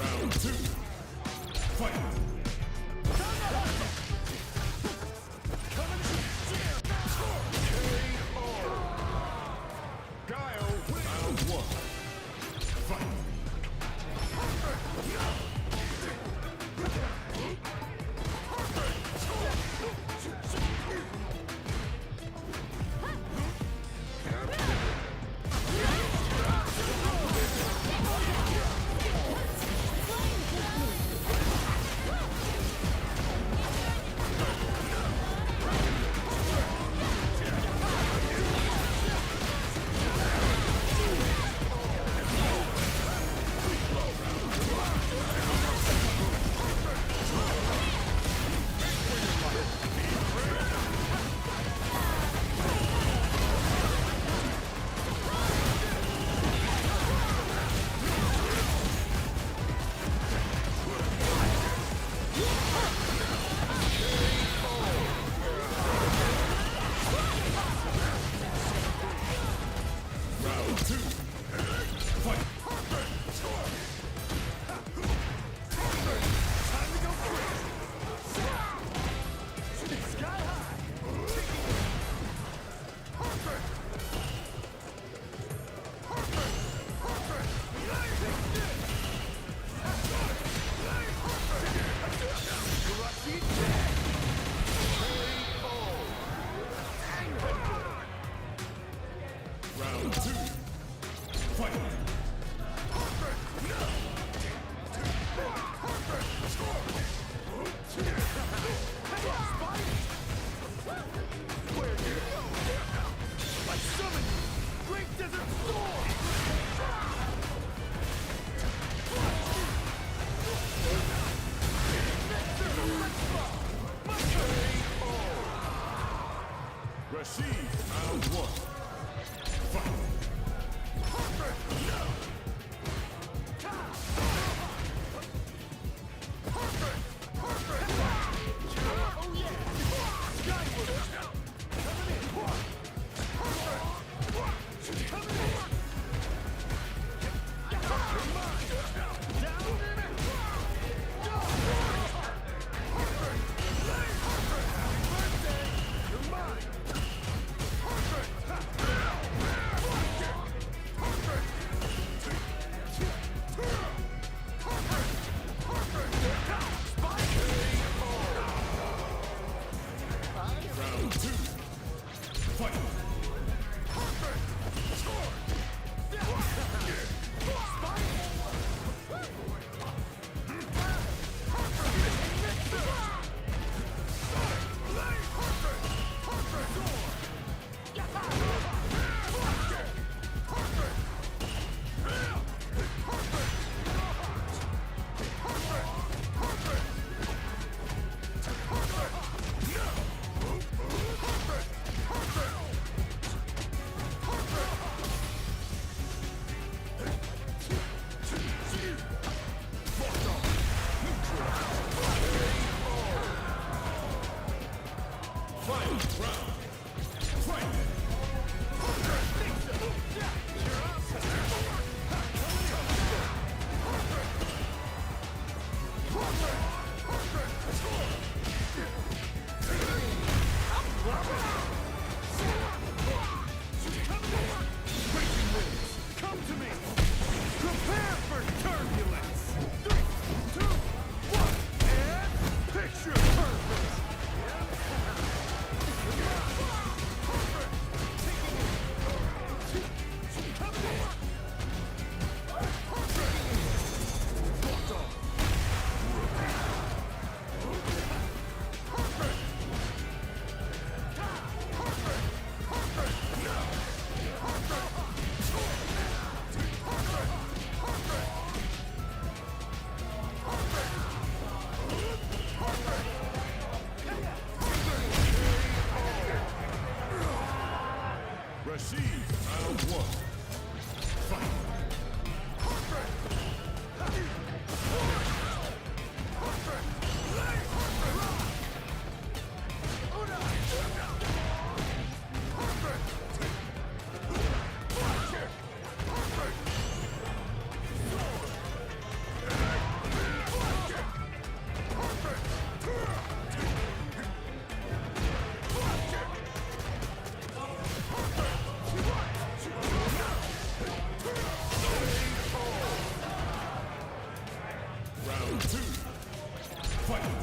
Round two. Fight. Guile. Round one. Fight. Fight!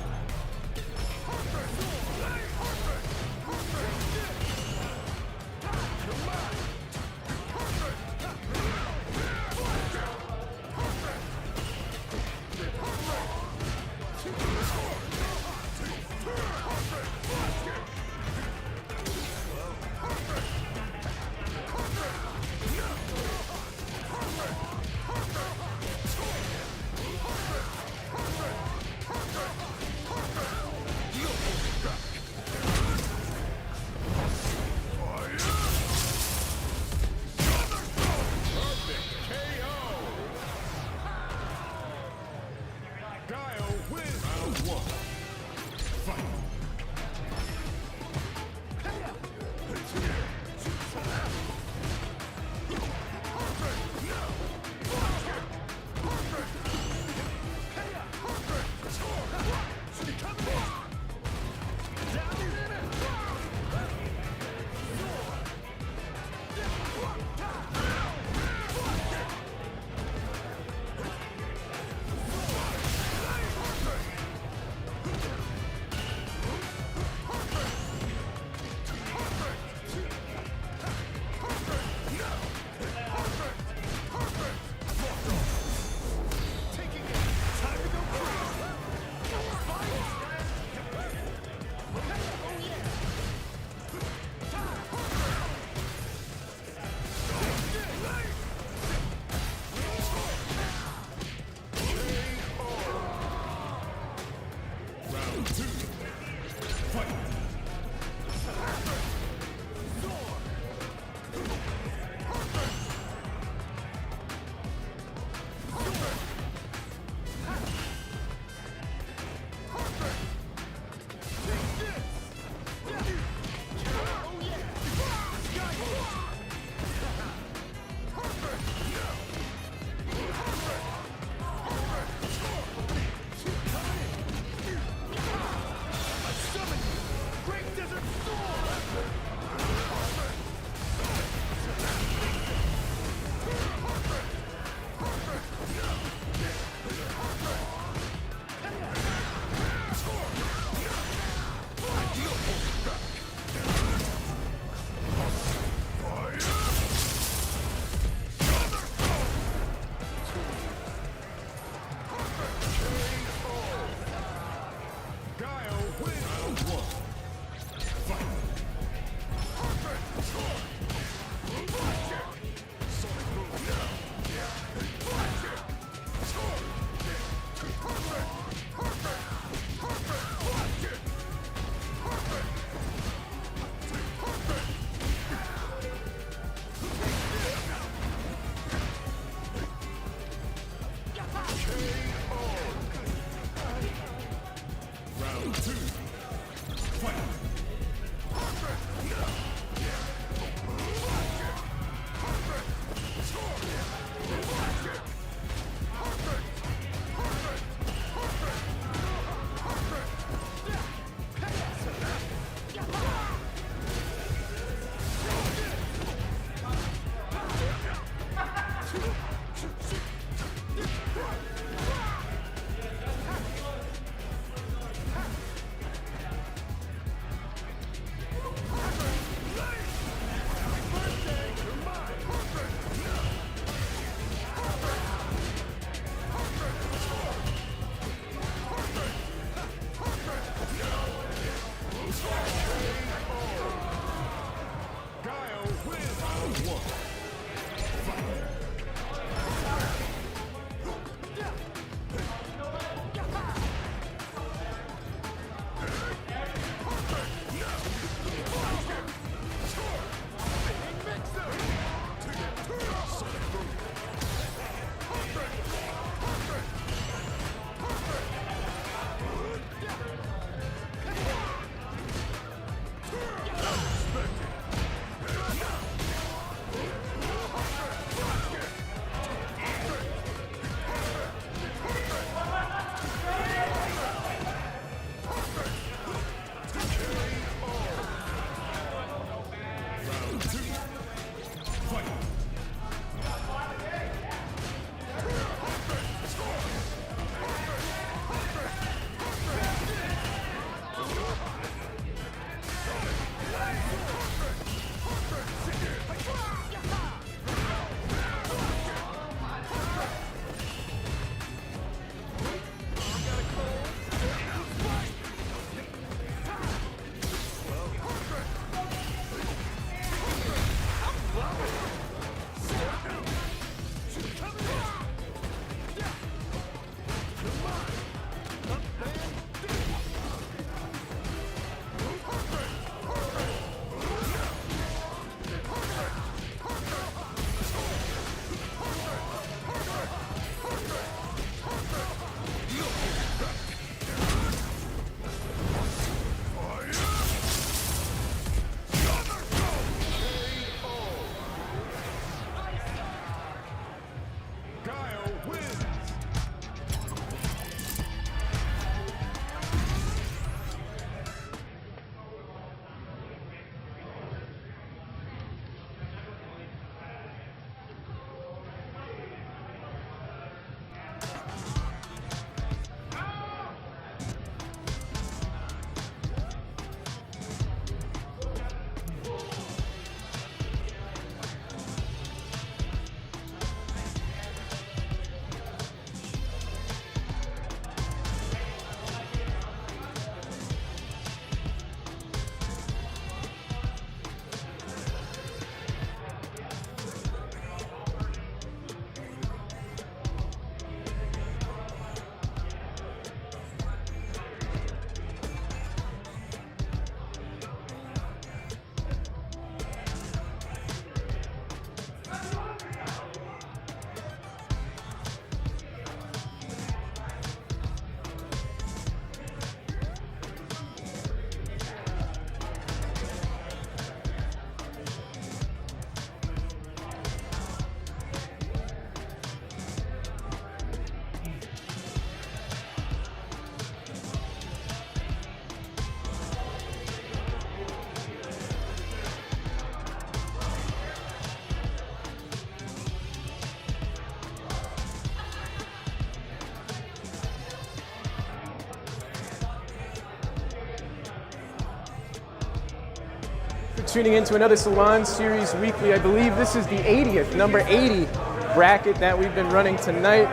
For tuning in to another Salon Series Weekly. I believe this is the 80th, number 80 bracket that we've been running tonight.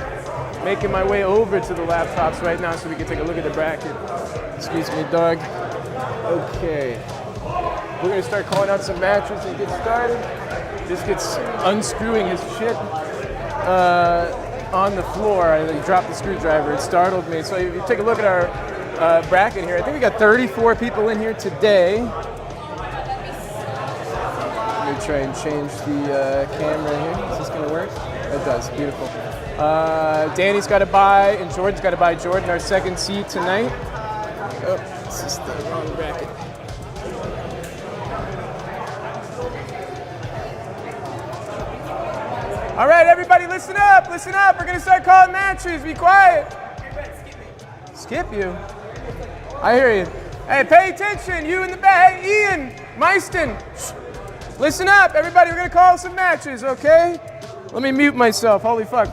Making my way over to the laptops right now so we can take a look at the bracket. Excuse me, dog. Okay. We're going to start calling out some matches and get started. Just gets unscrewing his shit on the floor. He dropped the screwdriver. It startled me. So if you take a look at our bracket here, I think we got 34 people in here today. Let me try and change the camera here. Is this going to work? It does. Beautiful. Danny's got to buy, and Jordan's got to buy Jordan our second seed tonight. Oh, this is the wrong bracket. All right, everybody, listen up, listen up. We're going to start calling matches. Be quiet. Skip you? I hear you. Hey, pay attention. You in the back. Hey, Ian, Meiston. Shh. Listen up, everybody. We're going to call some matches, okay? Let me mute myself. Holy fuck.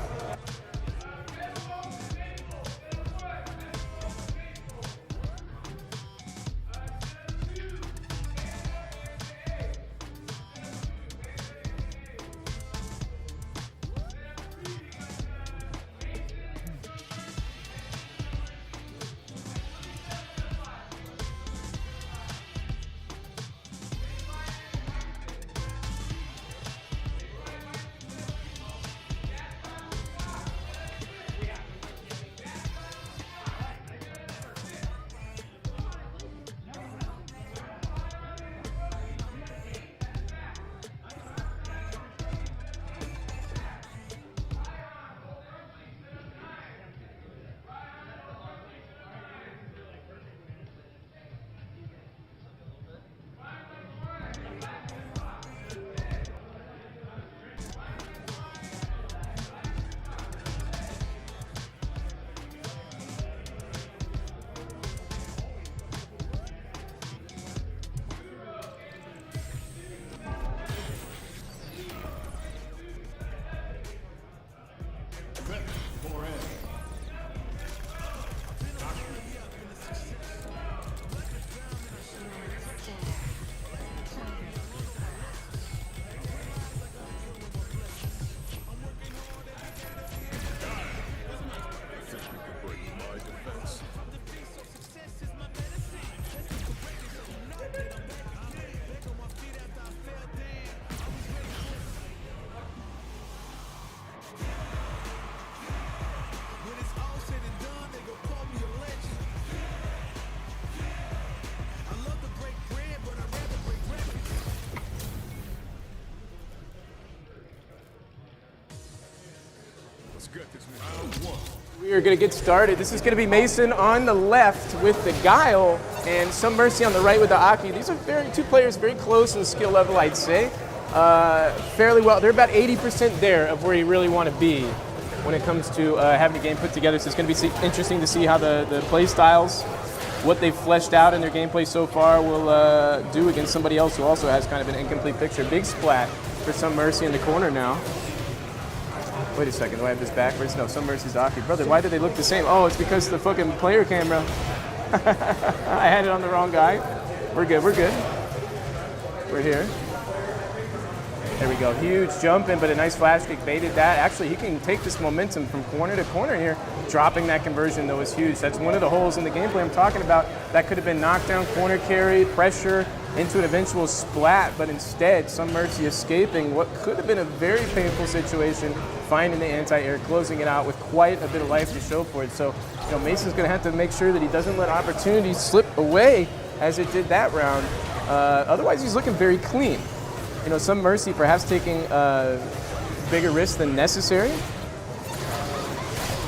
We are going to get started. This is going to be Mason on the left with the Guile and Some Mercy on the right with the Aki. These are two players very close in the skill level, I'd say. Fairly well. They're about 80% there of where you really want to be when it comes to having a game put together. So it's going to be interesting to see how the play styles, what they've fleshed out in their gameplay so far, will do against somebody else who also has kind of an incomplete picture. Big splat for Some Mercy in the corner now. Wait a second, do I have this backwards? No, Some Mercy's Aki. Brother, why do they look the same? Oh, it's because the fucking player camera. I had it on the wrong guy. We're good, we're good. We're here. There we go, huge jump in, but a nice flash kick baited that. Actually, he can take this momentum from corner to corner here. Dropping that conversion, though, is huge. That's one of the holes in the gameplay I'm talking about. That could have been knockdown, corner carry, pressure, into an eventual splat, but instead, Some Mercy escaping what could have been a very painful situation, finding the anti-air, closing it out with quite a bit of life to show for it. So, Mason's going to have to make sure that he doesn't let opportunities slip away as it did that round. Otherwise, he's looking very clean. Some Mercy perhaps taking bigger risks than necessary.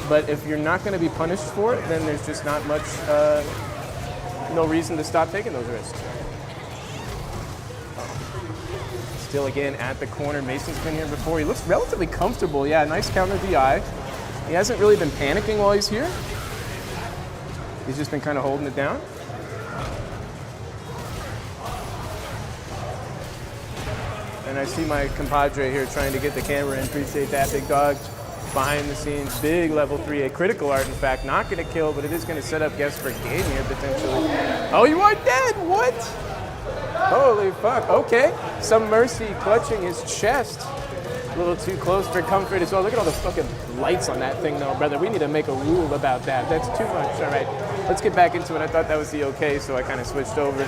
But if you're not going to be punished for it, then there's just not much, no reason to stop taking those risks. Still again at the corner. Mason's been here before. He looks relatively comfortable. Yeah, nice counter DI. He hasn't really been panicking while he's here. He's just been kind of holding it down. And I see my compadre here trying to get the camera in. Appreciate that, big dog. Behind the scenes, big level 3A critical art, in fact. Not going to kill, but it is going to set up guests for game here, potentially. Oh, you are dead! What? Holy fuck, okay. Some Mercy clutching his chest. A little too close for comfort as well. Look at all the fucking lights on that thing though, brother. We need to make a rule about that. That's too much. All right, let's get back into it. I thought that was the okay, so I kind of switched over.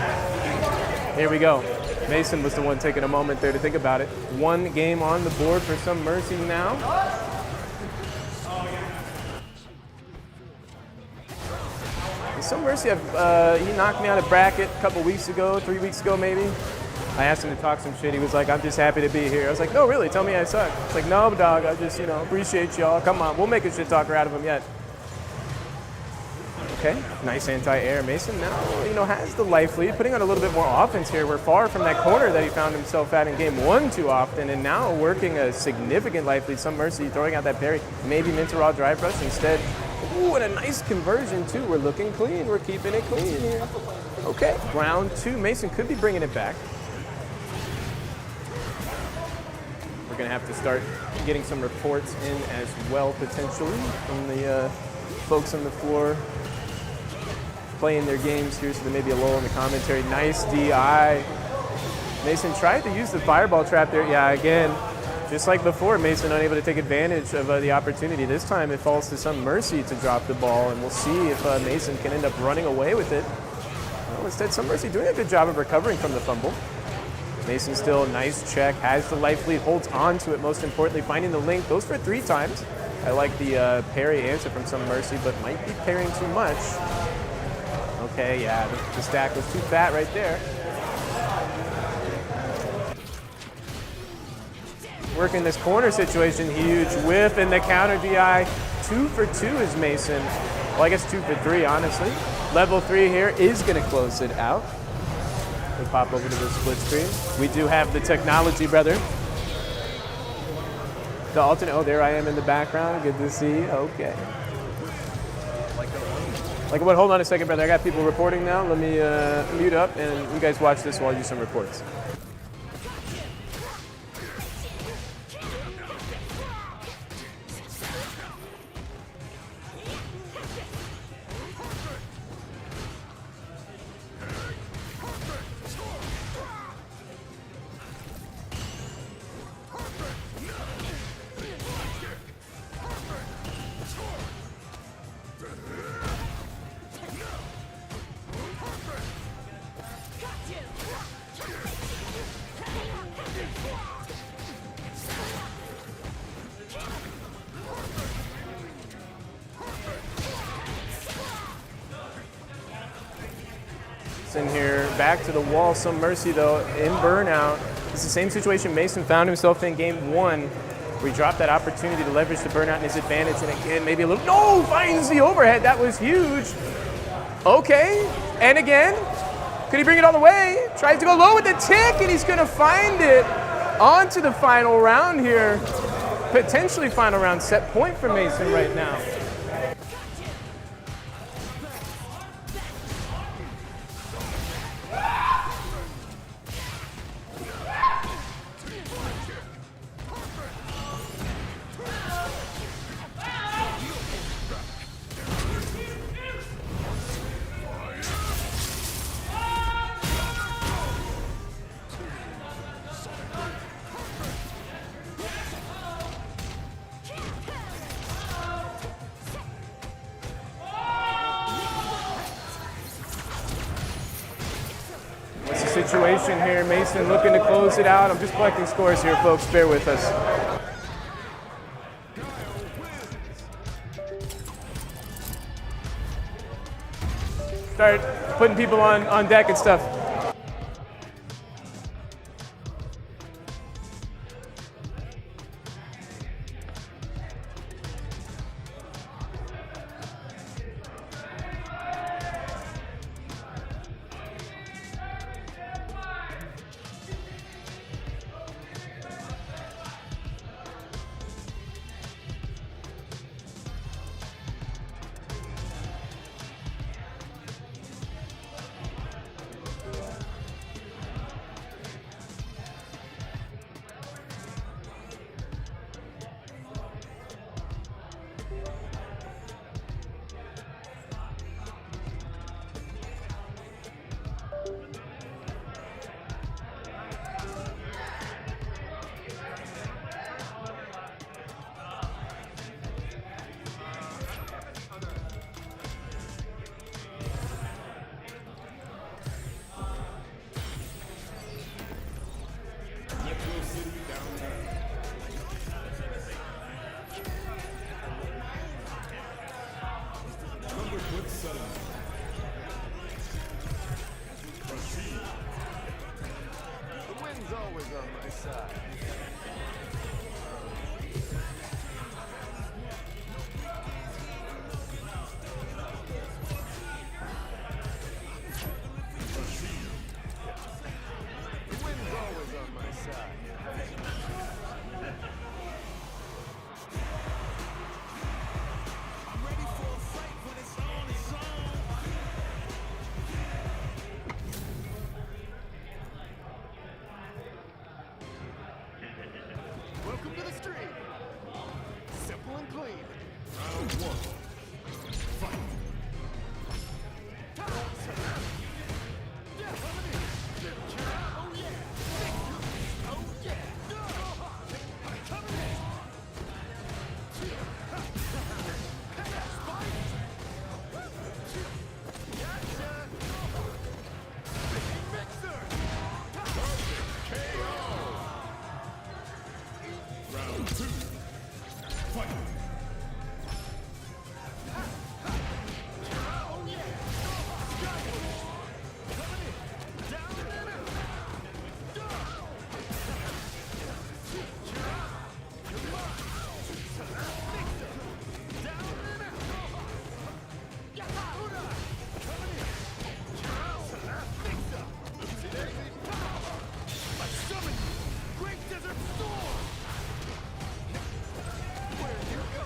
Here we go. Mason was the one taking a moment there to think about it. One game on the board for Some Mercy now. Some Mercy, he knocked me out of bracket a couple weeks ago, 3 weeks ago maybe. I asked him to talk some shit. He was like, I'm just happy to be here. I was like, no, really, tell me I suck. It's like, no, dog, I just, appreciate y'all. Come on, we'll make a shit talker out of him yet. Okay, nice anti-air. Mason now, has the life lead, putting on a little bit more offense here. We're far from that corner that he found himself at in game one too often, and now working a significant life lead. Some Mercy throwing out that parry, maybe Minter raw drive rush instead. Ooh, and a nice conversion too. We're looking clean. We're keeping it clean here. Okay, round two. Mason could be bringing it back. We're gonna have to start getting some reports in as well, potentially, from the folks on the floor playing their games here, so there may be a lull in the commentary. Nice DI. Mason tried to use the fireball trap there. Yeah, again, just like before, Mason unable to take advantage of the opportunity. This time it falls to Some Mercy to drop the ball, and we'll see if Mason can end up running away with it. Well, instead, Some Mercy doing a good job of recovering from the fumble. Mason still, nice check, has the life lead, holds on to it, most importantly, finding the link, goes for 3 times. I like the parry answer from Some Mercy, but might be parrying too much. Okay, yeah, the stack was too fat right there. Working this corner situation, huge whiff in the counter DI. 2 for 2 is Mason. Well, I guess 2 for 3, honestly. Level 3 here is gonna close it out. We pop over to the split screen. We do have the technology, brother. The alternate, oh, there I am in the background. Good to see, okay. Like what? Hold on a second, brother. I got people reporting now. Let me mute up and you guys watch this while I do some reports. In here, back to the wall. Some Mercy though in burnout. It's the same situation Mason found himself in game one, where he dropped that opportunity to leverage the burnout in his advantage, and again maybe a little, no, finds the overhead. That was huge. Okay, and again, could he bring it all the way? Tries to go low with the tick, and he's gonna find it onto the final round here. Potentially final round set point for Mason right now. Situation here, Mason looking to close it out. I'm just collecting scores here, folks. Bear with us. Start putting people on deck and stuff. Salon. Proceed. The wind's always on my side. The wind's always on my side. I'm ready for a fight when it's on, it's on. Welcome to the street. Simple and clean. Round one. Fight. Oh yeah! Oh yeah! Coming in! Gotcha! Big mixer! KO. Round two. Fight. Oh yeah! Skyward! Coming in! Down and out! Come on! Mixer! Down and out! Yahuda! Coming in! Mixer! Oopsie daisy! I summon you! Great Desert Storm! Where you go?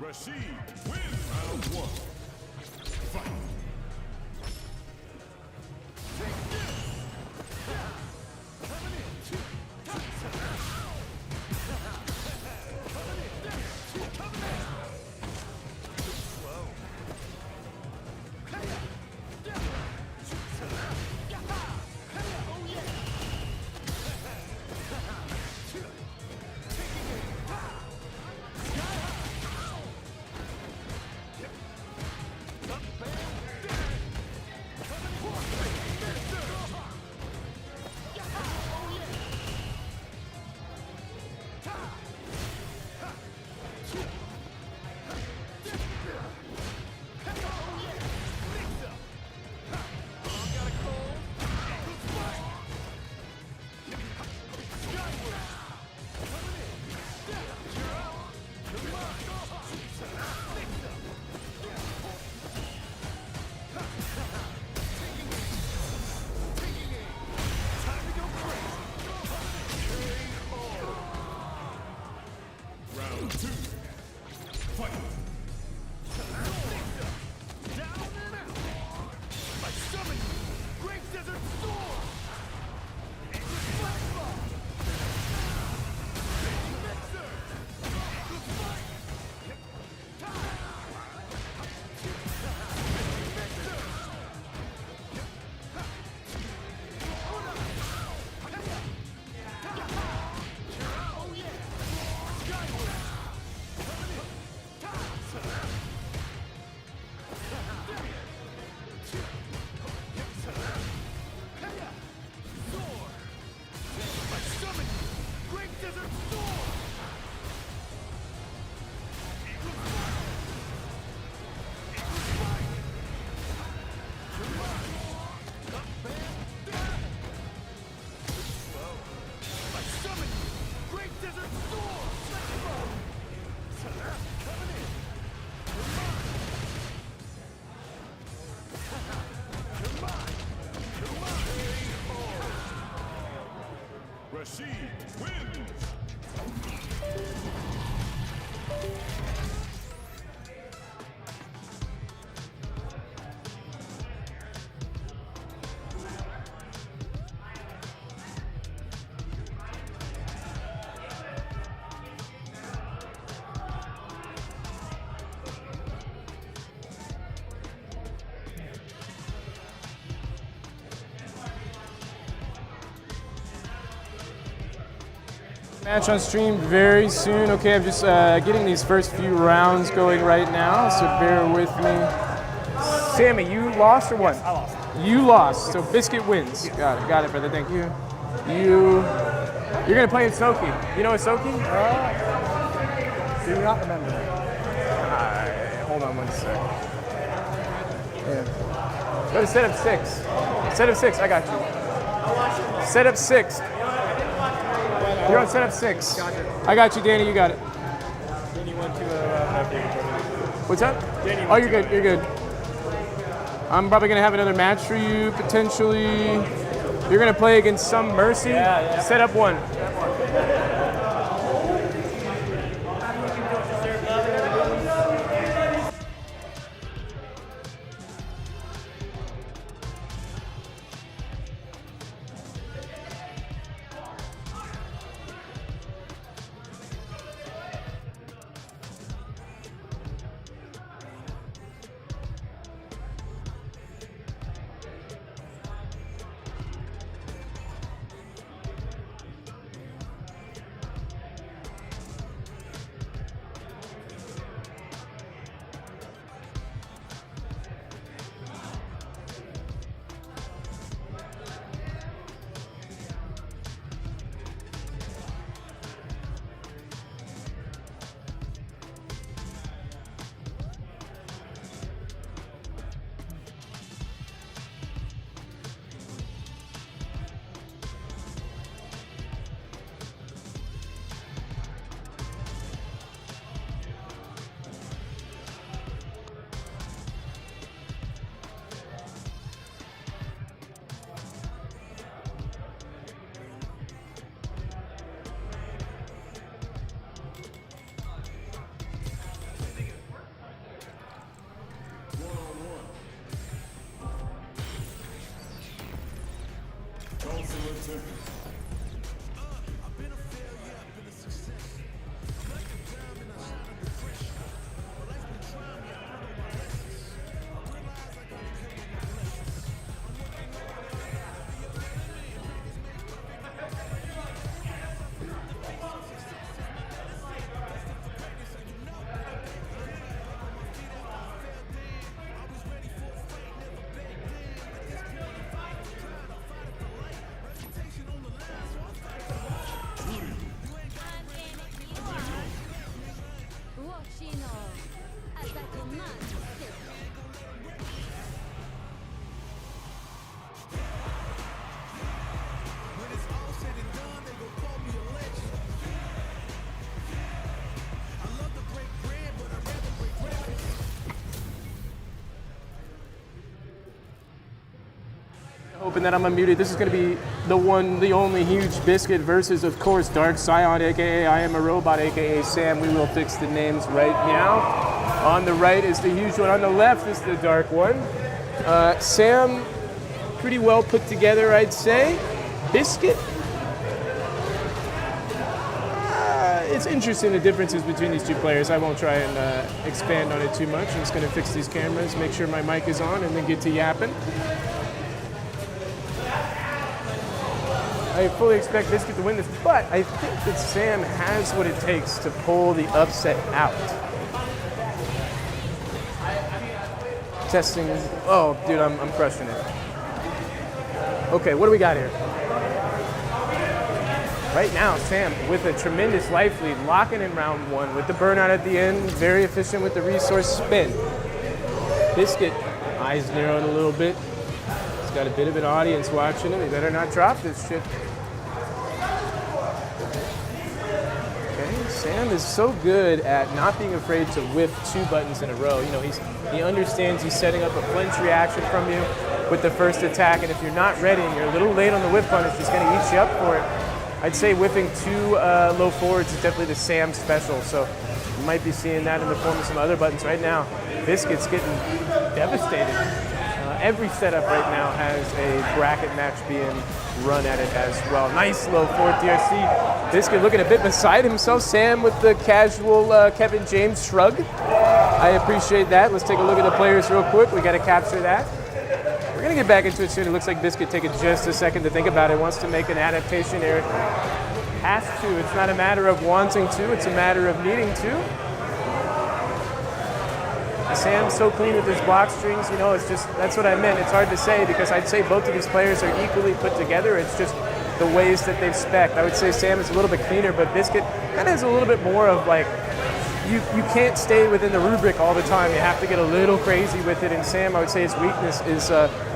Rashid wins. Round one. Fight. Round two. Fight. Down and out! I summon you! Great Desert Storm! English Flashball! Big Mixer! English Fight! Big Mixer! Oh yeah! Skyward! Coming in! Soar! I summon you! Great Desert Storm! Eagle Fire! Eagle Fire! Come on! Up and down! Slow! I summon you! Great Desert Storm! Flexible! Coming in! Come on! Come on! Come on! Rashid wins. Match on stream very soon. Okay, I'm just getting these first few rounds going right now, so bear with me. Sammy, you lost or won? I lost. You lost, so Biscuit wins. Got it, brother. Thank you. You're gonna play in Soki. You know a Soki? Do not remember. Hold on one sec. Yeah. Go to setup 6. Setup 6. I got you. Setup 6. You're on setup 6. I got you, Danny. You got it. Then you went to What's up? Danny, Oh, you're good. You're good. I'm probably gonna have another match for you potentially. You're gonna play against Some Mercy. Yeah. Setup 1. Hoping that I'm unmuted. This is going to be the one, the only huge Biscuit versus, of course, Dark Salon, aka I Am a Robot, aka Sam. We will fix the names right now. On the right is the huge one. On the left is the dark one. Sam, pretty well put together, I'd say. Biscuit. It's interesting the differences between these two players. I won't try and expand on it too much. I'm just going to fix these cameras, make sure my mic is on, and then get to yapping. I fully expect Biscuit to win this, but I think that Sam has what it takes to pull the upset out. Testing. Oh, dude, I'm crushing it. Okay, what do we got here? Right now, Sam with a tremendous life lead, locking in round 1 with the burnout at the end, very efficient with the resource spin. Biscuit, eyes narrowed a little bit. He's got a bit of an audience watching him. He better not drop this shit. Okay, Sam is so good at not being afraid to whiff 2 buttons in a row. You know, he understands he's setting up a flinch reaction from you with the first attack, and if you're not ready and you're a little late on the whip punish, he's going to eat you up for it. I'd say whipping 2 low forwards is definitely the Sam special, so you might be seeing that in the form of some other buttons. Right now, Biscuit's getting devastated. Every setup right now has a bracket match being run at it as well. Nice low forward DRC. Biscuit looking a bit beside himself. Sam with the casual Kevin James shrug. I appreciate that. Let's take a look at the players real quick. We got to capture that. We're going to get back into it soon. It looks like Biscuit taking just a second to think about it. Wants to make an adaptation here. has to. It's not a matter of wanting to, it's a matter of needing to. Sam's so clean with his block strings, you know, it's just, that's what I meant. It's hard to say because I'd say both of these players are equally put together. It's just the ways that they've spec'd. I would say Sam is a little bit cleaner, but Biscuit kind of has a little bit more of like, you can't stay within the rubric all the time. You have to get a little crazy with it. And Sam, I would say his weakness is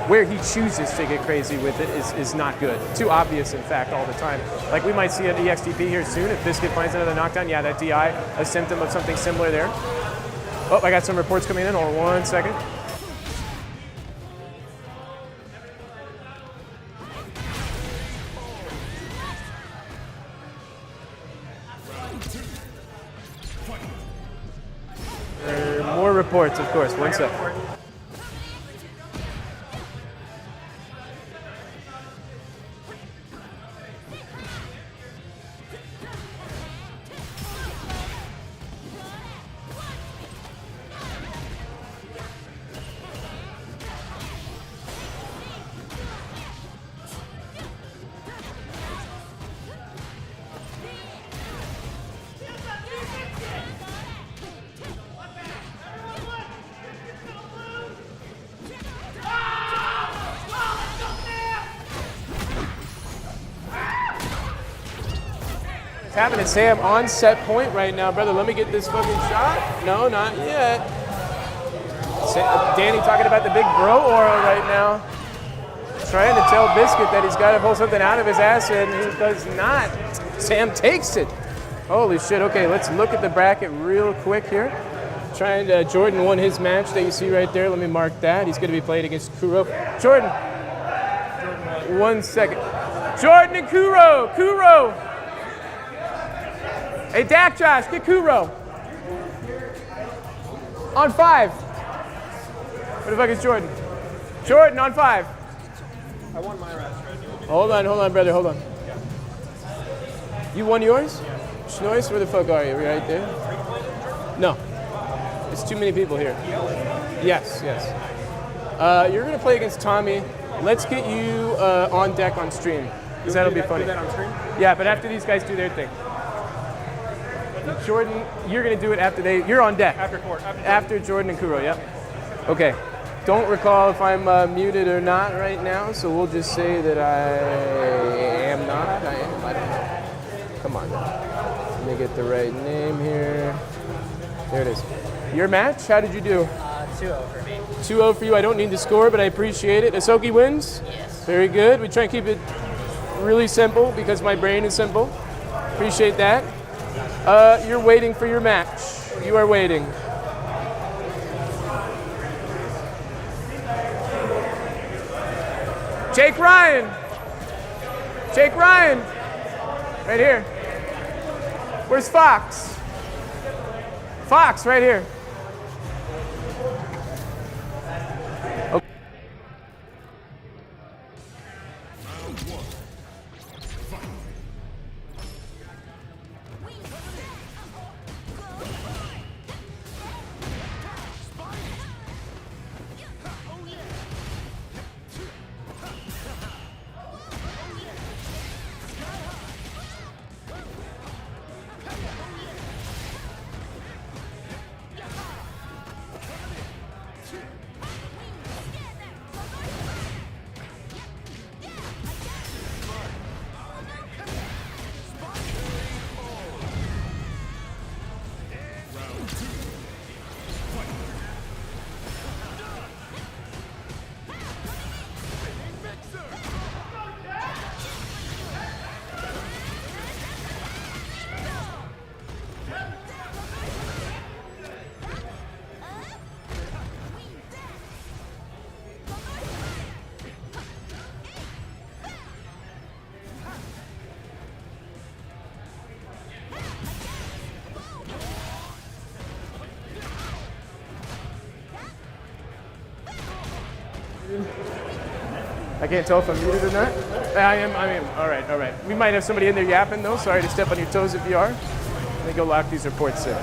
where he chooses to get crazy with it is not good. Too obvious, in fact, all the time. Like we might see an EXTP here soon. If Biscuit finds another knockdown, yeah, that DI, a symptom of something similar there. Oh, I got some reports coming in. Hold on 1 second. More reports, of course. 1 second. It's happening. Sam on set point right now, brother. Let me get this fucking shot. No, not yet. Danny talking about the big bro aura right now. Trying to tell Biscuit that he's got to pull something out of his ass, and he does not. Sam takes it. Holy shit. Okay, let's look at the bracket real quick here. Trying to, Jordan won his match that you see right there. Let me mark that. He's going to be playing against Kuro. Jordan. 1 second. Jordan and Kuro. Kuro. Hey, Dak Josh, get Kuro. On 5. What the fuck is Jordan? Jordan on 5. I won my round. Hold on, brother, hold on. You won yours? Schnois, where the fuck are you? Right there? No. It's too many people here. Yes. You're gonna play against Tommy. Let's get you on deck on stream, because that'll be funny. Do that on stream? Yeah, but after these guys do their thing. Jordan, you're gonna do it after you're on deck. After Jordan and Kuro, yep. Okay. Don't recall if I'm muted or not right now, so we'll just say that I am not. I don't know. Come on now. Let me get the right name here. There it is. Your match, how did you do? 2-0 for me. 2-0 for you. I don't need the score, but I appreciate it. Asoki wins? Yes. Very good. We try and keep it really simple because my brain is simple. Appreciate that. You're waiting for your match. You are waiting. Jake Ryan. Jake Ryan. Right here. Where's Fox? Fox, right here. Okay. I can't tell if I'm muted or not. I am. All right. We might have somebody in there yapping though. Sorry to step on your toes if you are. Let me go lock these reports in.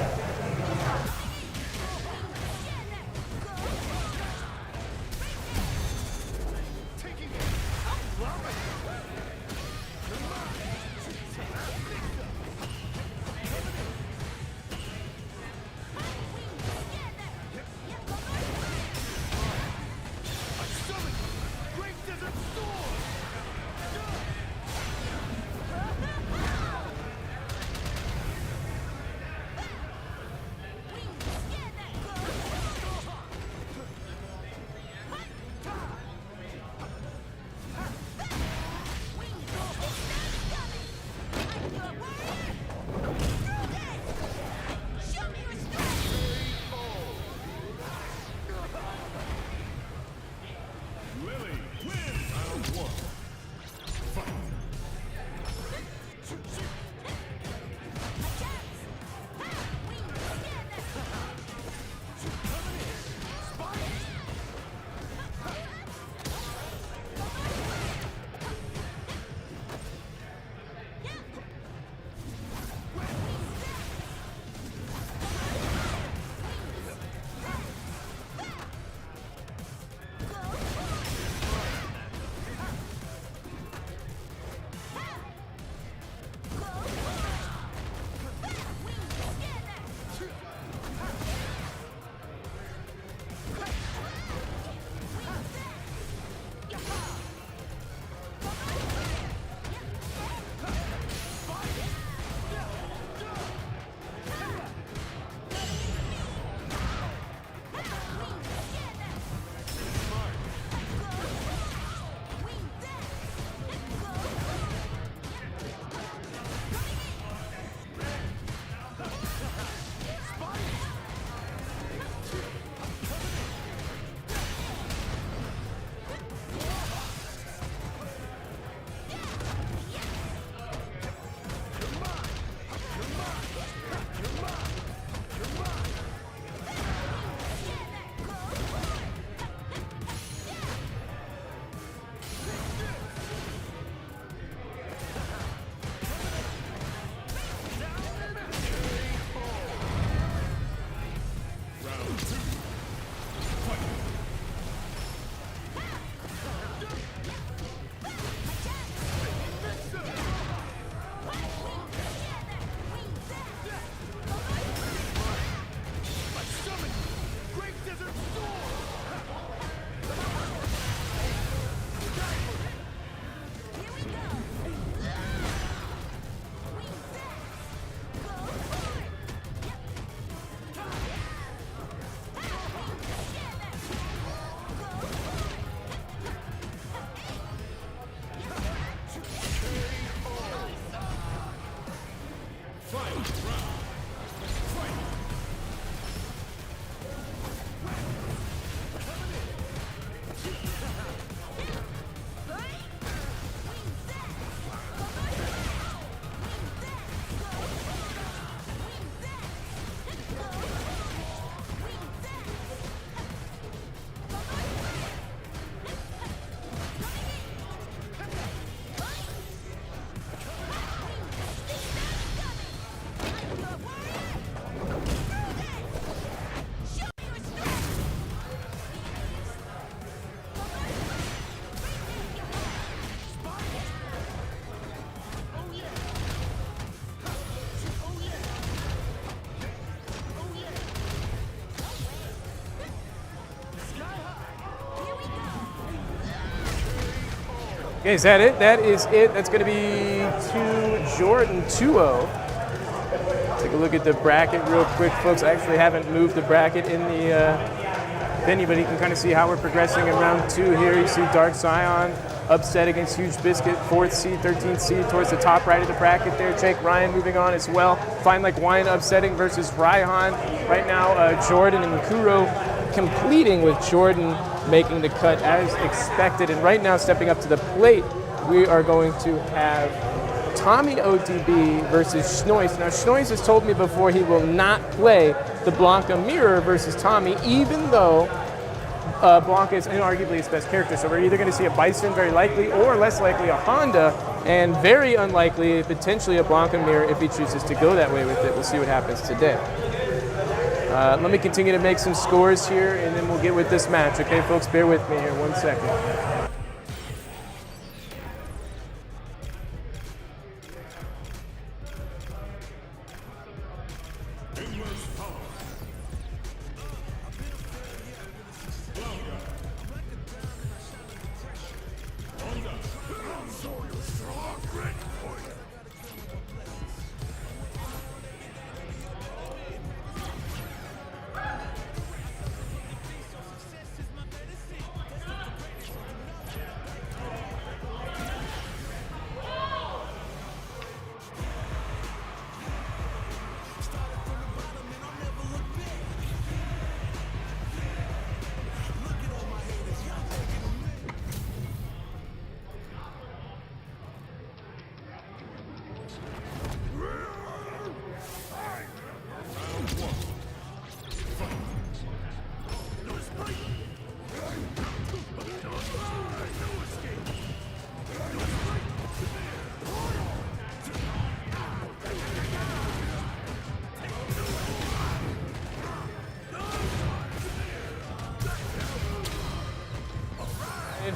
Okay, is that it? That is it. That's going to be to Jordan 2-0. Take a look at the bracket real quick, folks. I actually haven't moved the bracket in the venue, but you can kind of see how we're progressing in round 2 here. You see Dark Scion upset against Huge Biscuit, 4th seed, 13th seed towards the top right of the bracket there. Jake Ryan moving on as well. Fine Like Wine upsetting versus Raihan. Right now, Jordan and Kuro completing with Jordan making the cut as expected. And right now, stepping up to the plate, we are going to have Tommy OTB versus Schnois. Now, Schnois has told me before he will not play the Blanca Mirror versus Tommy, even though Blanca is inarguably his best character. So we're either going to see a Bison, very likely, or less likely a Honda, and very unlikely, potentially a Blanca Mirror if he chooses to go that way with it. We'll see what happens today. Let me continue to make some scores here, and then we'll get with this match. Okay, folks, bear with me here 1 second.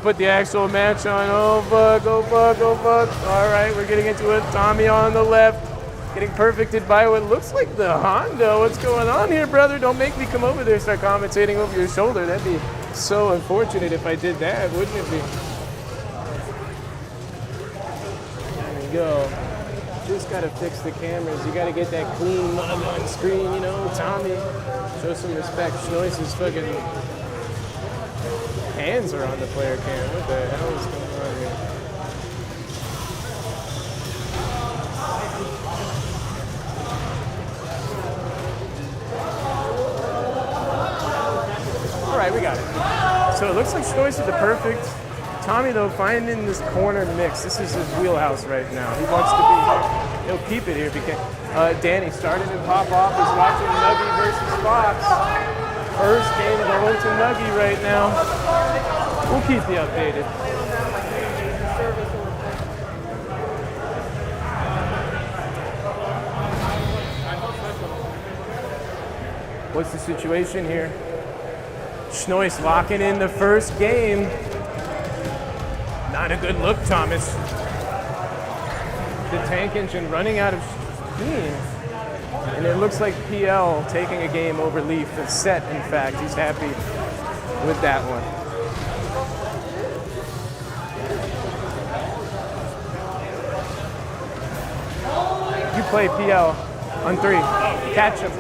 Put the actual match on. Oh fuck, oh fuck, oh fuck. All right, we're getting into it. Tommy on the left, getting perfected by what looks like the Honda. What's going on here, brother? Don't make me come over there and start commentating over your shoulder. That'd be so unfortunate if I did that, wouldn't it be? There we go. Just gotta fix the cameras. You gotta get that clean mug on screen, you know, Tommy. Show some respect. Schnois is fucking hands are on the player cam. What the hell is going on here? All right, we got it. So it looks like Schnois is the perfect. Tommy, though, finding this corner mix. This is his wheelhouse right now. He wants to be here. He'll keep it here if he can. Danny started to pop off. He's watching Nuggy versus Fox. First game going to Nuggy right now. We'll keep you updated. What's the situation here? Schnois locking in the first game. Not a good look, Thomas. The tank engine running out of steam. And it looks like PL taking a game over Leaf. It's set, in fact. He's happy with that one. You play PL on 3. Catch him.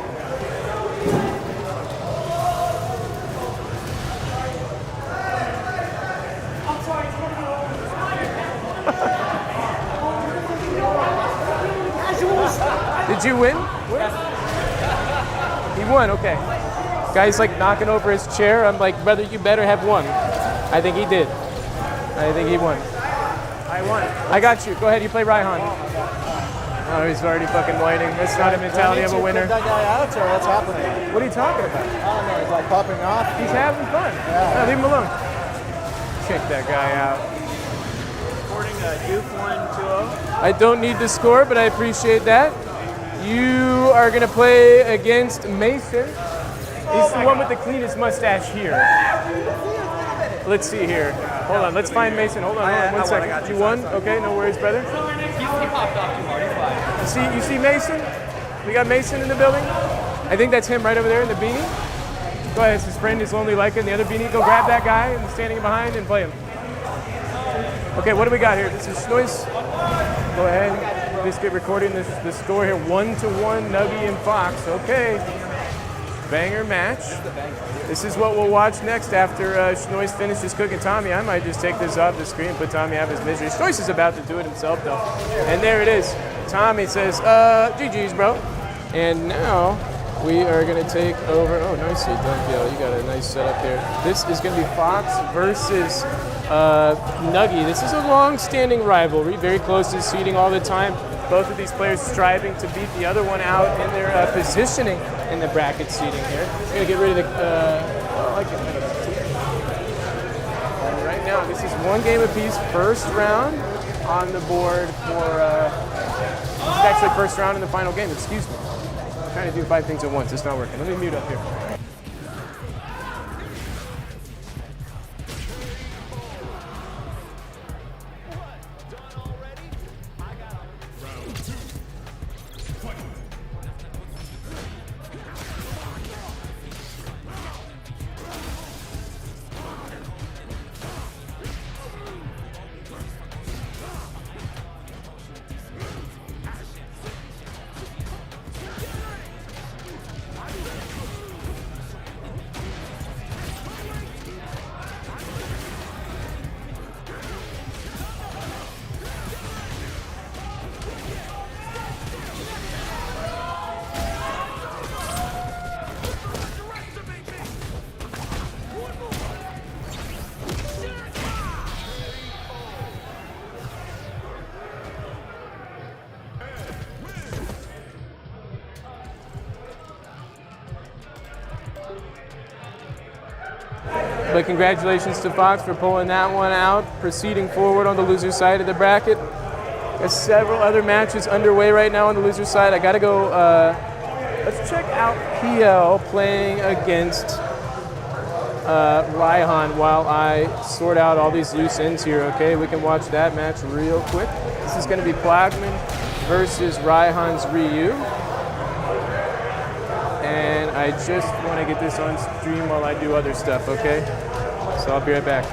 Did you win? He won, okay. Guy's like knocking over his chair. I'm like, brother, you better have won. I think he did. I think he won. I won. I got you. Go ahead, you play Raihan. Oh, he's already fucking whining. That's not a mentality of a winner. That guy out, or what's happening? What are you talking about? I don't know. He's like popping off. He's having fun. Yeah. No, leave him alone. Check that guy out. Recording Duke 1-2-0. I don't need the score, but I appreciate that. You are going to play against Mason. He's the one with the cleanest mustache here. Let's see here. Hold on. Let's find Mason. Hold on 1 second. You won? Okay, no worries, brother. He popped off too hard. He's fine. You see Mason? We got Mason in the building. I think that's him right over there in the beanie. Go ahead. It's his friend is Lonely Leica in the other beanie. Go grab that guy and standing behind and play him. Okay, what do we got here? This is Schnois. Go ahead. Biscuit recording the score here. 1-1, Nuggy and Fox. Okay. Banger match. This is what we'll watch next after Schnois finishes cooking Tommy. I might just take this off the screen and put Tommy out of his misery. Schnois is about to do it himself, though. And there it is. Tommy says, GG's, bro. And now we are going to take over. Oh, nicely done, Gil. You got a nice setup here. This is going to be Fox versus Nuggy. This is a long-standing rivalry, very close to seeding all the time. Both of these players striving to beat the other one out in their positioning in the bracket seeding here. We're going to get rid of the, I like it. And right now, this is one game apiece, first round on the board for, this is actually first round in the final game, excuse me. I'm trying to do 5 things at once, it's not working. Let me mute up here. But congratulations to Fox for pulling that one out, proceeding forward on the loser side of the bracket. There's several other matches underway right now on the loser side. I gotta go, let's check out PL playing against Raihan while I sort out all these loose ends here, okay? We can watch that match real quick. This is gonna be Plagman versus Raihan's Ryu. And I just want to get this on stream while I do other stuff, okay? So I'll be right back.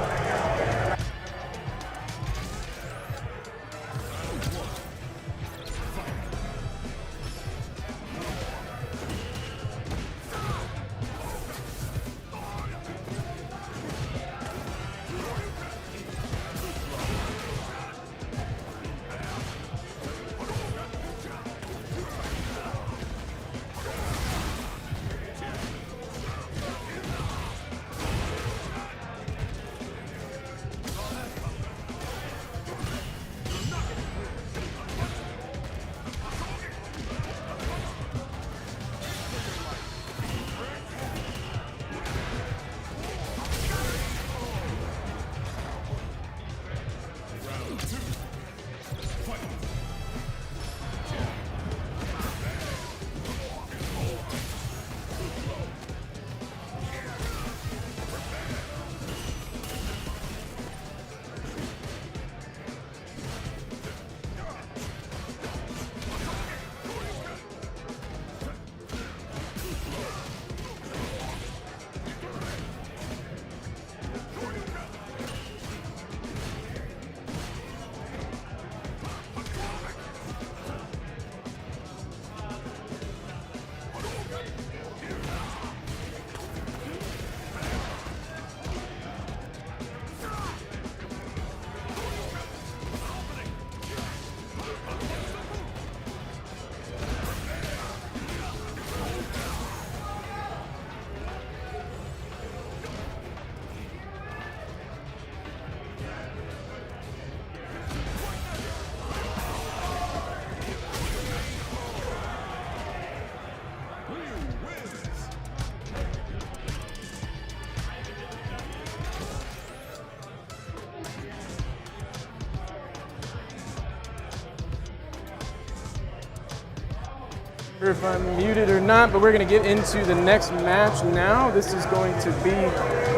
sure if I'm muted or not, but we're going to get into the next match now. This is going to be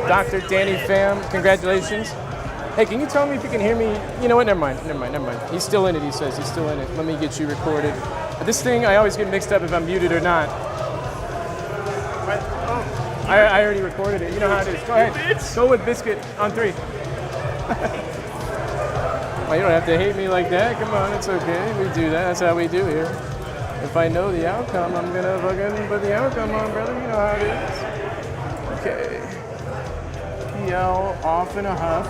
Dr. Danny Pham. Congratulations. Hey, can you tell me if you can hear me? You know what? Never mind. He's still in it, he says. He's still in it. Let me get you recorded. This thing, I always get mixed up if I'm muted or not. I already recorded it. You know how it is. Go ahead. Go with Biscuit on 3. Well, you don't have to hate me like that. Come on, it's okay. We do that. That's how we do here. If I know the outcome, I'm gonna fucking put the outcome on, brother. You know how it is. Okay. PL off in a huff.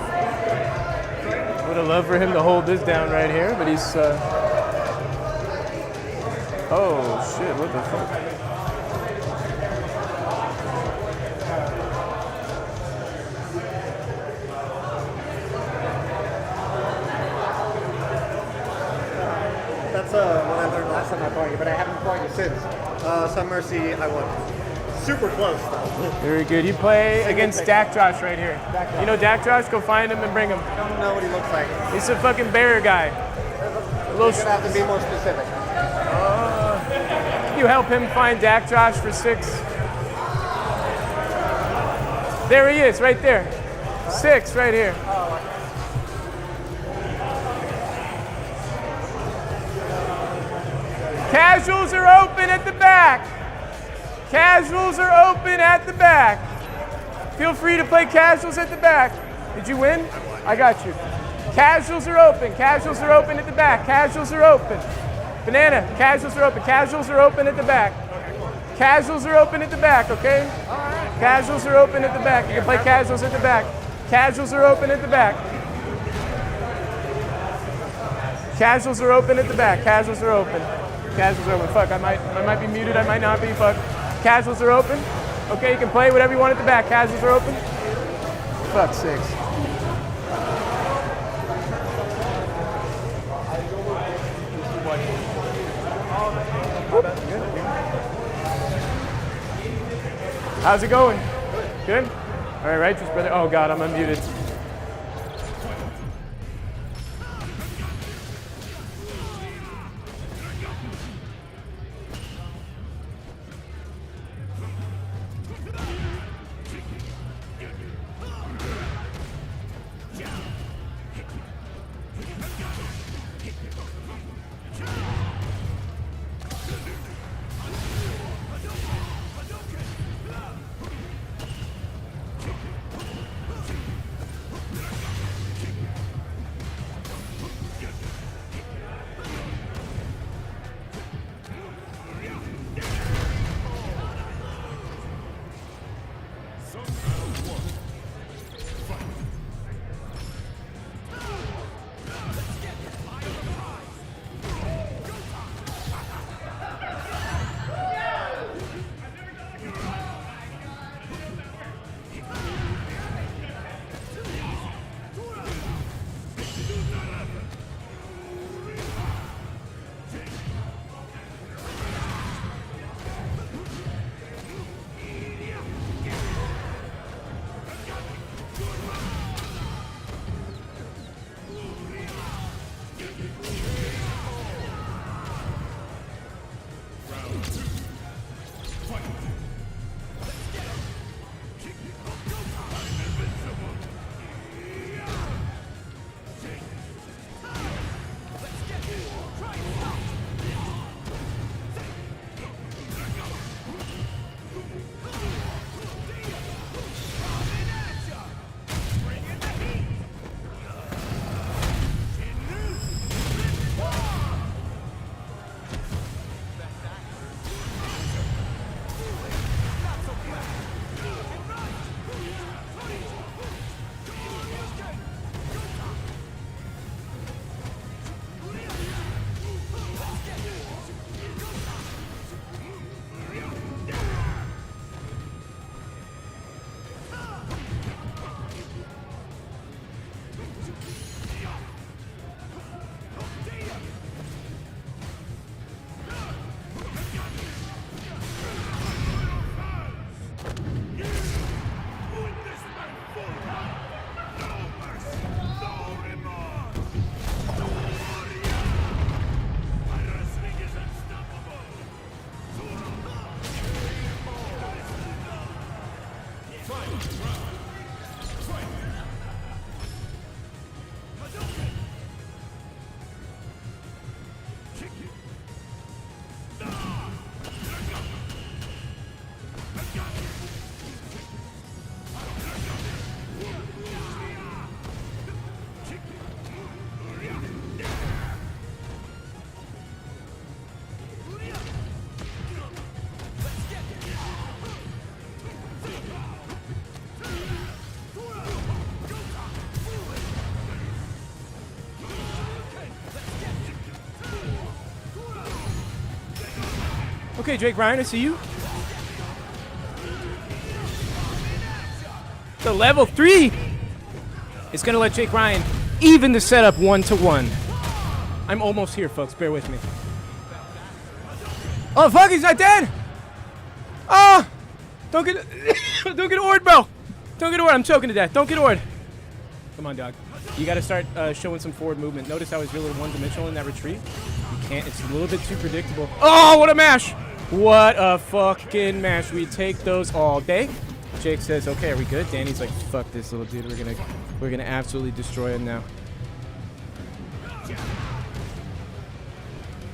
Would have loved for him to hold this down right here, but he's. Oh shit! What the fuck? That's what I learned last time I fought you, but I haven't fought you since. Some Mercy, I won. Super close, though. Very good. You play against Dak Josh right here. Dak Josh. You know Dak Josh? Go find him and bring him. I don't know what he looks like. He's a fucking bear guy. A little. You're gonna have to be more specific. You help him find Dak Josh for 6. There he is, right there. 6 right here. Casuals are open at the back. Casuals are open at the back. Feel free to play casuals at the back. Did you win? I got you. Casuals are open. Casuals are open at the back. Casuals are open. Banana, casuals are open. Casuals are open at the back. Casuals are open at the back, okay? Casuals are open at the back. You can play casuals at the back. Casuals are open at the back. Casuals are open at the back. Casuals are open. Casuals are open. Fuck, I might be muted. I might not be. Fuck. Casuals are open. Okay, you can play whatever you want at the back. Casuals are open. Fuck sakes. How's it going? Good? All right, righteous brother. Oh God, I'm unmuted. Okay, Jake Ryan, I see you. The level 3 is going to let Jake Ryan even the setup 1-1. I'm almost here, folks. Bear with me. Oh, fuck, he's not dead. Oh, don't get Ord, bro. Don't get Ord. I'm choking to death. Don't get Ord. Come on, dog. You got to start showing some forward movement. Notice how he's really one-dimensional in that retreat. You can't. It's a little bit too predictable. Oh, what a mash. What a fucking mash. We take those all day. Jake says, okay, are we good? Danny's like, fuck this little dude. We're gonna absolutely destroy him now.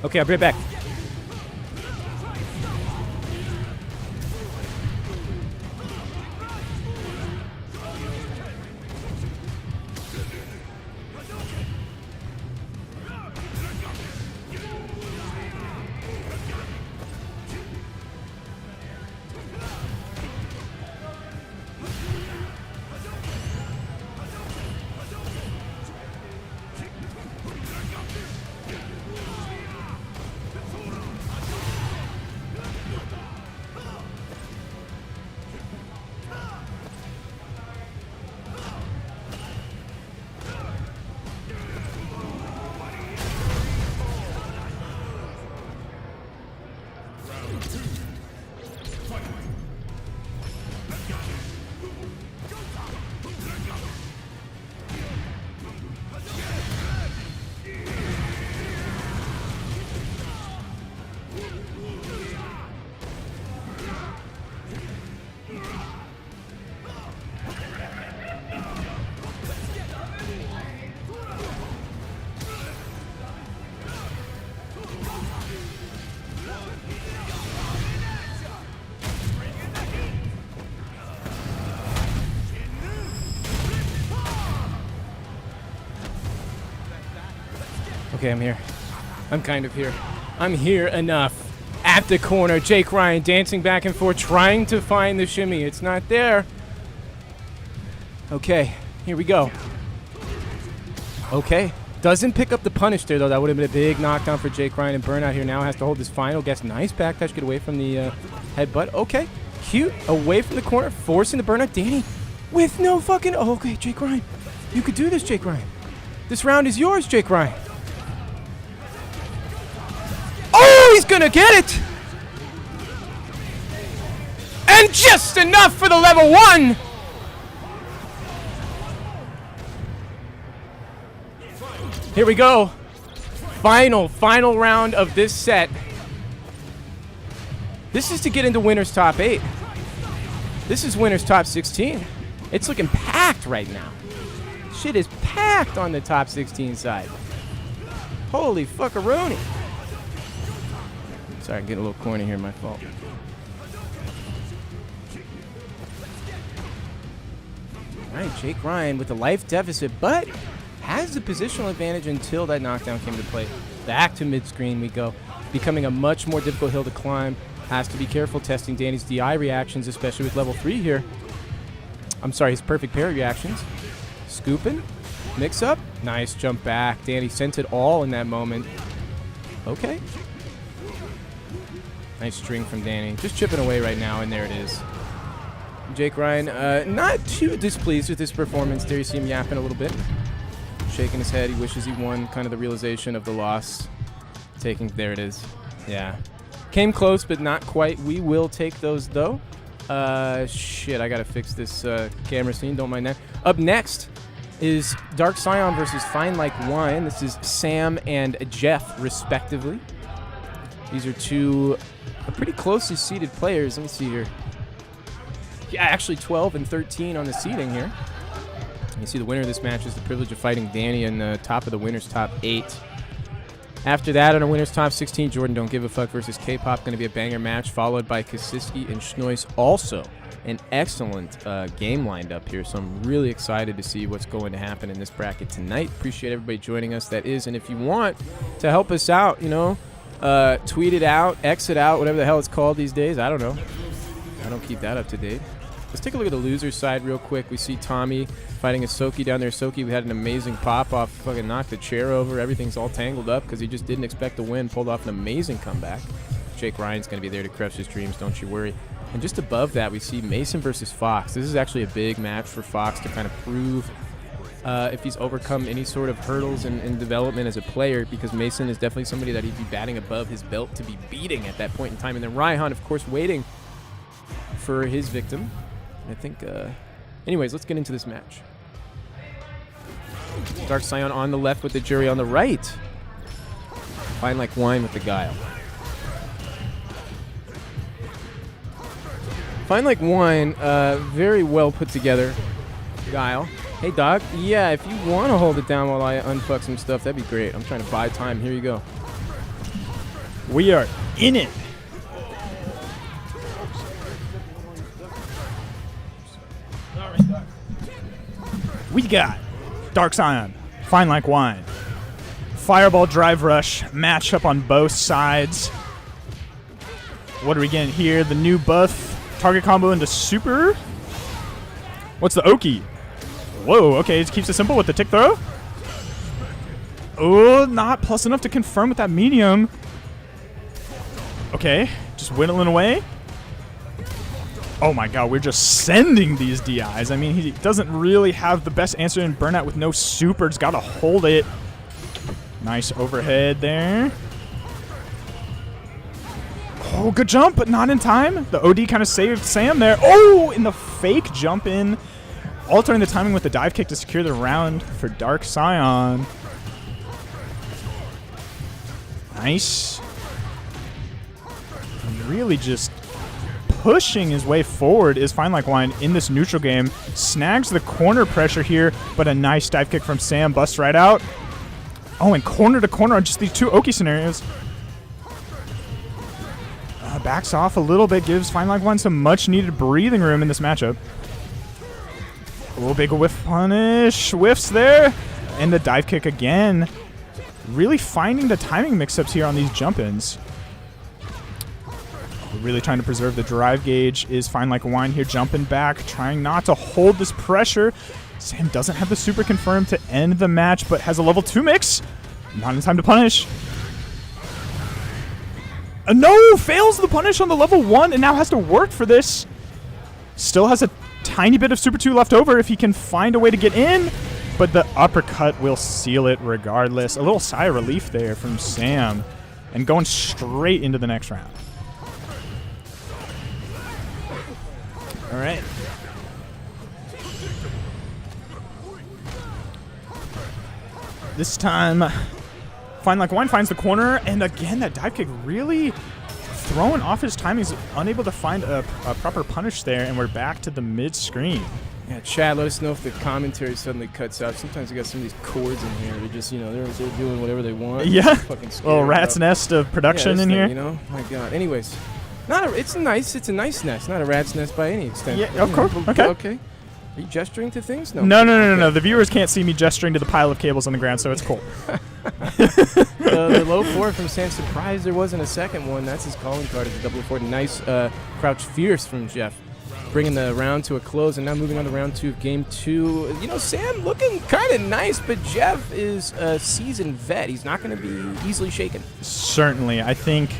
Okay, I'll be right back. Okay, I'm here. I'm kind of here. I'm here enough. At the corner, Jake Ryan dancing back and forth, trying to find the shimmy. It's not there. Okay, here we go. Okay. Doesn't pick up the punish there, though. That would have been a big knockdown for Jake Ryan. And Burnout here now has to hold his final. Gets nice backdash, get away from the headbutt. Okay, cute. Away from the corner, forcing the Burnout. Danny with no fucking... Oh, okay, Jake Ryan. You could do this, Jake Ryan. This round is yours, Jake Ryan. Oh, he's gonna get it! And just enough for the level 1! Here we go. Final round of this set. This is to get into winner's top 8. This is winner's top 16. It's looking packed right now. Shit is packed on the top 16 side. Holy fuckaroni. Sorry, I'm getting a little corny here, my fault. All right, Jake Ryan with a life deficit, but has the positional advantage until that knockdown came to play. Back to mid-screen we go. Becoming a much more difficult hill to climb. Has to be careful testing Danny's DI reactions, especially with level 3 here. I'm sorry, his perfect parry reactions. Scooping. Mix up. Nice jump back. Danny sent it all in that moment. Okay. Nice string from Danny. Just chipping away right now, and there it is. Jake Ryan, not too displeased with his performance there. You see him yapping a little bit. Shaking his head. He wishes he won. Kind of the realization of the loss. There it is. Yeah. Came close, but not quite. We will take those, though. Shit, I gotta fix this camera scene. Don't mind that. Up next is Dark Scion versus Fine Like Wine. This is Sam and Jeff, respectively. These are two pretty closely seated players. Let me see here. Yeah, actually 12 and 13 on the seating here. You see the winner of this match is the privilege of fighting Danny in the top of the winner's top 8. After that, on our winner's top 16, Jordan Don't Give a Fuck versus K-Pop. Going to be a banger match, followed by Kasiski and Schnois. Also, an excellent game lined up here, so I'm really excited to see what's going to happen in this bracket tonight. Appreciate everybody joining us, that is. And if you want to help us out, you know, tweet it out, X it out, whatever the hell it's called these days. I don't know. I don't keep that up to date. Let's take a look at the loser side real quick. We see Tommy fighting a Soki down there. Soki, we had an amazing pop-off, fucking knocked the chair over. Everything's all tangled up because he just didn't expect to win. Pulled off an amazing comeback. Jake Ryan's going to be there to crush his dreams, don't you worry. And just above that, we see Mason versus Fox. This is actually a big match for Fox to kind of prove if he's overcome any sort of hurdles in development as a player, because Mason is definitely somebody that he'd be batting above his belt to be beating at that point in time. And then Raihan, of course, waiting for his victim. And I think, anyways, let's get into this match. Dark Scion on the left with the Jury on the right. Fine like wine with the Guile. Fine like wine, very well put together. Guile. Hey, Doc. Yeah, if you want to hold it down while I unfuck some stuff, that'd be great. I'm trying to buy time. Here you go. We are in it. We got Dark Scion, Fine Like Wine, Fireball Drive Rush, matchup on both sides. What are we getting here? The new buff, target combo into super. What's the Oki? Whoa, okay, it keeps it simple with the tick throw. Oh, not plus enough to confirm with that medium. Okay, just whittling away. Oh my god, we're just sending these DIs. I mean, he doesn't really have the best answer in Burnout with no super. Just gotta hold it. Nice overhead there. Oh, good jump, but not in time. The OD kind of saved Sam there. Oh, in the fake jump in. Altering the timing with the dive kick to secure the round for Dark Scion. Nice. Really just pushing his way forward is Fine Like Wine in this neutral game. Snags the corner pressure here, but a nice dive kick from Sam. Busts right out. Oh, and corner to corner on just these two Oki scenarios. Backs off a little bit, gives Fine Like Wine some much needed breathing room in this matchup. Oh, big whiff punish. Whiffs there. And the dive kick again. Really finding the timing mix-ups here on these jump-ins. Really trying to preserve the drive gauge is Fine Like Wine here, jumping back, trying not to hold this pressure. Sam doesn't have the super confirmed to end the match, but has a level 2 mix. Not in time to punish. No! Fails the punish on the level 1 and now has to work for this. Still has a tiny bit of super 2 left over if he can find a way to get in, but the uppercut will seal it regardless. A little sigh of relief there from Sam, and going straight into the next round. All right. This time, Fine Like Wine finds the corner, and again, that dive kick really throwing off his timing. He's unable to find a proper punish there, and we're back to the mid-screen. Yeah, chat, let us know if the commentary suddenly cuts out. Sometimes we got some of these chords in here. They're just, they're doing whatever they want. Yeah. Fucking Little rat's nest of production in here. My God. Anyways, it's a nice nest, not a rat's nest by any extent. Yeah, of course. Okay. Okay. Are you gesturing to things? No. The viewers can't see me gesturing to the pile of cables on the ground, so it's cool. The low 4 from Sam. Surprised there wasn't a second one. That's his calling card. It's a double 4. Nice crouch fierce from Jeff, bringing the round to a close, and now moving on to round 2 of game 2. Sam looking kind of nice, but Jeff is a seasoned vet. He's not going to be easily shaken. Certainly. I think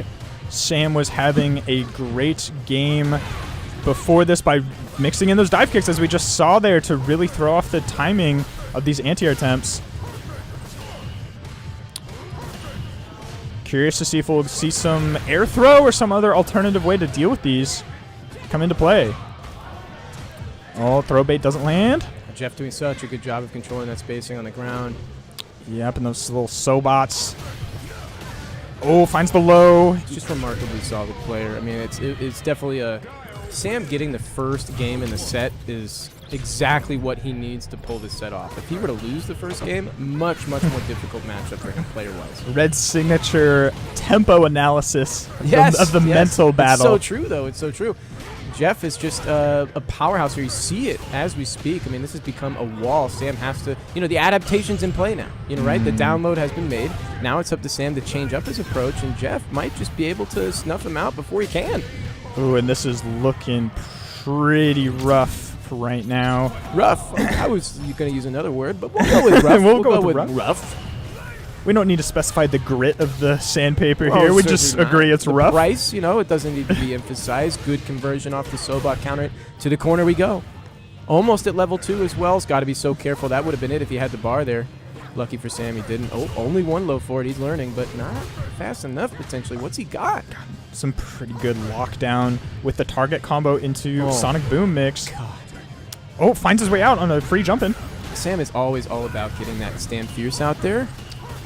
Sam was having a great game before this by mixing in those dive kicks, as we just saw there, to really throw off the timing of these anti-air attempts. Curious to see if we'll see some air throw or some other alternative way to deal with these come into play. Oh, throw bait doesn't land. Jeff doing such a good job of controlling that spacing on the ground. Yep, and those little sobots. Oh, finds the low. He's just remarkably solid player. I mean, it's definitely a... Sam getting the first game in the set is exactly what he needs to pull this set off. If he were to lose the first game, much more difficult matchup for him player-wise. Red's signature tempo analysis of the yes. mental battle. It's so true, though. It's so true. Jeff is just a powerhouse here. You see it as we speak. I mean, this has become a wall. Sam has to, the adaptation's in play now, right? The download has been made. Now it's up to Sam to change up his approach, and Jeff might just be able to snuff him out before he can. Ooh, and this is looking pretty rough right now. Rough. I was going to use another word, but we'll go with rough. We'll go with rough. We don't need to specify the grit of the sandpaper Oh, here. We certainly just not. agree it's the rough. Price, you know, it doesn't need to be emphasized. Good conversion off the Sobot counter. To the corner we go. Almost at level 2 as well. He's got to be so careful. That would have been it if he had the bar there. Lucky for Sam, he didn't. Oh, only one low forward. He's learning, but not fast enough potentially. What's he got? Some pretty good lockdown with the target combo into Sonic Boom mix. Oh, finds his way out on a free jump in. Sam is always all about getting that stand fierce out there.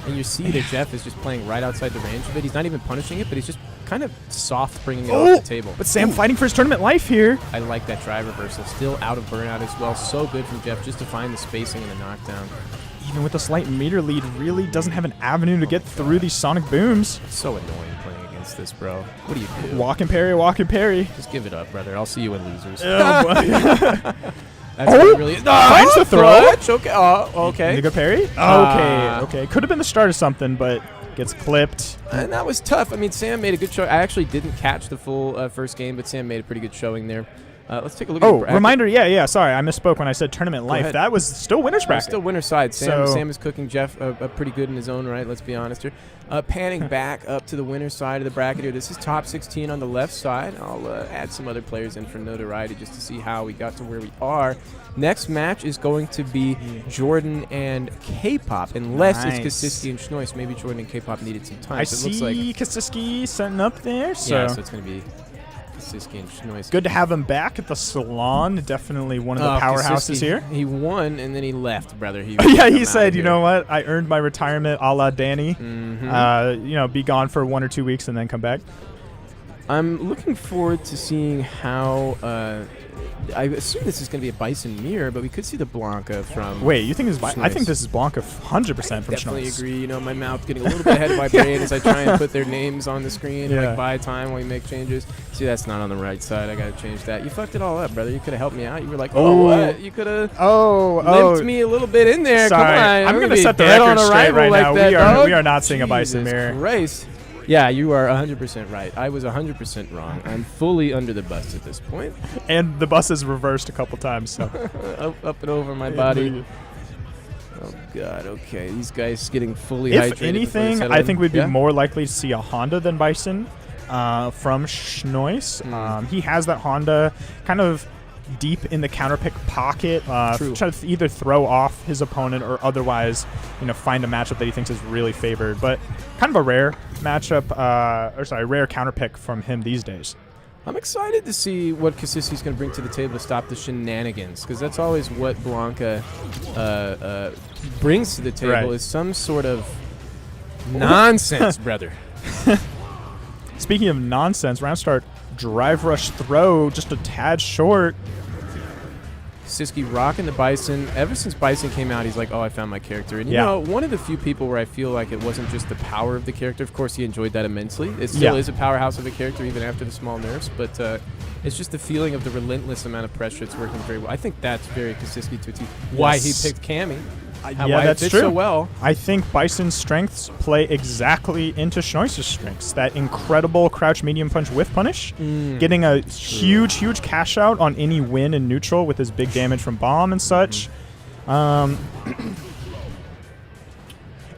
And you see that Jeff is just playing right outside the range of it. He's not even punishing it, but he's just kind of soft bringing it off the table. But Sam fighting for his tournament life here. I like that drive reversal. Still out of burnout as well. So good from Jeff just to find the spacing and the knockdown. Even with a slight meter lead, really doesn't have an avenue to get through these Sonic Booms. It's so annoying playing against this, bro. What do you do? Walk and parry, walk and parry. Just give it up, brother. I'll see you in losers. Oh, boy. That's what it really is. Finds the throw. Clutch. Okay. Okay. Mega parry? Okay. Could have been the start of something, but gets clipped. And that was tough. I mean, Sam made a good show. I actually didn't catch the full first game, but Sam made a pretty good showing there. Let's take a look at the bracket. Reminder, yeah, sorry, I misspoke when I said tournament life. ahead. That was still winner's bracket. Still winner's side. So- Sam is cooking Jeff pretty good in his own right, let's be honest here. Panning back up to the winner's side of the bracket here. This is top 16 on the left side. I'll add some other players in for notoriety just to see how we got to where we are. Next match is going to be Jordan and K-Pop, unless it's Kasiski and Schnois. Maybe Jordan and K-Pop needed some time. I so it see looks like, Kasiski setting up there. So. yeah, so it's going to be Kasiski and Schnois. Good to have him back at the Salon. Definitely one of the powerhouses Kasiski, here. He won, and then he left, brother. Yeah, he said, you know what? I earned my retirement a la Danny. Be gone for 1 or 2 weeks and then come back. I'm looking forward to seeing how. I assume this is going to be a Bison mirror, but we could see the Blanca from. Wait, you think this is? I Schnois. think this is Blanca 100% from Definitely Schnois. agree. You know, my mouth getting a little bit ahead of my brain as I try and put their names on the screen and Yeah. like buy time while we make changes. See, that's not on the right side. I got to change that. You fucked it all up, brother. You could have helped me out. You were like, oh, what? You could have limped me a little bit in there. Sorry. Come on. I'm going gonna to set the dead record on straight arrival right like now. That, We are not seeing a Bison Jesus mirror. Christ. Yeah, you are 100% right. I was 100% wrong. I'm fully under the bus at this point. And the bus is reversed a couple times. So up and over my body. Oh, God. Okay. These guys getting fully hydrated. If anything, before they I settle think in. we'd be Yeah? more likely to see a Honda than Bison from Schnois. He has that Honda kind of deep in the counterpick pocket, True. try to either throw off his opponent or otherwise, find a matchup that he thinks is really favored. But kind of a rare matchup, rare counterpick from him these days. I'm excited to see what Kasiski's going to bring to the table to stop the shenanigans, because that's always what Blanca brings to the table, Right. is some sort of nonsense, brother. Speaking of nonsense, round start drive rush throw just a tad short. Siski rocking the Bison. Ever since Bison came out, he's like, oh, I found my character. And, you know, one of the few people where I feel like it wasn't just the power of the character. Of course, he enjoyed that immensely. It still is a powerhouse of a character, even after the small nerfs. But it's just the feeling of the relentless amount of pressure. It's working very well. I think that's very Kasiski to a T. Why he picked Cammy. Why that's it fits true. so well. I think Bison's strengths play exactly into Schnois' strengths. That incredible crouch medium punch with punish, getting a huge cash out on any win in neutral with his big damage from bomb and such.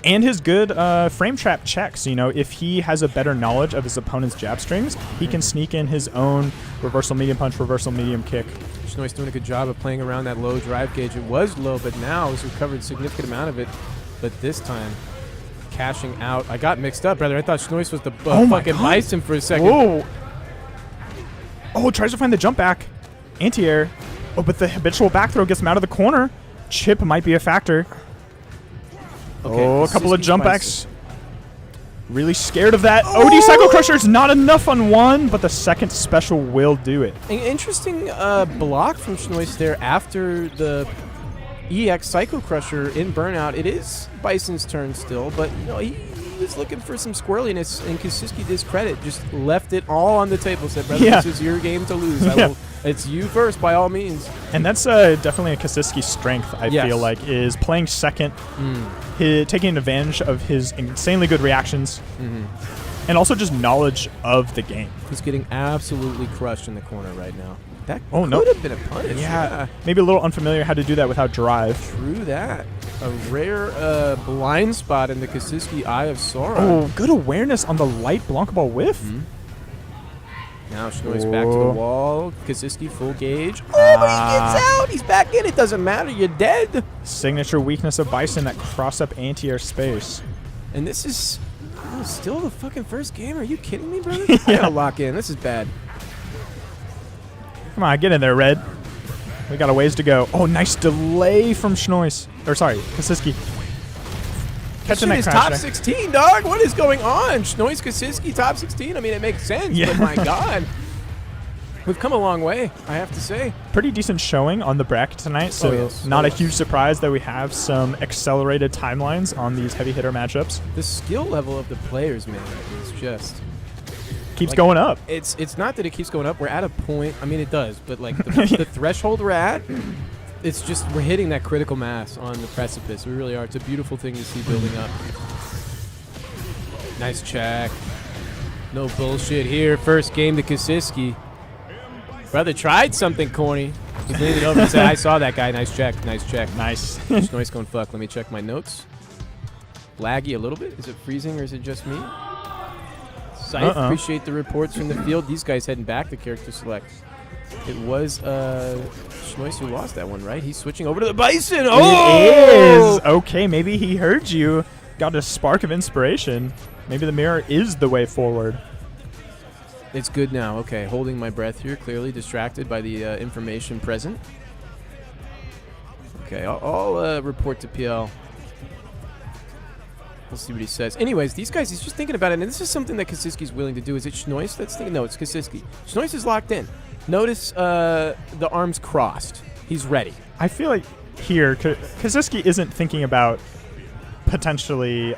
And his good frame trap checks. If he has a better knowledge of his opponent's jab strings, he can sneak in his own reversal medium punch, reversal medium kick. Schnois doing a good job of playing around that low drive gauge. It was low, but now he's recovered a significant amount of it. But this time, cashing out. I got mixed up, brother. I thought Schnois was the fucking Bison for a second. Whoa. Oh, tries to find the jump back. Anti-air. Oh, but the habitual back throw gets him out of the corner. Chip might be a factor. Okay, A couple of Kasiski's jump Bison. backs. Really scared of that. OD Cycle Crusher is not enough on one, but the second special will do it. An interesting block from Schnois there after the EX Psycho Crusher in Burnout. It is Bison's turn still, but he was looking for some squirreliness, and Kasiski, to his credit, just left it all on the table. Said, brother, this is your game to lose. It's you first, by all means. And that's definitely a Kasiski strength, I feel like, is playing second, taking advantage of his insanely good reactions, and also just knowledge of the game. He's getting absolutely crushed in the corner right now. That Oh, could no. have been a punish. Yeah, maybe a little unfamiliar how to do that without drive. True that. A rare blind spot in the Kasiski Eye of Sauron. Oh, good awareness on the light Blanca Ball whiff. Now Schnoi's back to the wall. Kasiski full gauge. Oh, but he gets out. He's back in. It doesn't matter. You're dead. Signature weakness of Bison, that cross-up anti-air space. And this is still the fucking first game. Are you kidding me, brother? I gotta lock in. This is bad. Come on, get in there, Red. We got a ways to go. Oh, nice delay from Schnois. Or sorry, Kasiski. Catching that This crash top there. 16, dog. What is going on? Schnois Kasiski top 16. I mean, it makes sense, Yeah. but my God. We've come a long way, I have to say. Pretty decent showing on the bracket tonight, so yes. not a huge surprise that we have some accelerated timelines on these heavy hitter matchups. The skill level of the players, man, is just... Keeps going up. It's not that it keeps going up. We're at a point. I mean, it does, but like the threshold we're at, it's just we're hitting that critical mass on the precipice. We really are. It's a beautiful thing to see building up. Nice check. No bullshit here. First game to Kasiski. Brother tried something corny. He's leaning over and said, "I saw that guy. Nice check. Nice check." Nice. Schnois going fuck. Let me check my notes. Laggy a little bit. Is it freezing or is it just me? Scythe, appreciate the reports from the field. These guys heading back to character select. It was Schnois who lost that one, right? He's switching over to the Bison. Oh! It is. Okay, maybe he heard you. Got a spark of inspiration. Maybe the mirror is the way forward. It's good now. Okay, holding my breath here. Clearly distracted by the information present. Okay, I'll report to PL. We'll see what he says. Anyways, these guys, he's just thinking about it, and this is something that Kasiski's willing to do. Is it Schnois that's thinking? No, it's Kasiski. Schnois is locked in. Notice the arms crossed. He's ready. I feel like here, Kasiski isn't thinking about potentially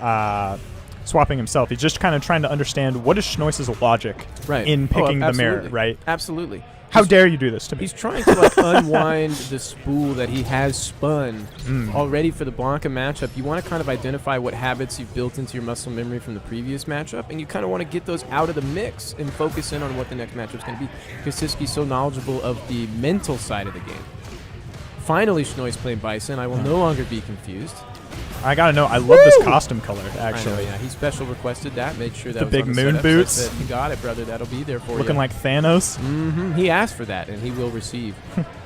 swapping himself. He's just kind of trying to understand what is Schnois' logic in picking the mirror, right? Absolutely. How dare you do this to me? He's trying to like unwind the spool that he has spun already for the Blanca matchup. You want to kind of identify what habits you've built into your muscle memory from the previous matchup, and you kind of want to get those out of the mix and focus in on what the next matchup's going to be. Kasiski's so knowledgeable of the mental side of the game. Finally, Schnois playing Bison. I will no longer be confused. I gotta know, I love this costume color, actually. I know, yeah. He special requested that, made sure that The was big on the moon setup, boots. said, you got it, brother. That'll be there for you. Looking like Thanos. He asked for that, and he will receive.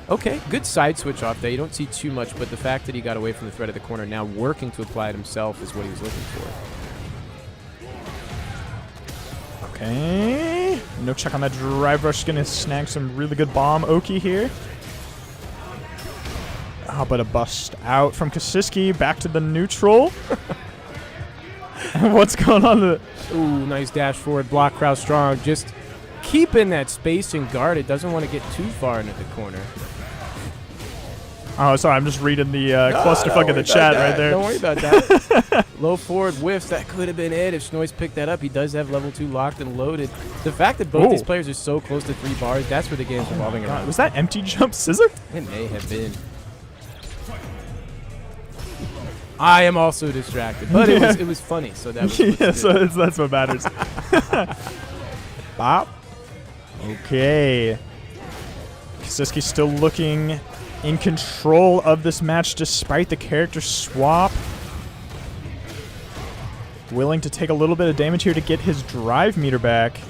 Okay, good side switch off there. You don't see too much, but the fact that he got away from the threat of the corner, now working to apply it himself, is what he was looking for. Okay. No check on that drive rush. Gonna snag some really good bomb Oki here. Oh, but a bust out from Kasiski. Back to the neutral. What's going on? Ooh, nice dash forward, block crouch strong. Just keeping that space and guard. It doesn't want to get too far into the corner. Oh, sorry. I'm just reading the clusterfuck of the chat right there. Don't worry about that. Low forward whiffs. That could have been it if Schnois picked that up. He does have level 2 locked and loaded. The fact that both these players are so close to 3 bars, that's where the game's revolving around. Was that empty jump scissor? It may have been. I am also distracted, but it was funny, so that was Yeah, so that's what matters. Bop. Okay. Kasiski still looking in control of this match despite the character swap. Willing to take a little bit of damage here to get his drive meter back.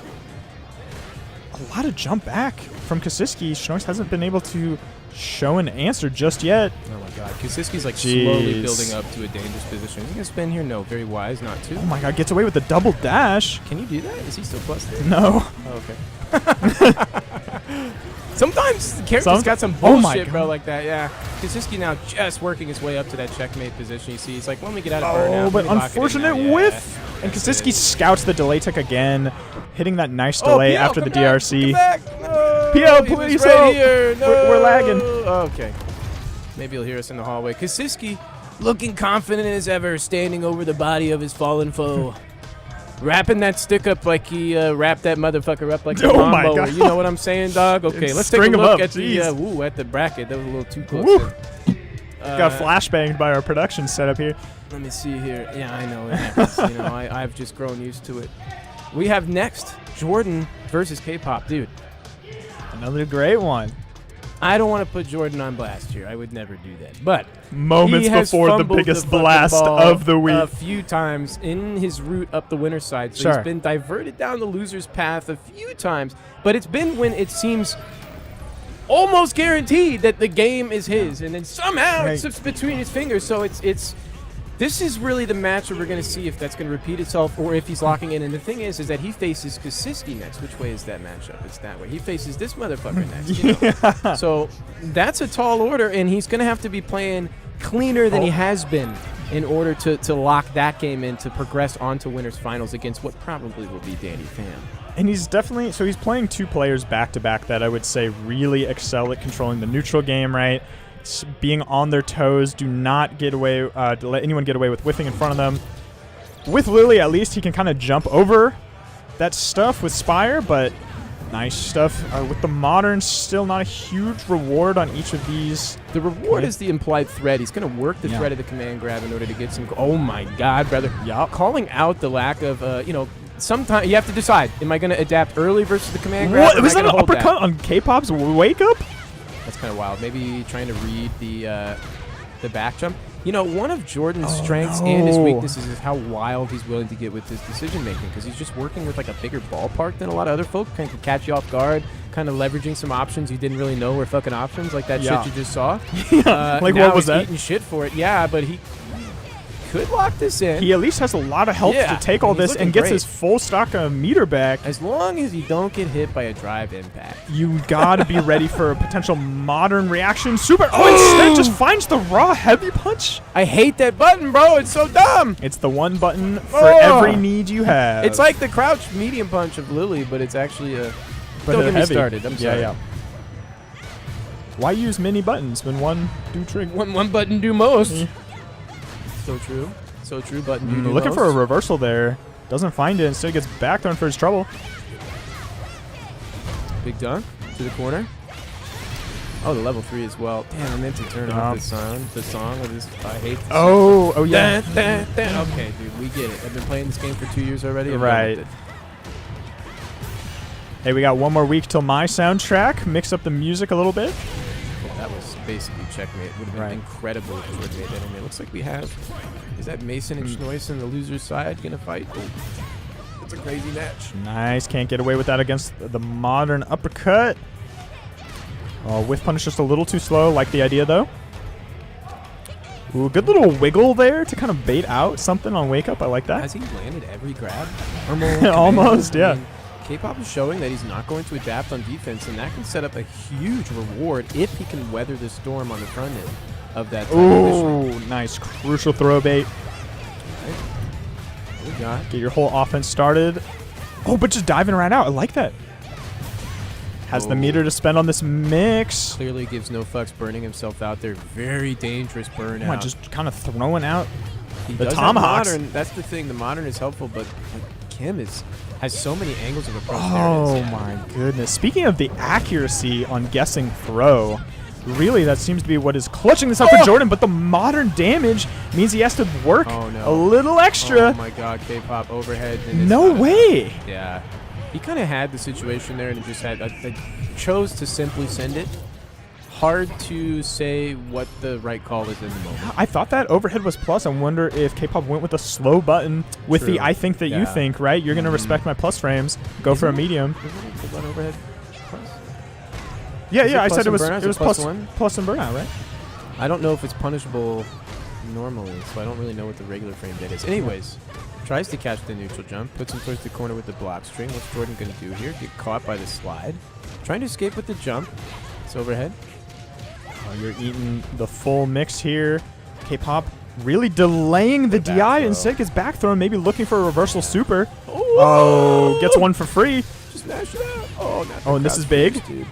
A lot of jump back from Kasiski. Schnois hasn't been able to show an answer just yet. Oh my god, Kasiski's like slowly building up to a dangerous position. Is he gonna spin here? No, very wise not to. Oh my god, gets away with the double dash. Can you do that? Is he still plus 3? No. Oh, okay. Sometimes the character's got some bullshit, bro, like that. Yeah. Kasiski now just working his way up to that checkmate position. You see, he's like, let me get out of burnout. Oh, but unfortunate whiff. And Kasiski scouts the delay tech again, hitting that nice delay after the DRC. No, PL, please right here. No. We're lagging. Okay. Maybe he'll hear us in the hallway. Kasiski looking confident as ever, standing over the body of his fallen foe. Wrapping that stick up like he wrapped that motherfucker up like a lawnmower. You know what I'm saying, dog? Okay, let's take a look at the bracket. That was a little too close. Got flashbanged by our production setup here. Let me see here. Yeah, I know it happens. You know, I've just grown used to it. We have next Jordan versus K-pop, dude. Another great one. I don't want to put Jordan on blast here. I would never do that. But Moments he has before the fumbled biggest fucking blast ball of the week. a few times in his route up the winner's side. So Sure. he's been diverted down the loser's path a few times. But it's been when it seems almost guaranteed that the game is his, and then somehow it slips between his fingers. So it's this is really the match where we're going to see if that's going to repeat itself or if he's locking in. And the thing is that he faces Kasiski next. Which way is that matchup? It's that way. He faces this motherfucker next. You know? So that's a tall order, and he's going to have to be playing cleaner than he has been in order to lock that game in to progress on to winners finals against what probably will be Danny Pham. And he's definitely, so he's playing two players back-to-back that I would say really excel at controlling the neutral game, right? Being on their toes, do not get away, to let anyone get away with whiffing in front of them. With Lily, at least he can kind of jump over that stuff with Spire, but nice stuff. With the Modern, still not a huge reward on each of these. The reward is the implied threat. He's going to work the threat of the command grab in order to get some. Oh my God, brother! Calling out the lack of, sometimes you have to decide: am I going to adapt early versus the command grab? What was that? An uppercut on K-Pop's wake up? That's kind of wild. Maybe trying to read the back jump. You know, one of Jordan's strengths and his weaknesses is how wild he's willing to get with his decision making, because he's just working with like a bigger ballpark than a lot of other folks. Kind of catch you off guard, kind of leveraging some options you didn't really know were fucking options, like that shit you just saw. Like now what was he's that? Eating shit for it. Yeah, but he could lock this in. He at least has a lot of health to take all this and gets great. his full stock of meter back. As long as you don't get hit by a drive impact. You gotta be ready for a potential Modern reaction. Super. Oh, instead just finds the raw heavy punch. I hate that button, bro. It's so dumb. It's the one button for every need you have. It's like the crouch medium punch of Lily, but it's actually a. But Don't get me heavy. started. I'm sorry. Yeah. Why use many buttons when one do trick? One button do most. So true. So true. Button do Looking most. for a reversal there. Doesn't find it. Instead gets back thrown for his trouble. Big dunk to the corner. Oh, the level 3 as well. Damn, I meant to turn off the song with this. I hate this. Oh yeah. Okay, dude, we get it. I've been playing this game for 2 years already. I'm done with it. Hey, we got one more week till my soundtrack. Mix up the music a little bit. That was basically checkmate. Would have been incredible if Jordan made that. And it looks like we have. Is that Mason and Schnois on the loser's side gonna fight? Oh, it's a crazy match. Nice. Can't get away with that against the Modern uppercut. Oh, whiff punish just a little too slow. Like the idea though. Ooh, good little wiggle there to kind of bait out something on wake up. I like that. Has he landed every grab? Almost, yeah. K-Pop is showing that he's not going to adapt on defense, and that can set up a huge reward if he can weather the storm on the front end of that. Ooh, nice. Crucial throw bait. We got. Get your whole offense started. Oh, but just diving right out. I like that. Has the meter to spend on this mix. Clearly gives no fucks, burning himself out there. Very dangerous burnout. Oh, just kind of throwing out he the does tomahawks. Modern. That's the thing. The Modern is helpful, but Kim has so many angles of approach. Oh my goodness. Speaking of the accuracy on guessing throw, really that seems to be what is clutching this up for Jordan, but the Modern damage means he has to work a little extra. Oh my God, K-Pop overhead. No way. Yeah. He kind of had the situation there and just had chose to simply send it. Hard to say what the right call is in the moment. I thought that overhead was plus. I wonder if K-Pop went with a slow button with the I think that you think, right? You're going to respect my plus frames. Go for a medium. Is it overhead plus? Yeah, I said it was plus one? plus and burnout, right? I don't know if it's punishable normally, so I don't really know what the regular frame dead is. Anyways, tries to catch the neutral jump, puts him towards the corner with the block string. What's Jordan going to do here? Get caught by the slide. Trying to escape with the jump. It's overhead. Oh, you're eating the full mix here. K-Pop really delaying the DI. Instead gets back thrown, maybe looking for a reversal super. Oh, gets one for free. Just mash it out. Oh, and this is big. Dude.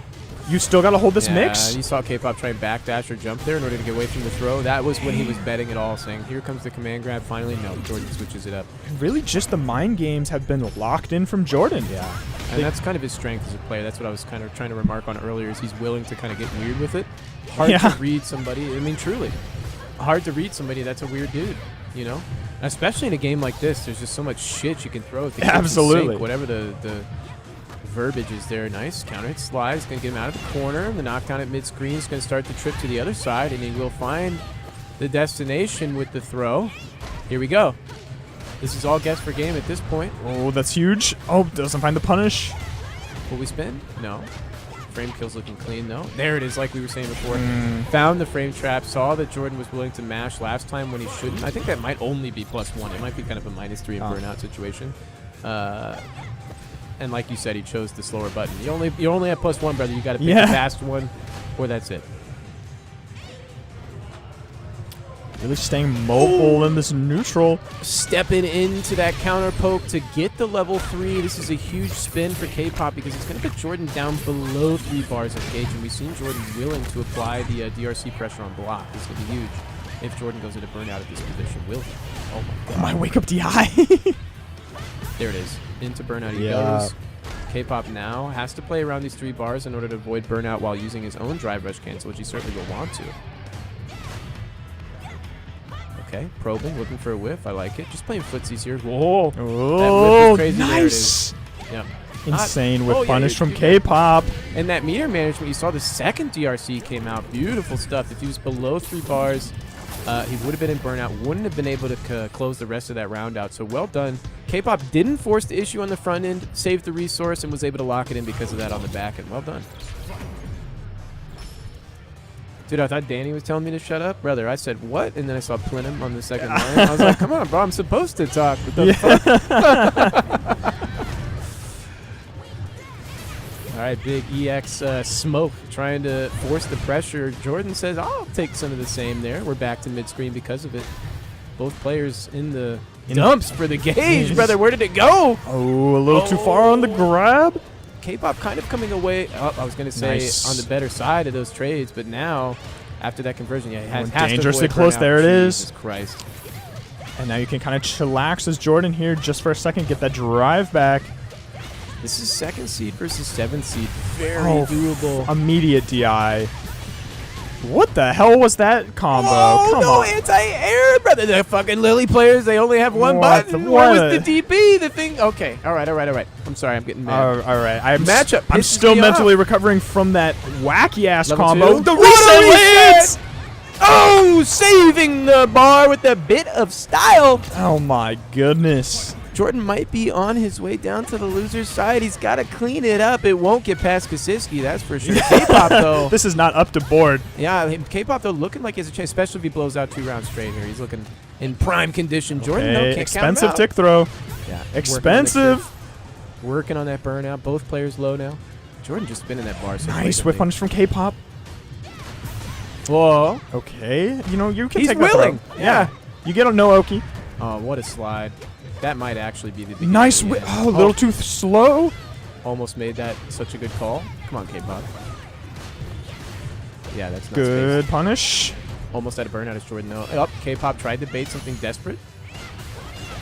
You still got to hold this mix. You saw K-Pop try and backdash or jump there in order to get away from the throw. That was when he was betting it all, saying, here comes the command grab. Finally, no, Jordan switches it up. Really just the mind games have been locked in from Jordan. Yeah, and that's kind of his strength as a player. That's what I was kind of trying to remark on earlier, is he's willing to kind of get weird with it. Hard to read somebody. I mean, truly. Hard to read somebody that's a weird dude, you know? Especially in a game like this, there's just so much shit you can throw at the Absolutely. sink, whatever the verbiage is there. Nice counter hit slide. It's going to get him out of the corner. The knockdown at mid-screen is going to start the trip to the other side, and he will find the destination with the throw. Here we go. This is all guess for game at this point. Oh, that's huge. Oh, doesn't find the punish. Will we spin? No. Frame kill's looking clean, though. There it is, like we were saying before. Found the frame trap. Saw that Jordan was willing to mash last time when he shouldn't. I think that might only be +1. It might be kind of a -3 in burnout situation. And like you said, he chose the slower button. You only have +1, brother. You got to pick the fast one, or that's it. Really staying mobile in this neutral. Stepping into that counter poke to get the level 3. This is a huge spin for K-Pop because it's going to put Jordan down below 3 bars of gauge, and we've seen Jordan willing to apply the DRC pressure on block. This is going to be huge if Jordan goes into burnout at this position. Will he? Oh my god. My wake up DI. There it is. Into burnout he goes. K-Pop now has to play around these 3 bars in order to avoid burnout while using his own drive rush cancel, which he certainly will want to. Okay, probing, looking for a whiff. I like it. Just playing footsies here. Whoa. Oh, crazy. nice. Yep. Insane with punish from you're K-Pop. And that meter management, you saw the second DRC came out. Beautiful stuff. If he was below 3 bars, he would have been in burnout. Wouldn't have been able to close the rest of that round out. So well done. K-Pop didn't force the issue on the front end, saved the resource, and was able to lock it in because of that on the back end. Well done. Dude, I thought Danny was telling me to shut up. Brother, I said, what? And then I saw Plenum on the second line. I was like, come on, bro. I'm supposed to talk. What the fuck? All right, big EX smoke trying to force the pressure. Jordan says, I'll take some of the same there. We're back to mid-screen because of it. Both players in the dumps for the gauge, brother. Where did it go? Oh, a little too far on the grab. K-Pop kind of coming away, I was going to say, on the better side of those trades, but now, after that conversion, yeah, it has dangerously to close. There it is. Jesus Christ. And now you can kind of chillax as Jordan here just for a second, get that drive back. This is 2nd seed versus 7th seed. Very doable. Immediate DI. What the hell was that combo? Oh, Come no on. anti-air, brother. The fucking Lily players, they only have one button. Where was the DP? The thing? Okay. All right. I'm sorry. I'm getting mad. All right. I'm Matchup still me mentally off. recovering from that wacky-ass Level combo. 2. The What a reset lands! Oh, saving the bar with a bit of style. Oh, my goodness. Jordan might be on his way down to the loser's side. He's got to clean it up. It won't get past Kasiski, that's for sure. K-Pop, though. This is not up to board. Yeah, K-Pop, though, looking like he has a chance, especially if he blows out 2 rounds straight here. He's looking in prime condition. Jordan, though, can't expensive count him tick throw. Yeah, Expensive. Working on that burnout. Both players low now. Jordan just spinning that bar. So Nice whip punish from K-Pop. Whoa. Okay. You know, you can He's take willing. that throw. Yeah. You get a no-oki. Oh, what a slide. That might actually be the beginning. Nice whip. Oh, a little too slow. Almost made that such a good call. Come on, K-Pop. Yeah, that's not Good space. punish. Almost had a burnout as Jordan, though. Oh, K-Pop tried to bait something desperate.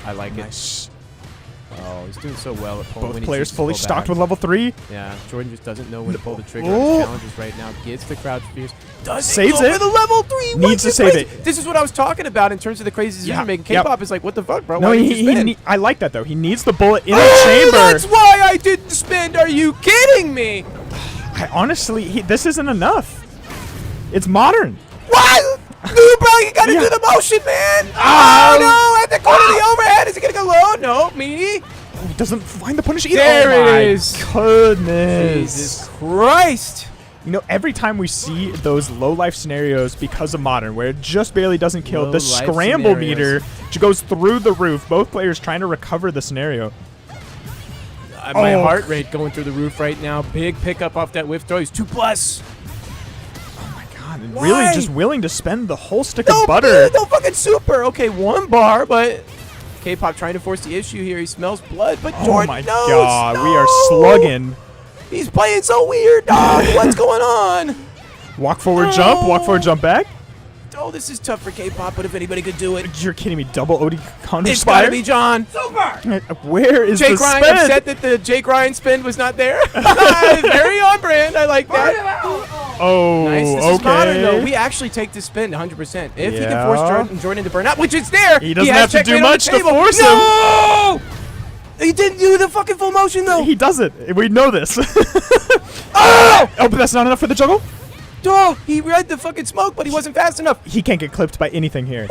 I like Nice. it. Oh, he's doing so well at pulling. Both when he players chooses to fully pull stocked back. with level 3. Yeah, Jordan just doesn't know when to pull the trigger on Oh. his challenges right now. Gets the crouch fierce. Saves go it. for the level 3. Needs to save it. This is what I was talking about in terms of the crazy decision making. K-Pop is like, what the fuck, bro? No, Why did you spin? I like that, though. He needs the bullet in Oh, the chamber. that's why I didn't spin. Are you kidding me? Honestly, this isn't enough. It's modern. What? Dude, bro, you gotta do the motion, man. Oh, no. At the corner of the overhead. Is he gonna go low? No, meanie. Oh, he doesn't find the punish either. There oh my it is. Goodness. Jesus Christ. You know, every time we see those low-life scenarios because of modern, where it just barely doesn't kill, the Low-life scramble scenarios. meter goes through the roof. Both players trying to recover the scenario. My Oh. heart rate going through the roof right now. Big pickup off that whiff throw. He's 2+. God, and Why? really just willing to spend the whole stick No, of butter. no fucking super. Okay, 1 bar, but K-Pop trying to force the issue here. He smells blood, but Oh Jordan my knows. God, No. we are slugging. He's playing so weird, dog. What's going on? Walk forward, jump. Walk forward, jump back. Oh, this is tough for K-Pop, but if anybody could do it, You're kidding me. Double OD counter it's gotta spire. be John. Where is Jake the Ryan spin? upset that the Jake Ryan spin was not there. Very on brand. I like that. Oh, Nice. This okay. is modern, though. We actually take the spin 100%. If he can force Yeah. Jordan into burnout, which is there. He doesn't has have to do checkmate on the much to table. force him. No! He didn't do the fucking full motion though. He does it. We know this. Oh, but that's not enough for the juggle. Oh, he read the fucking smoke, but he wasn't fast enough. He can't get clipped by anything here.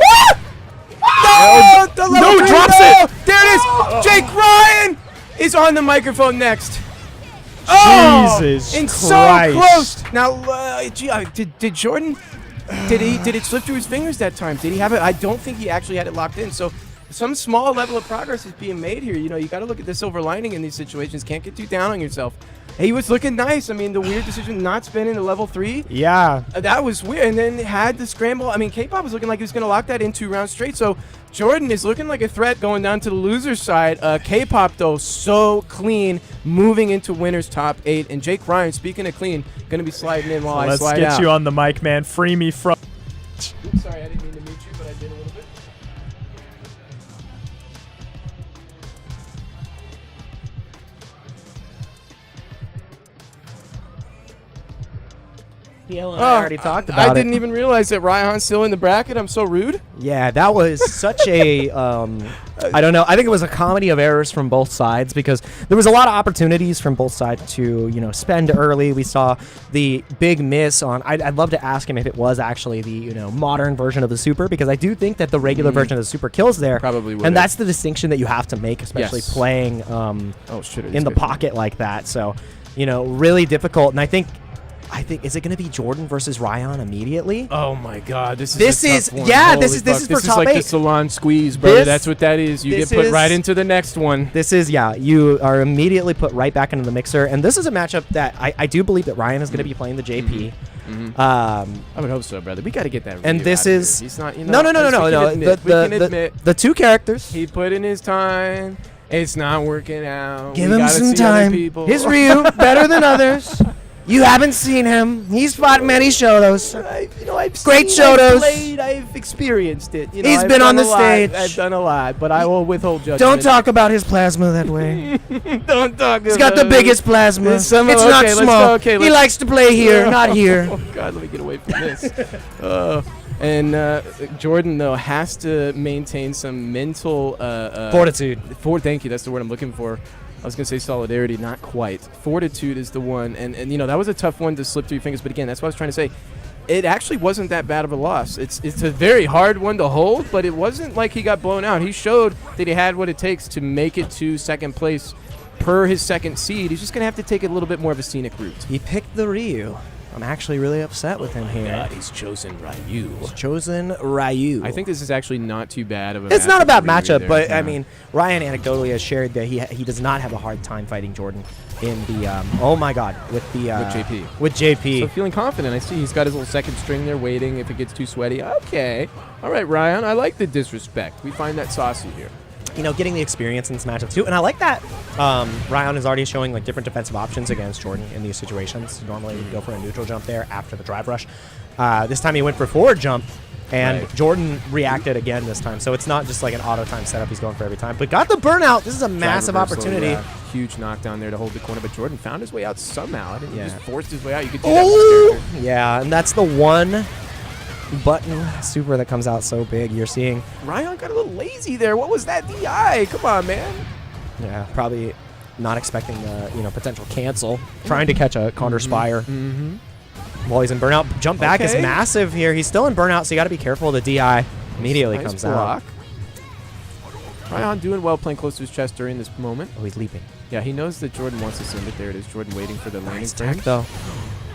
No, the level No, three, drops no! it. There it is. Jake Ryan is on the microphone next. Oh, Jesus and Christ. so close. Now, did Jordan? Did it slip through his fingers that time? Did he have it? I don't think he actually had it locked in. So, some small level of progress is being made here. You know, you got to look at the silver lining in these situations. Can't get too down on yourself. He was looking nice. I mean, the weird decision not spinning the level 3. Yeah. That was weird. And then had the scramble. I mean, K-Pop was looking like he was going to lock that in 2 rounds straight. So Jordan is looking like a threat going down to the loser's side. K-Pop, though, so clean, moving into winner's top 8. And Jake Ryan, speaking of clean, going to be sliding in while I slide out. Let's get you on the mic, man. Free me from... Oops, sorry, I didn't mean to mute you, but I did a little bit. I already talked about I didn't even realize that Ryan's still in the bracket. I'm so rude. Yeah, that was such a, I don't know. I think it was a comedy of errors from both sides because there was a lot of opportunities from both sides to, spend early. We saw the big miss on, I'd love to ask him if it was actually the, modern version of the Super because I do think that the regular version of the Super kills there. Probably would. And that's the distinction that you have to make, especially playing in the pocket like that. So, really difficult. And I think, is it going to be Jordan versus Ryan immediately? Oh my God, this is a tough one. this is for this top is like 8. the Salon squeeze, brother. This- That's what that is. You get this put is- right into the next one. This is, you are immediately put right back into the mixer. And this is a matchup that I do believe that Ryan is going to be playing the JP. I would hope so, brother. We got to get that. And Ryu this out of here. is... He's not. No. We can admit The two characters. he put in his time. It's not working out. Give We him gotta some see other time. people. His Ryu, better than others. You haven't seen him. He's fought many Shotos. I've Great seen, I've Shotos. played, I've experienced it. He's I've been done on the a lot. stage. I've done a lot, but I will withhold judgment. Don't talk about his plasma that way. Don't talk. He's got the biggest plasma. It's It's some- not okay, let's small. go, okay, He let's- likes to play here, not here. Oh God, let me get away from this. And Jordan though has to maintain some mental Fortitude. Thank you. That's the word I'm looking for. I was gonna say solidarity, not quite. Fortitude is the one, and that was a tough one to slip through your fingers. But again, that's what I was trying to say. It actually wasn't that bad of a loss. It's a very hard one to hold, but it wasn't like he got blown out. He showed that he had what it takes to make it to second place per his second seed. He's just gonna have to take a little bit more of a scenic route. He picked the Ryu. I'm actually really upset with him here. He's chosen Ryu. He's chosen Ryu. I think this is actually not too bad of a It's not a bad for Ryu matchup, there. but Yeah. I mean, Ryan anecdotally has shared that he does not have a hard time fighting Jordan in the With JP. With JP. So feeling confident. I see he's got his little second string there waiting if it gets too sweaty. Okay. All right, Ryan. I like the disrespect. We find that saucy here. Getting the experience in this matchup too, and I like that. Ryan is already showing like different defensive options against Jordan in these situations. Normally, he'd go for a neutral jump there after the drive rush. This time he went for forward jump, and Right. Jordan reacted again this time. So it's not just like an auto time setup he's going for every time, but got the burnout. This is a massive Drive reversal, opportunity. yeah. Huge knockdown there to hold the corner, but Jordan found his way out somehow. I didn't Yeah. just forced his way out. You could do that with this character. Yeah, and that's the one button super that comes out so big. You're seeing, Ryan got a little lazy there. What was that DI? Come on, man. yeah, probably not expecting the potential cancel, trying to catch a counter spire. While he's in burnout, jump back is Okay. massive here. He's still in burnout, so you got to be careful. The DI immediately Nice comes block. out. Ryan doing well, playing close to his chest during this moment. Oh, he's leaping. Yeah, he knows that Jordan wants to send it. There it is. Jordan waiting for the landing Nice frame. tech though.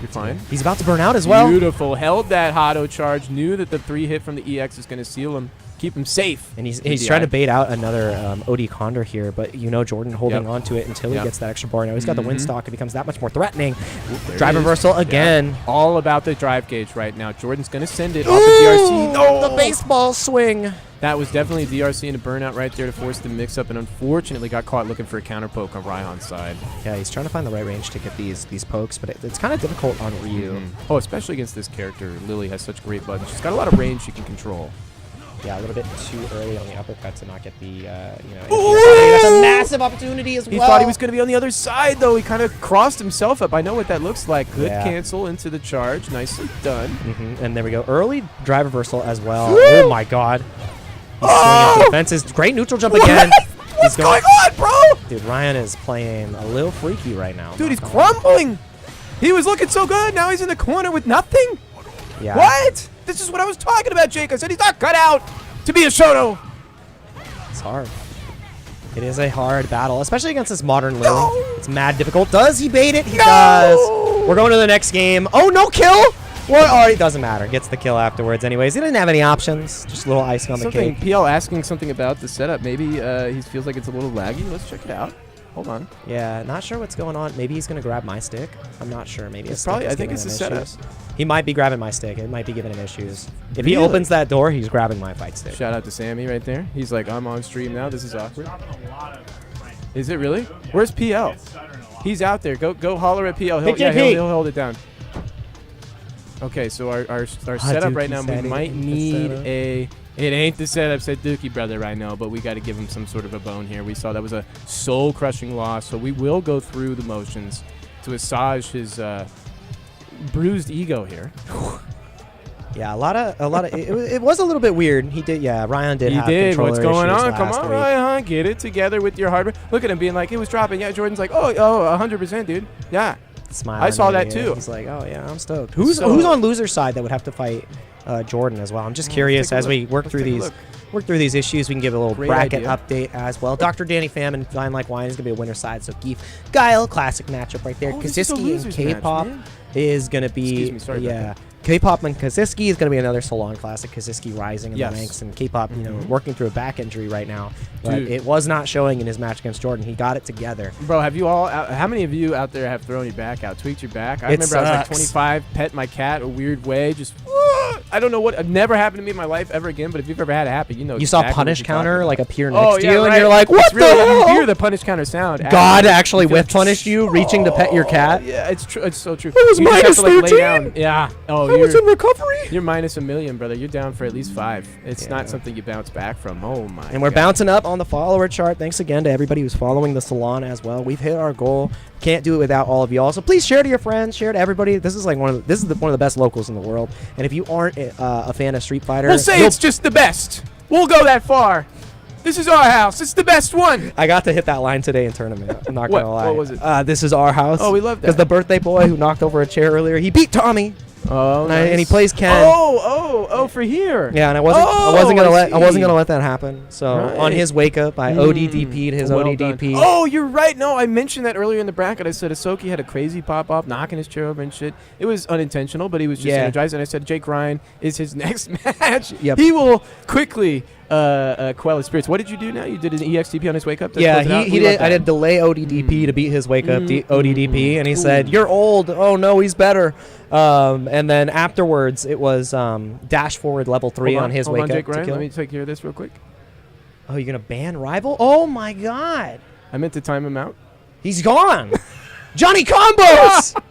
You're fine. He's about to burn out as well. Beautiful. Held that Hado charge. Knew that the 3 hit from the EX is going to seal him. Keep him safe. And he's DI. trying to bait out another OD Condor here, but Jordan holding Yep. on to it until he Yep. gets that extra bar. Now he's got the wind stock. It becomes that much more threatening. There Drive it is. reversal Yeah. again. All about the drive gauge right now. Jordan's going to send it off the DRC. No, the baseball swing. That was definitely a DRC and a burnout right there to force the mix-up, and unfortunately got caught looking for a counter poke on Ryan's side. Yeah, he's trying to find the right range to get these pokes, but it's kind of difficult on Ryu. Oh, especially against this character. Lily has such great buttons. She's got a lot of range she can control. Yeah, a little bit too early on the uppercut to not get the, That's a massive opportunity as well. He thought he was going to be on the other side, though. He kind of crossed himself up. I know what that looks like. Good Yeah. cancel into the charge. Nicely done. And there we go. Early drive reversal as well. Oh, my God. He's swinging for the fences. Great neutral jump again. What's going on, bro? Dude, Ryan is playing a little freaky right now. Dude, he's crumbling. He was looking so good. Now he's in the corner with nothing. Yeah. What? This is what I was talking about, Jake. I said he's not cut out to be a Shoto. It's hard. It is a hard battle, especially against this modern Lily. It's mad difficult. Does he bait it? He does. We're going to the next game. Oh, no kill? What? Oh, it doesn't matter. Gets the kill afterwards anyways. He didn't have any options. Just a little icing on the cake. PL asking something about the setup. Maybe he feels like it's a little laggy. Let's check it out. Hold on. Yeah, not sure what's going on. Maybe he's going to grab my stick. I'm not sure. Maybe It's probably. I think it's the setup. He might be grabbing my stick. It might be giving him issues. If he opens that door, he's grabbing my fight stick. Shout out to Sammy right there. He's like, I'm on stream now. This is awkward. Is it really? Where's PL? He's out there. Go holler at PL. He'll hold it down. Okay, so our setup right now, we might need a... It ain't the setup, said Dookie brother, I know, but we got to give him some sort of a bone here. We saw that was a soul-crushing loss, so we will go through the motions to massage his bruised ego here. Yeah, a lot of. It was a little bit weird. He did. Yeah, Ryan did. He did. What's going on? Come on, Ryan. Get it together with your hardware. Look at him being like, it was dropping. Yeah, Jordan's like, oh, 100%, dude. Yeah. Smiling. I saw that too. He's like, oh yeah, I'm stoked. Who's on loser's side that would have to fight Jordan as well? I'm just curious as we work through these issues. We can give a little bracket update as well. Dr. Danny Pham and Fine Like Wine is gonna be a winner side. So Geef, Guile, classic matchup right there. Kaziski and K-pop is gonna be K-pop and Kaziski is going to be another Salon classic. Kaziski rising in the ranks, and K-pop, working through a back injury right now. But it was not showing in his match against Jordan. He got it together. Bro, have you all? How many of you out there have thrown your back out, tweaked your back? I remember I was like 25, pet my cat a weird way, just. I don't know what. It never happened to me in my life ever again. But if you've ever had it happen, you know. You saw punish counter like appear next to you, and you're like, what the hell? You hear the punish counter sound. God actually whiff punished you, reaching to pet your cat. Yeah, it's true. It's so true. It was minus 13. Yeah. Oh, I was in recovery. You're minus $1 million, brother. You're down for at least 5. It's not something you bounce back from. Oh my. And we're bouncing up on the follower chart. Thanks again to everybody who's following the Salon as well. We've hit our goal. Can't do it without all of y'all. So please share to your friends, share to everybody. This is like one of the best locals in the world. And if you aren't a fan of Street Fighter, we'll say it's just the best. We'll go that far. This is our house. It's the best one. I got to hit that line today in tournament. I'm not gonna lie. What was it? This is our house. Oh, we love that. Because the birthday boy who knocked over a chair earlier, he beat Tommy. Oh, nice. And he plays Ken. Oh, for here. Yeah, and I wasn't gonna let that happen. So on his wake up, I ODDP'd his ODDP. Oh, you're right. No, I mentioned that earlier in the bracket. I said Asoki had a crazy pop up, knocking his chair over and shit. It was unintentional, but he was just energized. And I said Jake Ryan is his next match. Yep. He will quickly quell his spirits. What did you do now? You did an EXTP on his wake up? Yeah, he did. I did delay ODDP to beat his wake up ODDP, and he said, "You're old." Oh no, he's better. And then afterwards, it was dash forward level 3 on his wake up. Jake Ryan, let me take care of this real quick. Oh, you're gonna ban rival? Oh my god! I meant to time him out. He's gone. Johnny Combos.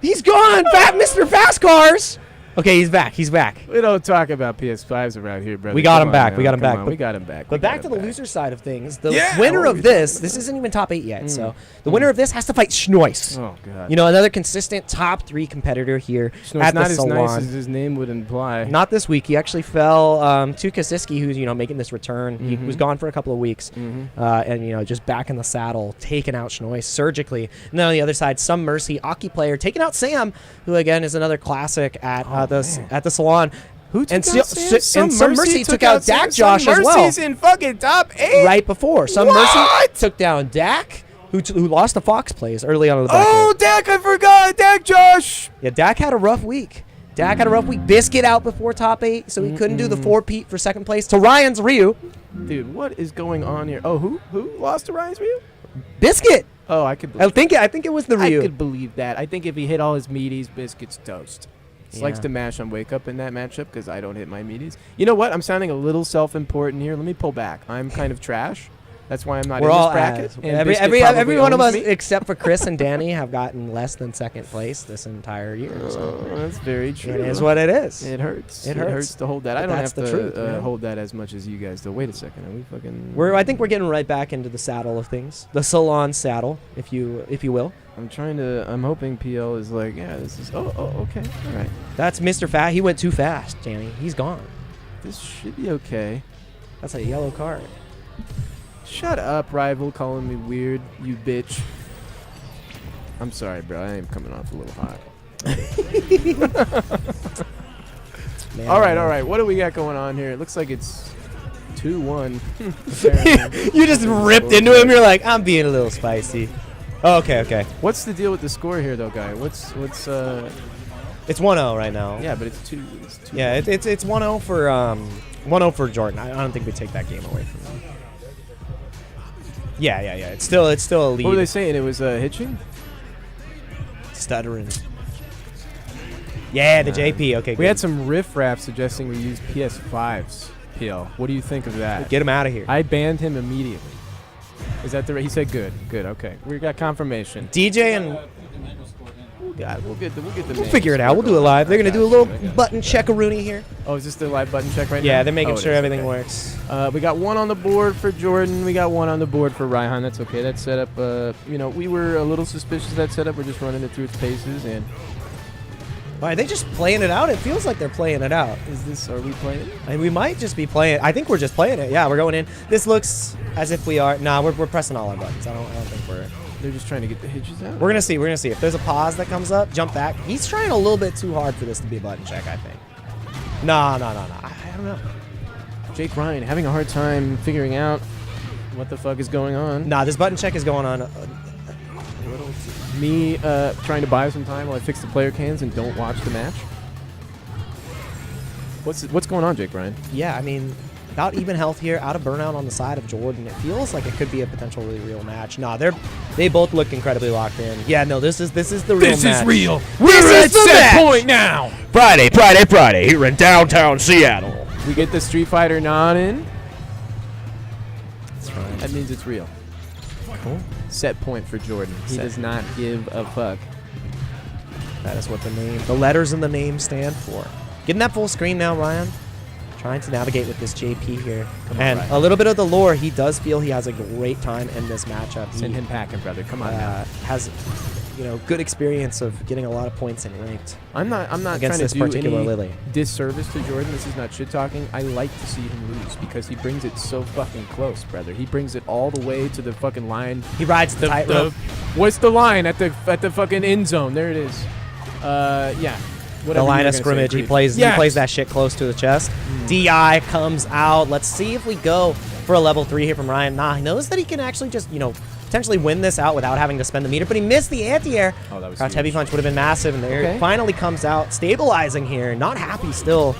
He's gone. Mr. Fast Cars. Okay, he's back. He's back. We don't talk about PS5s around here, brother. We got him back. We got him back. We got him back. But back to the loser side of things. The winner of this isn't even top 8 yet. So the winner of this has to fight Schnois. Oh god. You know, another consistent top 3 competitor here at the Salon. Not as nice as his name would imply. Not this week. He actually fell to Kaziski, who's making this return. He was gone for a couple of weeks, and just back in the saddle, taking out Schnois surgically. And then on the other side, Some Mercy, Aki player, taking out Sam, who again is another classic at the Salon. Who took out Sam? Some Mercy took out Dak Josh as well. Mercy's in fucking top 8. Right before. Some Mercy took down Dak, who lost to Fox plays early on in the back. Oh, Dak, I forgot. Dak Josh. Yeah, Dak had a rough week. Biscuit out before top 8, so he couldn't do the 4-peat for second place to Ryan's Ryu. Dude, what is going on here? Oh, who lost to Ryan's Ryu? Biscuit. Oh, I could. I think it was the Ryu. I could believe that. I think if he hit all his meaties, Biscuit's toast. He likes to mash on wake up in that matchup because I don't hit my meaties. You know what? I'm sounding a little self-important here. Let me pull back. I'm kind of trash. That's why I'm not in this bracket. Every one of us except for Chris and Danny have gotten less than second place this entire year. So that's very true. It is what it is. It hurts. It hurts to hold that. I don't have to hold that as much as you guys do. Wait a second. Are we fucking? I think we're getting right back into the saddle of things. The Salon saddle, if you will. I'm hoping PL is like, yeah, this is. Oh, okay, all right. That's Mr. Fat. He went too fast, Danny. He's gone. This should be okay. That's a yellow card. Shut up, rival, calling me weird, you bitch. I'm sorry, bro. I am coming off a little hot. Man, all right. What do we got going on here? It looks like it's 2-1. apparently. You just ripped into him. You're like, I'm being a little spicy. Oh, okay. What's the deal with the score here, though, guy? What's It's 1-0 right now. Yeah, but it's two. Yeah, it's 1-0 for 1-0 for Jordan. I don't think we take that game away from them. Yeah. It's still a lead. What were they saying? It was hitching? Stuttering. Yeah, the JP. Okay, We good. had some riffraff suggesting we use PS5s. PL. What do you think of that? Get him out of here. I banned him immediately. Is that the? He said good. Okay. We got confirmation. DJ and God, we'll get the. we'll figure it out. We'll do it live. They're gonna do a little button check-a-rooney here. Oh, is this the live button check right now? Yeah, they're making Oh, it sure is, everything okay. works. We got one on the board for Jordan. We got one on the board for Raihan. That's okay. That setup, we were a little suspicious of that setup. We're just running it through its paces. And Are they just playing it out? It feels like they're playing it out. are we playing it? And we might just be playing. I think we're just playing it. Yeah, we're going in. This looks as if we are. Nah, we're pressing all our buttons. I don't think we're. They're just trying to get the hitches out? We're gonna see. If there's a pause that comes up, jump back. He's trying a little bit too hard for this to be a button check, I think. No. I don't know. Jake Ryan having a hard time figuring out what the fuck is going on. Nah, this button check is going on. Me trying to buy some time while I fix the player cans and don't watch the match. What's going on, Jake Ryan? Yeah, I mean, about even health here, out of burnout on the side of Jordan. It feels like it could be a potential really real match. Nah, they both look incredibly locked in. Yeah, no, this is the real match. This is real. We're at set point now. Friday here in downtown Seattle. We get the Street Fighter nod in. That's right. That means it's real. Cool. Set point for Jordan. He does not give a fuck. That is what the letters in the name stand for. Getting that full screen now, Ryan. Trying to navigate with this JP here. And Ryan. a little bit of the lore, he does feel he has a great time in this matchup. Send him packing, brother. Come on now. Has good experience of getting a lot of points in ranked. I'm not against trying to this do particular any Lily. disservice to Jordan. This is not shit talking. I like to see him lose because he brings it so fucking close, brother. He brings it all the way to the fucking line. He rides the tightrope. What's the line at the fucking end zone? There it is. Yeah. The Whatever line you were of gonna scrimmage, say, he agreed. plays that shit close to the chest. DI comes out. Let's see if we go for a level 3 here from Ryan. Nah, he knows that he can actually just, potentially win this out without having to spend the meter, but he missed the anti-air. Oh, that was Crouch huge. heavy punch would have been massive, and there Okay. it finally comes out, stabilizing here. Not happy still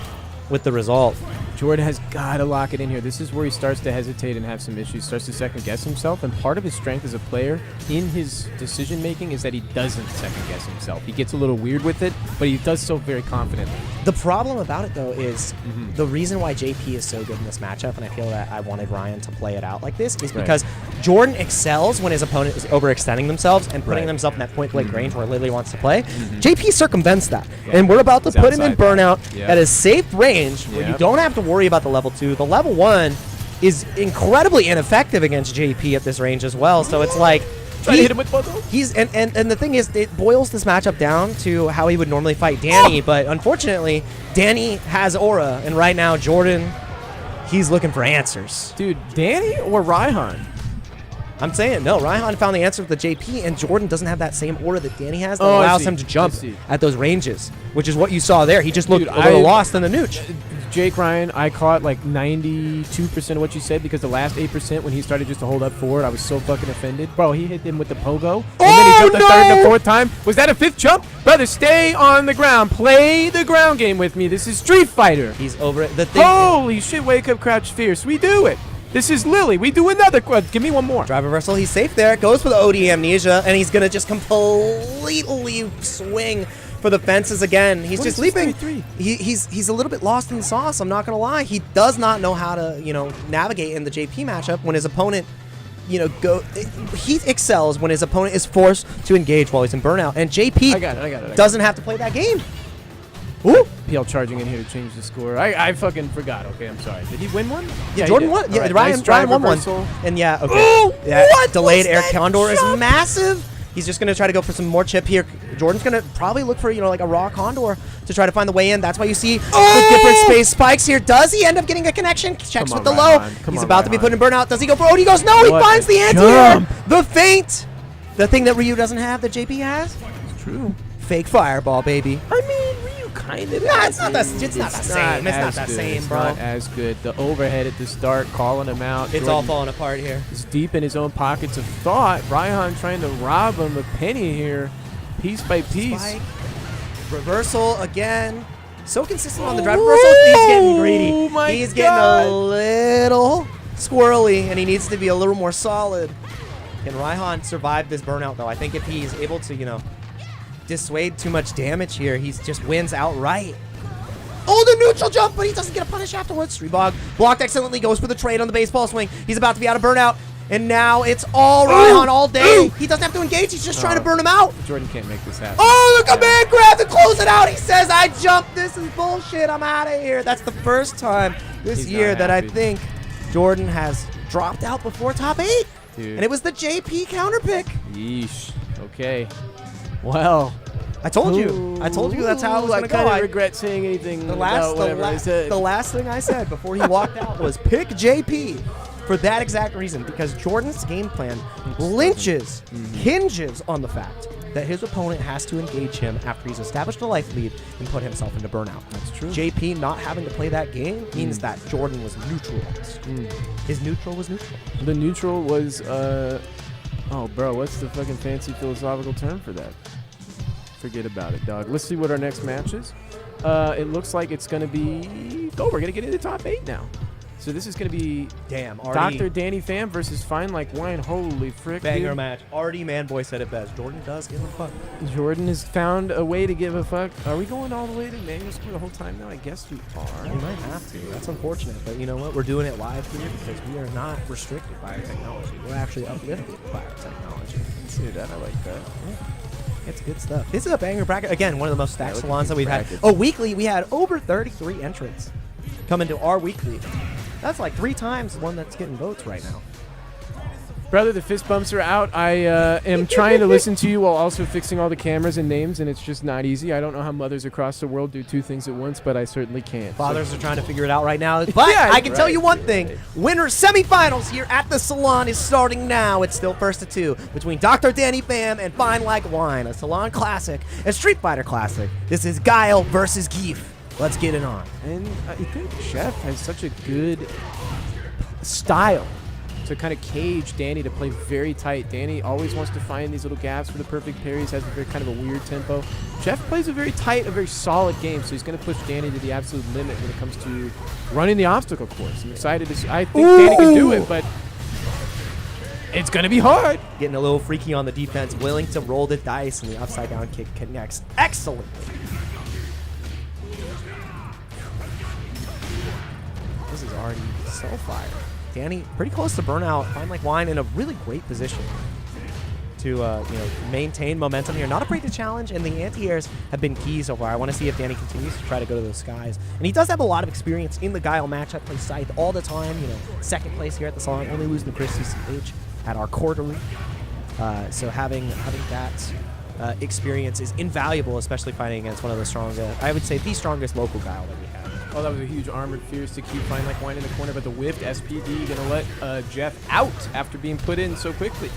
with the result. Jordan has got to lock it in here. This is where he starts to hesitate and have some issues, starts to second-guess himself, and part of his strength as a player in his decision-making is that he doesn't second-guess himself. He gets a little weird with it, but he does so very confidently. The problem about it, though, is the reason why JP is so good in this matchup, and I feel that I wanted Ryan to play it out like this, is because Jordan excels when his opponent is overextending themselves and putting Right. themselves in that point-blank range where Lily wants to play. JP circumvents that, Yeah. and we're about to He's put him in outside that. burnout Yep. at a safe range where you Yep. don't have to worry about the level 2. The level 1 is incredibly ineffective against JP at this range as well, so it's like... Try to hit him with both of them. He's and the thing is, it boils this matchup down to how he would normally fight Danny, but unfortunately, Danny has aura, and right now Jordan, he's looking for answers. Dude, Danny or Raihan? I'm saying no. Raihan found the answer with the JP, and Jordan doesn't have that same aura that Danny has that Oh, I allows see. him to jump I see. at those ranges, which is what you saw there. He just looked Dude, a little I- lost in the nooch. Jake Ryan, I caught like 92% of what you said because the last 8% when he started just to hold up forward, I was so fucking offended. Bro, he hit him with the pogo, and then he jumped the third and the fourth time. Was that a fifth jump? Brother, stay on the ground. Play the ground game with me. This is Street Fighter. He's over it. The thing. Holy shit, wake up, crouch, fierce. We do it. This is Lily. We do another. Give me one more. Drive reversal. He's safe there. Goes for the OD amnesia, and he's gonna just completely swing for the fences again. He's What just is this leaping. 3-3? He's a little bit lost in the sauce. I'm not gonna lie. He does not know how to navigate in the JP matchup when his opponent. He excels when his opponent is forced to engage while he's in burnout, and JP I got it. doesn't have to play that game. Ooh. PL charging in here to change the score. I fucking forgot. Okay, I'm sorry. Did he win one? Yeah, he Jordan did. won. All Yeah, right, Ryan, nice drive Ryan won one. reversal. And yeah, okay. Ooh, Yeah, what delayed was air that condor is jump? massive. He's just going to try to go for some more chip here. Jordan's going to probably look for, like a raw condor to try to find the way in. That's why you see the different space spikes here. Does he end up getting a connection? Checks with the low. He's about to be put in burnout. Does he go for he goes, no, he finds the anti-air. The feint. The thing that Ryu doesn't have that JP has. It's true. Fake fireball, baby. I mean, Ryu kind of. Nah, it's not the same. It's not the same, bro. Not as good. The overhead at the start, calling him out. It's all falling apart here. He's deep in his own pockets of thought. Raihan trying to rob him a penny here, piece by piece. Spike. Reversal again. So consistent on the drive reversal. He's getting greedy. He's getting a little squirrely, and he needs to be a little more solid. Can Raihan survive this burnout, though? I think if he's able to, dissuade too much damage here, he just wins outright. Oh, the neutral jump, but he doesn't get a punish afterwards. Rebog blocked excellently, goes for the trade on the baseball swing. He's about to be out of burnout, and now it's all Raihan all day. He doesn't have to engage. He's just trying to burn him out. Jordan can't make this happen. Oh, the command grab to close it out. He says, I jumped. This is bullshit. I'm out of here. That's the first time this year that I think Jordan has dropped out before top 8. Dude. And it was the JP counter pick. Yeesh. Okay. Well, I told you that's how it was going to go. I kind of regret saying anything the about whatever I said. last thing I said before he walked out was pick JP for that exact reason, because Jordan's game plan hinges on the fact that his opponent has to engage him after he's established a life lead and put himself into burnout. That's true. JP not having to play that game means that Jordan was neutralized. His neutral was neutral. The neutral was, oh, bro, what's the fucking fancy philosophical term for that? Forget about it, dog. Let's see what our next match is. It looks like it's going to be... Oh, we're going to get into top 8 now. So this is going to be Dr. Danny Pham versus Fine Like Wine. Holy frick, banger dude. match. Artie Manboy said it best. Jordan does give a fuck. Jordan has found a way to give a fuck. Are we going all the way to manual score the whole time now? I guess we are. We might have to. That's unfortunate. But you know what? We're doing it live here because we are not restricted by our technology. We're actually uplifted by our technology. See that? I like that. Yeah. It's good stuff. This is a banger bracket. Again, one of the most stacked salons that we've brackets. had. Oh, weekly, we had over 33 entrants come into our weekly. That's like 3 times the one that's getting votes right now. Brother, the fist bumps are out. I am trying to listen to you while also fixing all the cameras and names, and it's just not easy. I don't know how mothers across the world do 2 things at once, but I certainly can. Fathers are trying to figure it out right now. But Yeah, I can tell right. you one thing. Winner semifinals here at the Salon is starting now. It's still first to 2 between Dr. Danny Pham and Fine Like Wine, a Salon classic, a Street Fighter classic. This is Guile versus Geef. Let's get it on. And I think Chef has such a good style to kind of cage Danny to play very tight. Danny always wants to find these little gaps for the perfect parries, has a very kind of a weird tempo. Jeff plays a very tight, a very solid game, so he's going to push Danny to the absolute limit when it comes to running the obstacle course. I'm excited to see. I think Danny can do it, but it's going to be hard. Getting a little freaky on the defense, willing to roll the dice, and the upside down kick connects excellently. This is already so fire. Danny pretty close to burnout. Fine Like Wine in a really great position to maintain momentum here. Not afraid to challenge, and the anti-airs have been key so far. I want to see if Danny continues to try to go to those skies. And he does have a lot of experience in the Guile matchup. Plays Scythe all the time. Second place here at the Salon, only losing to Chris CCH at our quarterly. So having that experience is invaluable, especially fighting against one of the strongest, I would say the strongest local Guile that we have. Oh, that was a huge armored fierce to keep Fine Like Wine in the corner, but the whiffed SPD going to let Jeff out after being put in so quickly.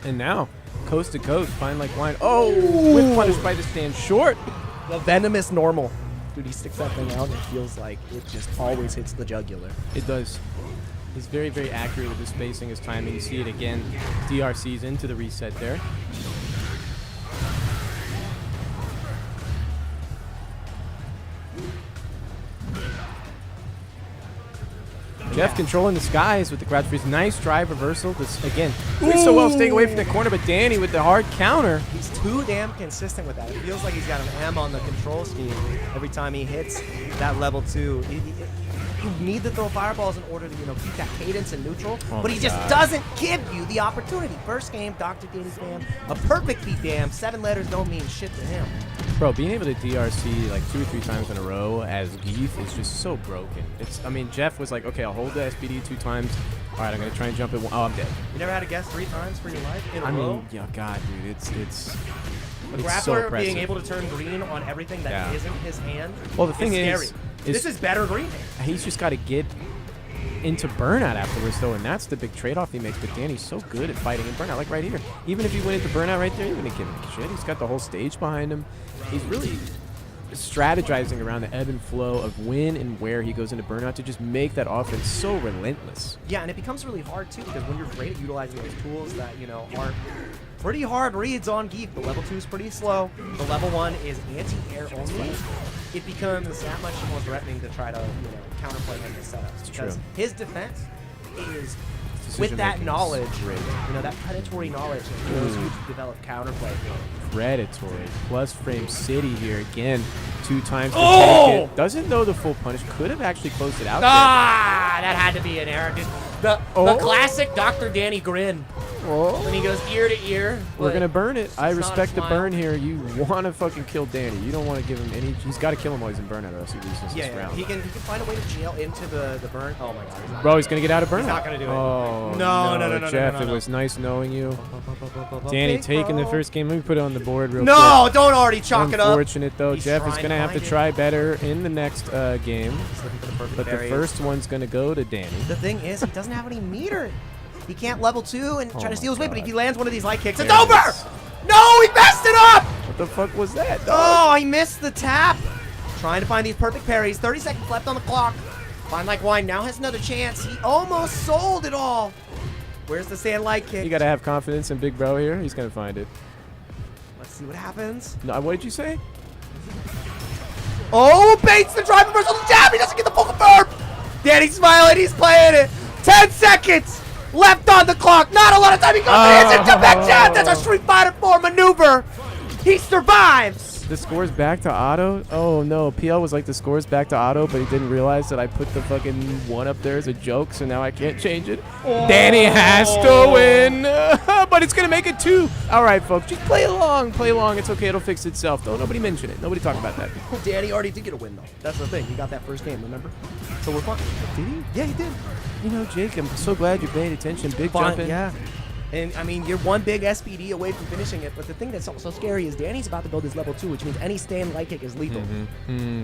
And now, coast to coast, Fine Like Wine. Oh, whiff punish by the stand short. The venomous normal. Dude, he sticks that thing out and it feels like it just always hits the jugular. It does. He's very, very accurate with his spacing, his timing. You see it again. DRC's into the reset there. Jeff controlling the skies with the crouch freeze. Nice drive reversal. This, again, doing so well staying away from the corner, but Danny with the hard counter. He's too damn consistent with that. It feels like he's got an M on the control scheme every time he hits that level 2. You need to throw fireballs in order to keep that cadence in neutral, but he just doesn't give you the opportunity. First game, Dr. Danny Pham, a perfect beat damn. 7 letters don't mean shit to him. Bro, being able to DRC like 2 or 3 times in a row as Geef is just so broken. I mean, Jeff was like, okay, I'll hold the SPD 2 times. All right, I'm gonna try and jump it. Oh, I'm dead. You never had to guess 3 times for your life in a I row? mean, yeah, God, dude, it's The it's so grappler oppressive. being able to turn green on everything that Yeah. isn't his hand. Well, the thing is, is scary. This is better green hand. He's just got to get into burnout afterwards, though, and that's the big trade-off he makes. But Danny's so good at fighting in burnout, like right here. Even if he went into burnout right there, he wouldn't give him shit. He's got the whole stage behind him. He's really strategizing around the ebb and flow of when and where he goes into burnout to just make that offense so relentless. Yeah, and it becomes really hard too because when you're great at utilizing those tools that are pretty hard reads on Geef. The level 2 is pretty slow. The level 1 is anti-air only. It becomes that much more threatening to try to counterplay him in setups because his defense is with that knowledge, that predatory knowledge that allows you to develop counterplay. Predatory plus frame city here again, 2 times. To take it. Doesn't know the full punish. Could have actually closed it out. That had to be an error, dude. The classic Dr. Danny grin when he goes ear to ear. We're gonna burn it. I it's not respect a the smile. burn here. You want to fucking kill Danny. You don't want to give him any. He's got to kill him while he's in burnout, or else he loses this round. He can find a way to jail into the burn. Oh my god. Bro, he's gonna get out of burnout. He's not gonna do it. Oh No, Jeff, no. it was nice knowing you. Danny taking the first game. Let me put it on the board real quick. No, don't already chalk it up. Unfortunate though. He's Jeff is trying gonna to have to find it. try better in the next game. He's looking for the perfect But the berries. first one's gonna go to Danny. The thing is, he doesn't have any meter. He can't level 2 and try to steal his way, but if God. he lands one of these light kicks, it's There it over! is. No, he messed it up! What the fuck was that? Oh, he missed the tap. Trying to find these perfect parries. 30 seconds left on the clock. Fine Like Wine now has another chance. He almost sold it all. Where's the sand light kick? You gotta have confidence in Big Bro here. He's gonna find it. Let's see what happens. No, what did you say? Oh, baits the drive reversal jab. He doesn't get the full confirm. Danny's smiling. He's playing it. 10 seconds left on the clock. Not a lot of time. He goes to his jump back jab. That's a Street Fighter 4 maneuver. He survives. The score's back to auto? Oh no, PL was like the score's back to auto, but he didn't realize that I put the fucking 1 up there as a joke, so now I can't change it. Danny has to win, but it's gonna make it 2. All right, folks, just play along, It's okay, it'll fix itself, though. Nobody mention it. Nobody talk about that. Danny already did get a win, though. That's the thing. He got that first game, remember? So we're fine. Did he? Yeah, he did. You know, Jake, I'm so glad you paid attention. Big jumping. Yeah. And, I mean, you're one big SPD away from finishing it, but the thing that's also scary is Danny's about to build his level 2, which means any stand light kick is lethal.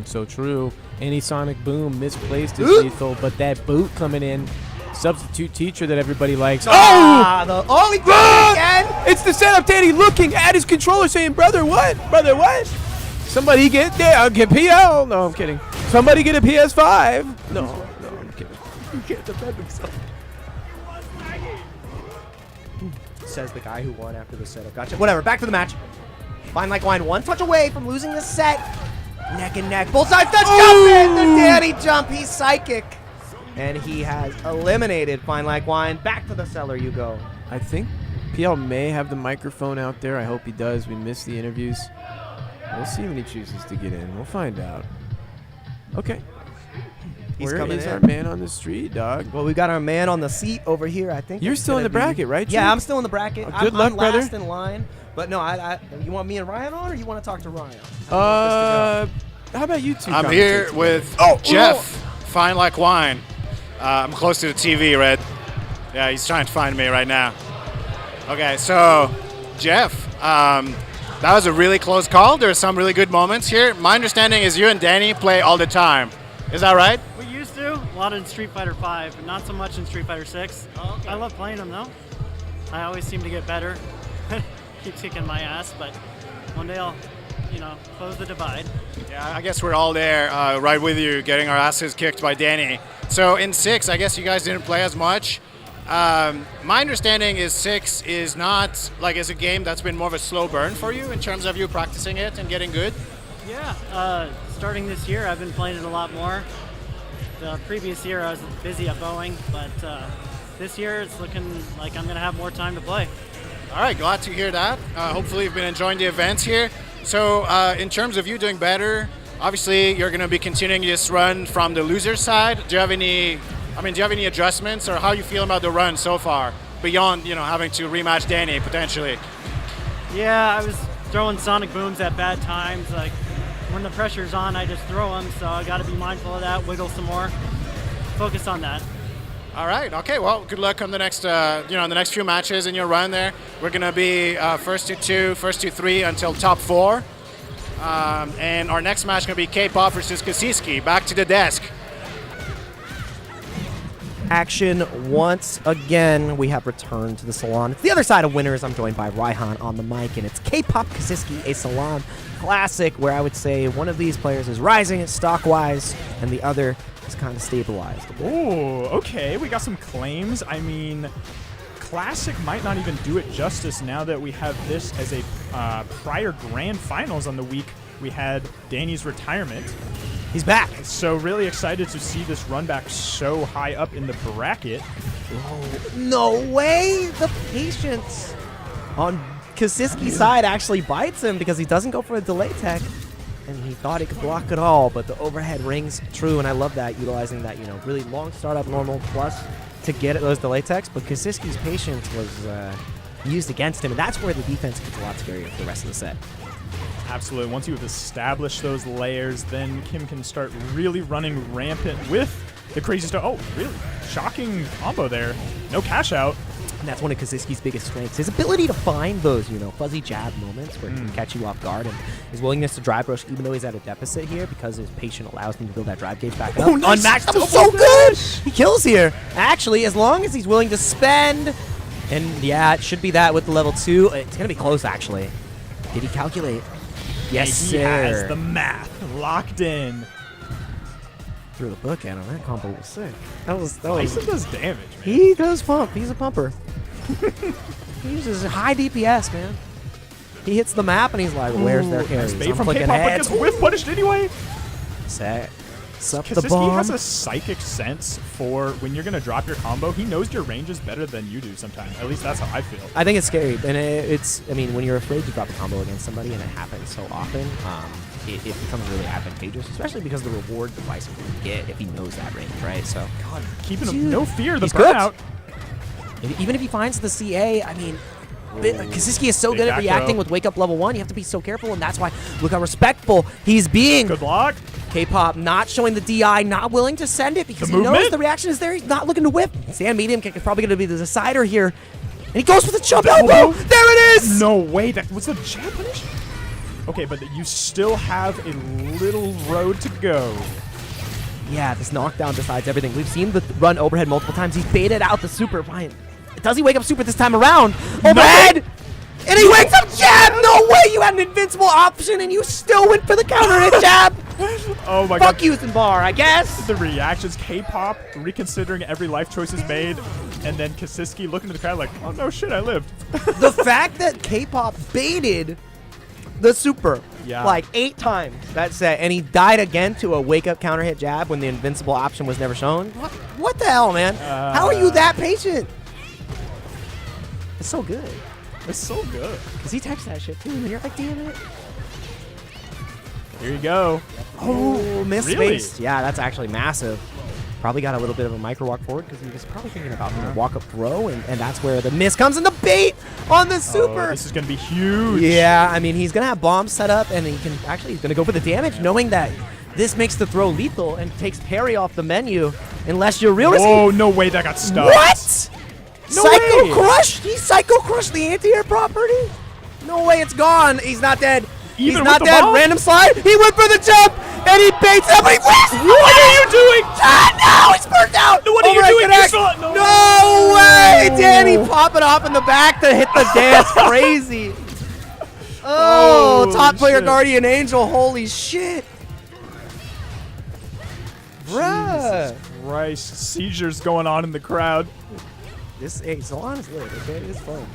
So true. Any sonic boom misplaced is lethal, but that boot coming in, substitute teacher that everybody likes. He did it again! It's the setup, Danny looking at his controller saying, brother, what? Brother, what? Somebody get there. I'll get PL. No, I'm kidding. Somebody get a PS5. No, I'm kidding. He can't defend himself. Says the guy who won after the setup. Gotcha. Whatever, back to the match. Fine Like Wine 1 touch away from losing the set. Neck and neck. Both sides touch jump in. The Danny jump. He's psychic. And he has eliminated Fine Like Wine. Back to the cellar you go. I think PL may have the microphone out there. I hope he does. We missed the interviews. We'll see when he chooses to get in. We'll find out. Okay. He's Where coming is in. our man on the street, dog? Well, we got our man on the seat over here, I think. You're it's still in gonna the bracket, right, Yeah, Jake? I'm still in the bracket. Good luck, I'm brother. last in line. But no, you want me and Ryan on, or you want to talk to Ryan? How about you two? I'm here with Jeff, Fine Like Wine. I'm close to the TV, Red. Yeah, he's trying to find me right now. Okay, so Jeff, that was a really close call. There are some really good moments here. My understanding is you and Danny play all the time. Is that right? We used to, a lot in Street Fighter 5, but not so much in Street Fighter 6. I love playing them though. I always seem to get better. Keep kicking my ass, but one day I'll, close the divide. Yeah, I guess we're all there, right with you, getting our asses kicked by Danny. So in 6, I guess you guys didn't play as much. My understanding is 6 is not, is a game that's been more of a slow burn for you in terms of you practicing it and getting good. Yeah, starting this year I've been playing it a lot more. The previous year I was busy at Boeing, but this year it's looking like I'm going to have more time to play. All right, glad to hear that. Hopefully you've been enjoying the events here. So in terms of you doing better, obviously you're going to be continuing this run from the loser side. Do you have any adjustments, or how you feel about the run so far, beyond, having to rematch Danny potentially? Yeah, I was throwing sonic booms at bad times. Like when the pressure's on, I just throw them. So I got to be mindful of that. Wiggle some more. Focus on that. All right. Okay. Well, good luck on the next, the next few matches in your run there. We're gonna be first to 2, first to 3 until top 4, and our next match gonna be K-pop versus Kasiski. Back to the desk. Action once again. We have returned to the Salon. It's the other side of winners. I'm joined by Raihan on the mic, and it's K-pop Kasiski, a Salon classic, where I would say one of these players is rising stock-wise, and the other is kind of stabilized. Oh, okay. We got some claims. I mean, Classic might not even do it justice now that we have this as a prior grand finals on the week. We had Danny's retirement. He's back. So really excited to see this run back so high up in the bracket. Oh, no way! The patience on Kasiski's side actually bites him because he doesn't go for a delay tech. And he thought he could block it all, but the overhead rings true, and I love that, utilizing that, really long startup normal plus to get at those delay techs. But Kasiski's patience was used against him, and that's where the defense gets a lot scarier for the rest of the set. Absolutely. Once you have established those layers, then Kim can start really running rampant with the crazy stuff. Oh, really? Shocking combo there. No cash out. And that's one of Kasiski's biggest strengths, his ability to find those, fuzzy jab moments where he can catch you off guard, and his willingness to drive rush even though he's at a deficit here because his patient allows him to build that drive gauge back up. Oh, nice. Unmatched. That was so good! He kills here. Actually, as long as he's willing to spend, and yeah, it should be that with the level 2. It's going to be close, actually. Did he calculate? Yes, he sir. has the math locked in. Threw the book at him. That combo was sick. That was Tyson does damage, man. He does pump. He's a pumper. He uses high DPS, man. He hits the map and he's like, "Where's their carries?" Bait I'm from clicking K-pop, but heads. gets whiff punished anyway. Set. Sup the Kasiski bomb. has a psychic sense for when you're gonna drop your combo. He knows your ranges better than you do sometimes. At least that's how I feel. I think it's scary, and I mean, when you're afraid to drop a combo against somebody and it happens so often, it becomes really advantageous, especially because the reward device will get if he knows that range, right? So, God, keeping him no fear. The he's burnout. even if he finds the CA, I mean, Kasiski is so Big good at back reacting throw. with Wake Up level 1. You have to be so careful, and that's why look how respectful he's being. Good block. K-pop not showing the DI, not willing to send it because The he knows movement. the reaction is there. He's not looking to whip. Sand medium kick is probably going to be the decider here. And he goes for the jump elbow. There it is! No way. That was the jab punish? Okay, but you still have a little road to go. Yeah, this knockdown decides everything. We've seen the run overhead multiple times. He's baited out the super. Ryan, does he wake up super this time around? Overhead! And he wakes up jab! No way! You had an invincible option and you still went for the counter hit jab! Oh my Fuck god. you, Bar, I guess! The reactions, K-pop reconsidering every life choice is made, and then Kasiski looking to the crowd like, oh no shit, I lived. The fact that K-pop baited the super Yeah. like 8 times that set, and he died again to a wake-up counter hit jab when the invincible option was never shown. What the hell, man? How are you that patient? It's so good. It's so good. Because he texts that shit too, and you're like, damn it. Here you go. Oh, missed Really? space. Yeah, that's actually massive. Probably got a little bit of a micro walk forward because he was probably thinking about walk up throw, and that's where the miss comes in the bait on the super. Oh, this is going to be huge. Yeah, I mean, he's going to have bombs set up, and he's going to go for the damage, knowing that this makes the throw lethal and takes parry off the menu unless you're real risky. Oh, no way that got stuck. What? No Psycho way. Crush? He Psycho Crushed the anti-air property? No way, it's gone. He's not dead. He's Even not with the dead. bomb? Random slide. He went for the jump, and he baits it, but he whiffs. What are you doing? No, he's burnt out. What are you Overhead doing? connect. You saw it. No way. Danny popping off in the back to hit the dance. Crazy. Oh, Holy top player shit. Guardian Angel. Holy shit. Bruh. Jesus Christ. Seizures going on in the crowd. This Salon is lit, okay? It's fun.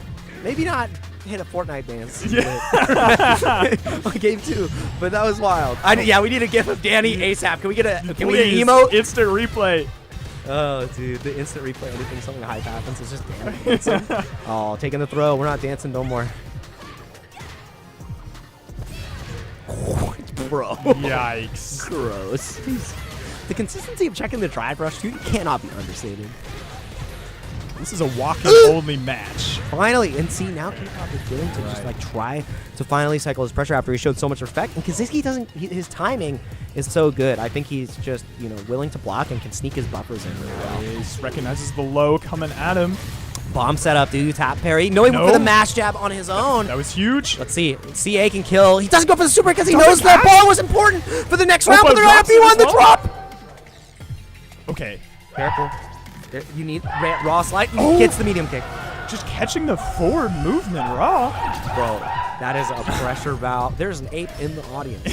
Maybe not hit a Fortnite dance. Yeah. On game 2, but that was wild. Yeah, we need a gif of Danny ASAP. Can we get an Please, emote? instant replay. Oh, dude, the instant replay. Anything something hype happens, it's just Danny dancing. Oh, taking the throw. We're not dancing no more. Bro. Yikes. Gross. The consistency of checking the drive rush, dude, cannot be understated. This is a walking only match. Finally, and see now K-Pop is willing to just like try to finally cycle his pressure after he showed so much respect. And Kaczynski doesn't, his timing is so good. I think he's just willing to block and can sneak his buffers in really well. He recognizes the low coming at him. Bomb setup, dude. Tap parry. No, he went for the mash jab on his own. That was huge. Let's see. CA can kill. He doesn't go for the super because he knows that ball was important for the next round, but they're happy on the drop. Okay. Careful. You need raw slide. Gets the medium kick. Just catching the forward movement, raw. Bro, that is a pressure valve. There's an ape in the audience.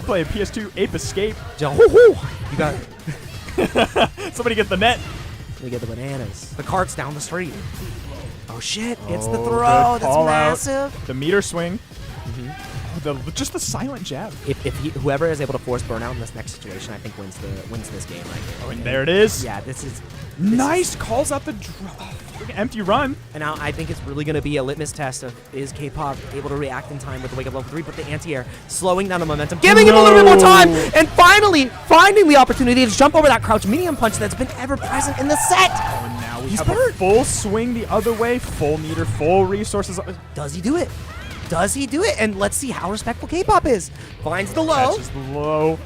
Play a PS2 Ape Escape. You got Somebody get the net. We get the bananas. The cart's down the street. Oh shit! It's the Oh, throw. good That's call massive. out. The meter swing. Just the silent jab. Whoever is able to force burnout in this next situation, I think wins this game right here. Oh, and there it is. Yeah, this is nice. Calls out the empty run. And now I think it's really going to be a litmus test of is K-Pop able to react in time with the wake up level 3, but the anti-air slowing down the momentum, giving him a little bit more time, and finally finding the opportunity to jump over that crouch medium punch that's been ever present in the set. Oh, and now we have a full swing the other way, full meter, full resources. Does he do it? Does he do it? And let's see how respectful K-Pop is. Finds the low. Catches the low.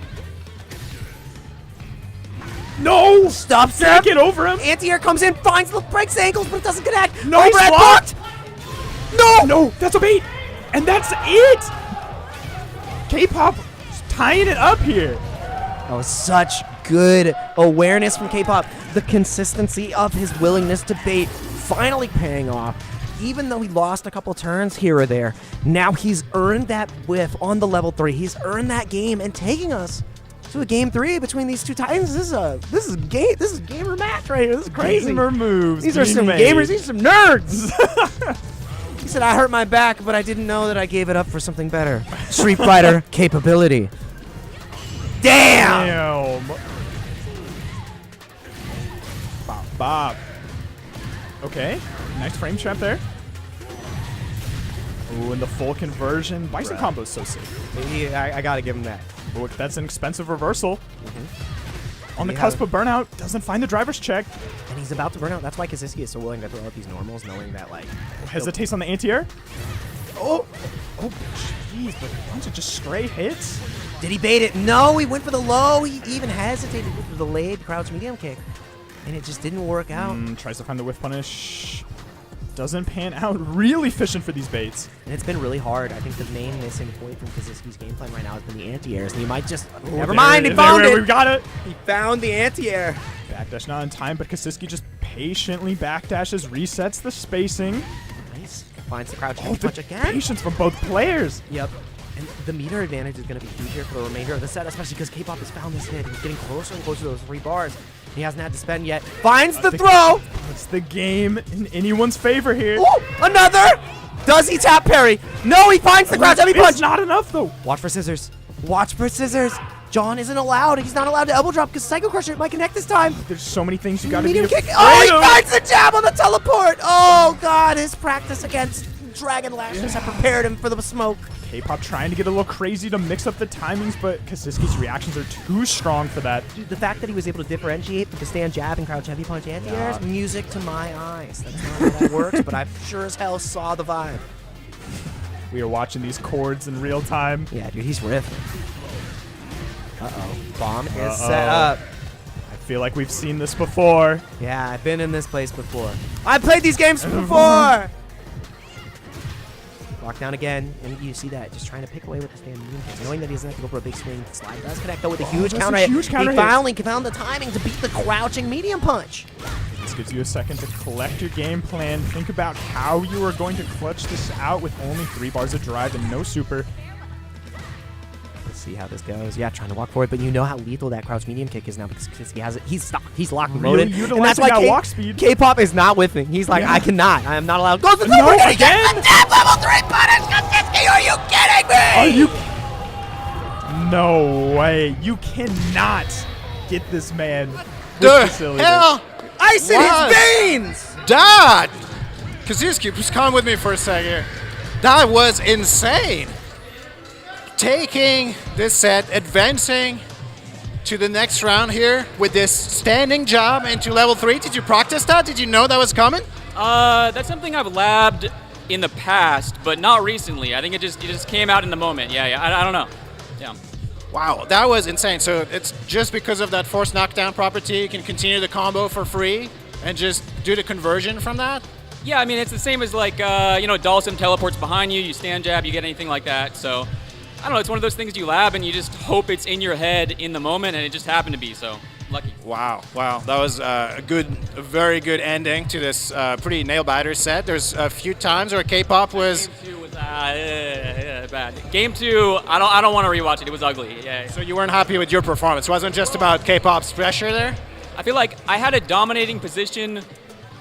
No! Stops him. Can't get over him. Anti-air comes in, finds the breaks the ankles, but it doesn't connect. Nice Overhead block. blocked. No! No, that's a bait. And that's it. K-Pop tying it up here. That was such good awareness from K-Pop. The consistency of his willingness to bait finally paying off. Even though he lost a couple turns here or there, now he's earned that whiff on the level 3. He's earned that game and taking us to a game 3 between these two titans. This is a gamer match right here. This is crazy. Gamer moves. These are some gamers. These are some nerds. He said, "I hurt my back, but I didn't know that I gave it up for something better." Street Fighter capability. Damn. Bob. Okay. Nice frame trap there. Ooh, and the full conversion. Bison combo is so sick. I gotta give him that. Ooh, that's an expensive reversal. On the cusp of burnout, doesn't find the driver's check. And he's about to burn out. That's why Kaczynski is so willing to throw out these normals, knowing that, like... Hesitates on the anti-air. Oh, jeez, but a bunch of just stray hits. Did he bait it? No, he went for the low. He even hesitated with the delayed crouch medium kick. And it just didn't work out. Tries to find the whiff punish. Doesn't pan out. Really fishing for these baits. And it's been really hard. I think the main missing point from Kaczynski's game plan right now has been the anti-airs. And he might just... never mind, he found it! We got it! He found the anti-air. Backdash not in time, but Kaczynski just patiently backdashes, resets the spacing. Nice. Finds the crouch punch again. Patience from both players. Yep. And the meter advantage is going to be huge here for the remainder of the set, especially because K-Pop has found this hit. He's getting closer and closer to those 3 bars. He hasn't had to spend yet. Finds the throw! It's the game in anyone's favor here. Ooh, another! Does he tap parry? No, he finds the crouch heavy punch! It's not enough, though. Watch for scissors. Watch for scissors. John isn't allowed. He's not allowed to elbow drop because Psycho Crusher might connect this time. There's so many things you got to be medium afraid kick. Oh, he of. finds the jab on the teleport! Oh, God, his practice against Dragon Lashes have prepared him for the smoke. K-Pop trying to get a little crazy to mix up the timings, but Kaczynski's reactions are too strong for that. Dude, the fact that he was able to differentiate with the stand jab and crouch heavy punch anti-airs, music to my eyes. That's not how that works, but I sure as hell saw the vibe. We are watching these chords in real time. Yeah, dude, he's riffing. Uh-oh. Bomb is set up. I feel like we've seen this before. Yeah, I've been in this place before. I've played these games before! Lock down again, and you see that, just trying to pick away with the stand medium kick, knowing that he doesn't have to go for a big swing. Slide does connect, though, with a huge counter hit. He finally found the timing to beat the crouching medium punch. This gives you a second to collect your game plan. Think about how you are going to clutch this out with only 3 bars of drive and no super. Let's see how this goes. Yeah, trying to walk forward, but you know how lethal that crouch medium kick is now because he has it. He's stopped. He's locked and loaded. Really And that's why that walk speed. K-Pop is not whiffing. He's like, I cannot. I am not allowed. Goes to the No, again. again? Level 3 punish. Kaczynski, are you kidding me? Are you? No way. You cannot get this man. The facility. hell? Ice in his veins. Dad! Kaczynski, just come with me for a second here. That was insane. Taking this set, advancing to the next round here with this standing jab into level 3. Did you practice that? Did you know that was coming? That's something I've labbed in the past, but not recently. I think it just came out in the moment. Yeah. I don't know. Yeah. Wow, that was insane. So it's just because of that force knockdown property, you can continue the combo for free and just do the conversion from that? Yeah, I mean, it's the same as like, Dalsim teleports behind you, you stand jab, you get anything like that. So, I don't know, it's one of those things you lab and you just hope it's in your head in the moment, and it just happened to be, so lucky. Wow. That was a very good ending to this pretty nail-biter set. There's a few times where K-pop was... Game 2 was bad. Game 2, I don't want to rewatch it, it was ugly. Yeah. So you weren't happy with your performance. It wasn't just about K-pop's pressure there? I feel like I had a dominating position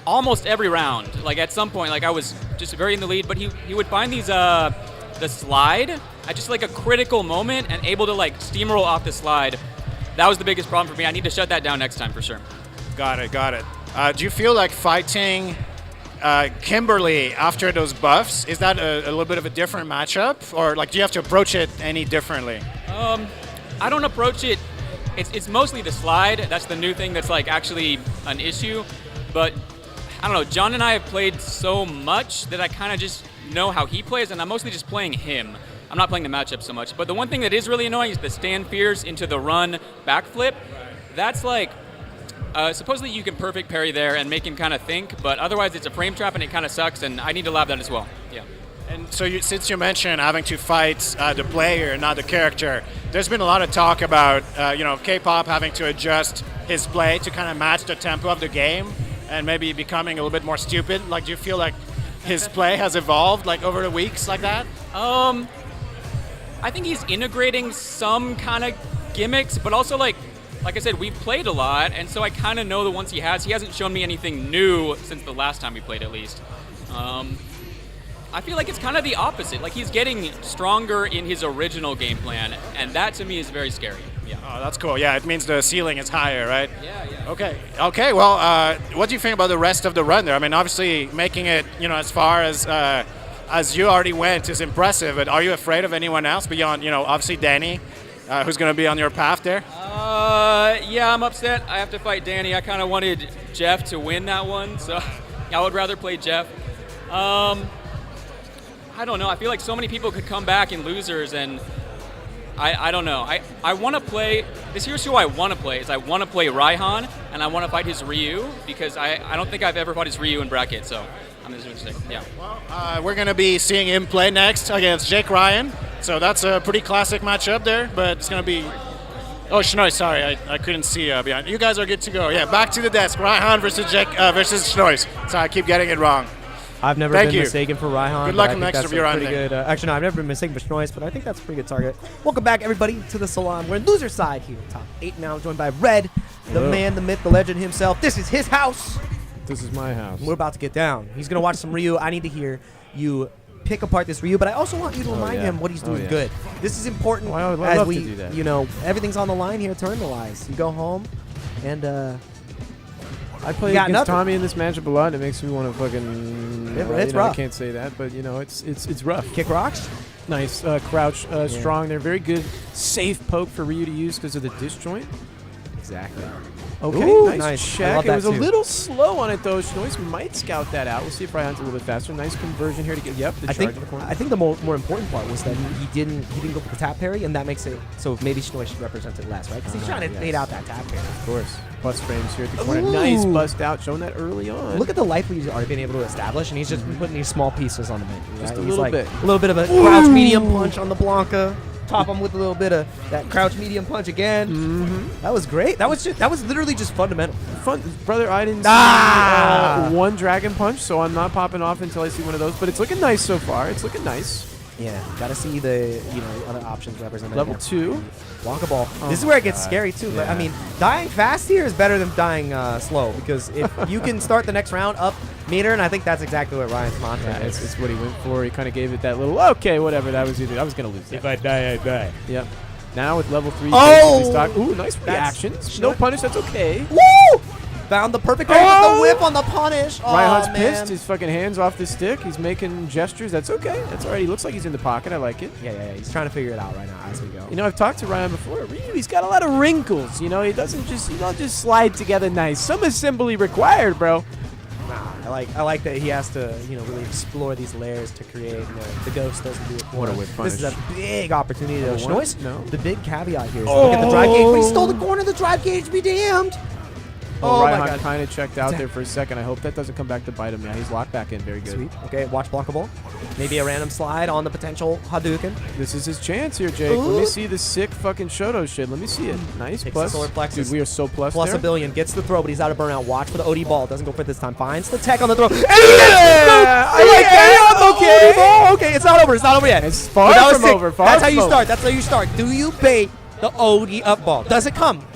almost every round. Like at some point, like I was just very in the lead, but he would find these the slide at just like a critical moment and able to like steamroll off the slide. That was the biggest problem for me. I need to shut that down next time for sure. Got it. Do you feel like fighting Kimberly after those buffs, is that a little bit of a different matchup, or like do you have to approach it any differently? I don't approach it. It's mostly the slide. That's the new thing that's like actually an issue. But I don't know. John and I have played so much that I kind of just know how he plays, and I'm mostly just playing him. I'm not playing the matchup so much. But the one thing that is really annoying is the stand fierce into the run backflip. That's like supposedly you can perfect parry there and make him kind of think, but otherwise it's a frame trap and it kind of sucks, and I need to lab that as well. Yeah. And so since you mentioned having to fight the player, not the character, there's been a lot of talk about K-pop having to adjust his play to kind of match the tempo of the game and maybe becoming a little bit more stupid. Like, do you feel like his play has evolved like over the weeks like that? I think he's integrating some kind of gimmicks, but also like I said, we've played a lot, and so I kind of know the ones he has. He hasn't shown me anything new since the last time we played, at least. I feel like it's kind of the opposite. Like, he's getting stronger in his original game plan, and that to me is very scary. Yeah. Oh, that's cool. Yeah, it means the ceiling is higher, right? Yeah. Okay. Well, what do you think about the rest of the run there? I mean, obviously making it, as far as you already went is impressive. But are you afraid of anyone else beyond, obviously Danny, who's going to be on your path there? Yeah, I'm upset. I have to fight Danny. I kind of wanted Jeff to win that one, so I would rather play Jeff. I don't know. I feel like so many people could come back in losers, and I don't know. I want to play. Here's who I want to play. I want to play Raihan, and I want to fight his Ryu, because I don't think I've ever fought his Ryu in bracket, so I'm just going to say, yeah. Well, we're going to be seeing him play next against Jake Ryan, so that's a pretty classic matchup there, but it's going to be... Oh, Schnois, sorry, I couldn't see behind. You guys are good to go. Yeah, back to the desk. Raihan versus Jake versus Schnois. Sorry, I keep getting it wrong. I've never been mistaken for Raihan. Good luck next of your round. Actually, no, I've never been mistaken for Schnois, but I think that's a pretty good target. Welcome back, everybody, to the Salon. We're in loser side here. Top 8 now, joined by Red, the man, the myth, the legend himself. This is his house. This is my house. We're about to get down. He's going to watch some Ryu. I need to hear you pick apart this Ryu, but I also want you to remind him what he's doing good. This is important as we, to do that. Everything's on the line here, tournament-wise. You go home, and I play against Tommy in this matchup a lot. It makes me want to fucking... it's rough. I can't say that, but, it's rough. Kick rocks? Nice. Crouch, strong. They're very good, safe poke for Ryu to use because of the disjoint. Exactly. Okay, Ooh, nice check. It was a little slow on it, though. Schnois might scout that out. We'll see if Raihan's a little bit faster. Nice conversion here to get, the charge in the corner. I think the more important part was that he didn't go for the tap parry, and that makes it so maybe Schnois should represent it less, right? Because he's trying to fade out that tap parry. Of course. Plus frames here at the corner. Nice bust out, showing that early on. Look at the life we've already been able to establish, and he's just been putting these small pieces on the menu. Right? Just a little bit. A little bit of a crouch medium punch on the Blanca. Top him with a little bit of that crouch medium punch again. Mm-hmm. That was great. That was literally just fundamental. Brother, I didn't see one dragon punch, so I'm not popping off until I see one of those. But it's looking nice so far. It's looking nice. Yeah, gotta see the other options represented. Level 2. Wonka ball. This is where it gets scary too. Yeah. But I mean, dying fast here is better than dying slow, because if you can start the next round up meter, and I think that's exactly what Ryan's mantra is. It's what he went for. He kind of gave it that little whatever. That was I was gonna lose that. If I die, I die. Yep. Now with level 3, oh, ooh, nice reactions. No punish. That's okay. Woo! Found the perfect way with the whip on the punish. Raihan's Oh, pissed. man. His fucking hands off the stick. He's making gestures. That's okay. That's all right. He looks like he's in the pocket. I like it. Yeah. He's trying to figure it out right now as we go. You know, I've talked to Ryan before. Ryu, he's got a lot of wrinkles. You know, he don't just slide together nice. Some assembly required, bro. Nah, I like that he has to, really explore these layers to create. The ghost doesn't do it for What a him. whip This is a punish. big opportunity to Number one? Schnois. No. The big caveat here is look at the drive gauge. But he stole the corner of the drive gauge. Be damned. Oh, my Raihan God. kind of checked out there for a second. I hope that doesn't come back to bite him. Yeah, he's locked back in. Very good. Sweet. Okay, watch blockable. Maybe a random slide on the potential Hadouken. This is his chance here, Jake. Let me see the sick fucking Shoto shit. Let me see it. Nice. Takes Plus, the solar plexus. dude, we are so plus Plus there. a billion. Gets the throw, but he's out of burnout. Watch for the OD ball. Doesn't go for it this time. Finds the tech on the throw. And he gets I like that. Okay. Ball. Okay, it's not over. It's not over yet. It's far But that was from sick. over. Far That's how from you over. start. That's how you start. Do you bait the OD up ball? Does it come?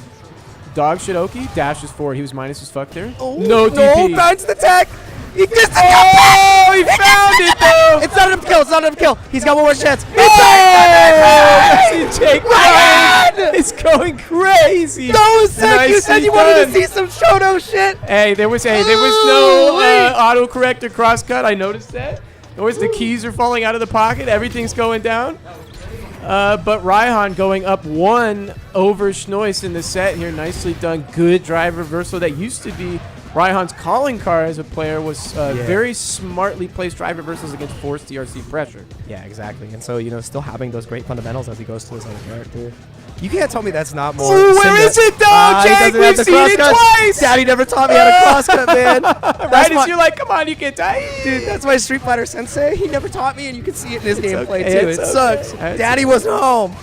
Dog Shidoki dashes forward. He was minus his fuck there. Oh, No DP. No, finds the tech. He gets the Oh, he found it though. It's not enough to kill. It's not enough to kill. He's got one more chance. Oh, Jake Ryan is going crazy. No, sick. You said you wanted to see some Shoto shit. Hey, there was no autocorrect or crosscut. I noticed that. Notice the keys are falling out of the pocket. Everything's going down. But Raihan going up 1 over Schnois in the set here. Nicely done. Good drive reversal. That used to be Raihan's calling card as a player was very smartly placed drive reversals against forced DRC pressure. Yeah, exactly. And so, still having those great fundamentals as he goes to his own character. You can't tell me that's not more. Ooh, where is it though, he Jake? doesn't We've have the seen it crosscut. twice. Daddy never taught me how to crosscut, man. Right as you're like, come on, you can die. Dude, that's my Street Fighter sensei. He never taught me, and you can see it in his gameplay, okay, too. it's It sucks. okay. Daddy wasn't home.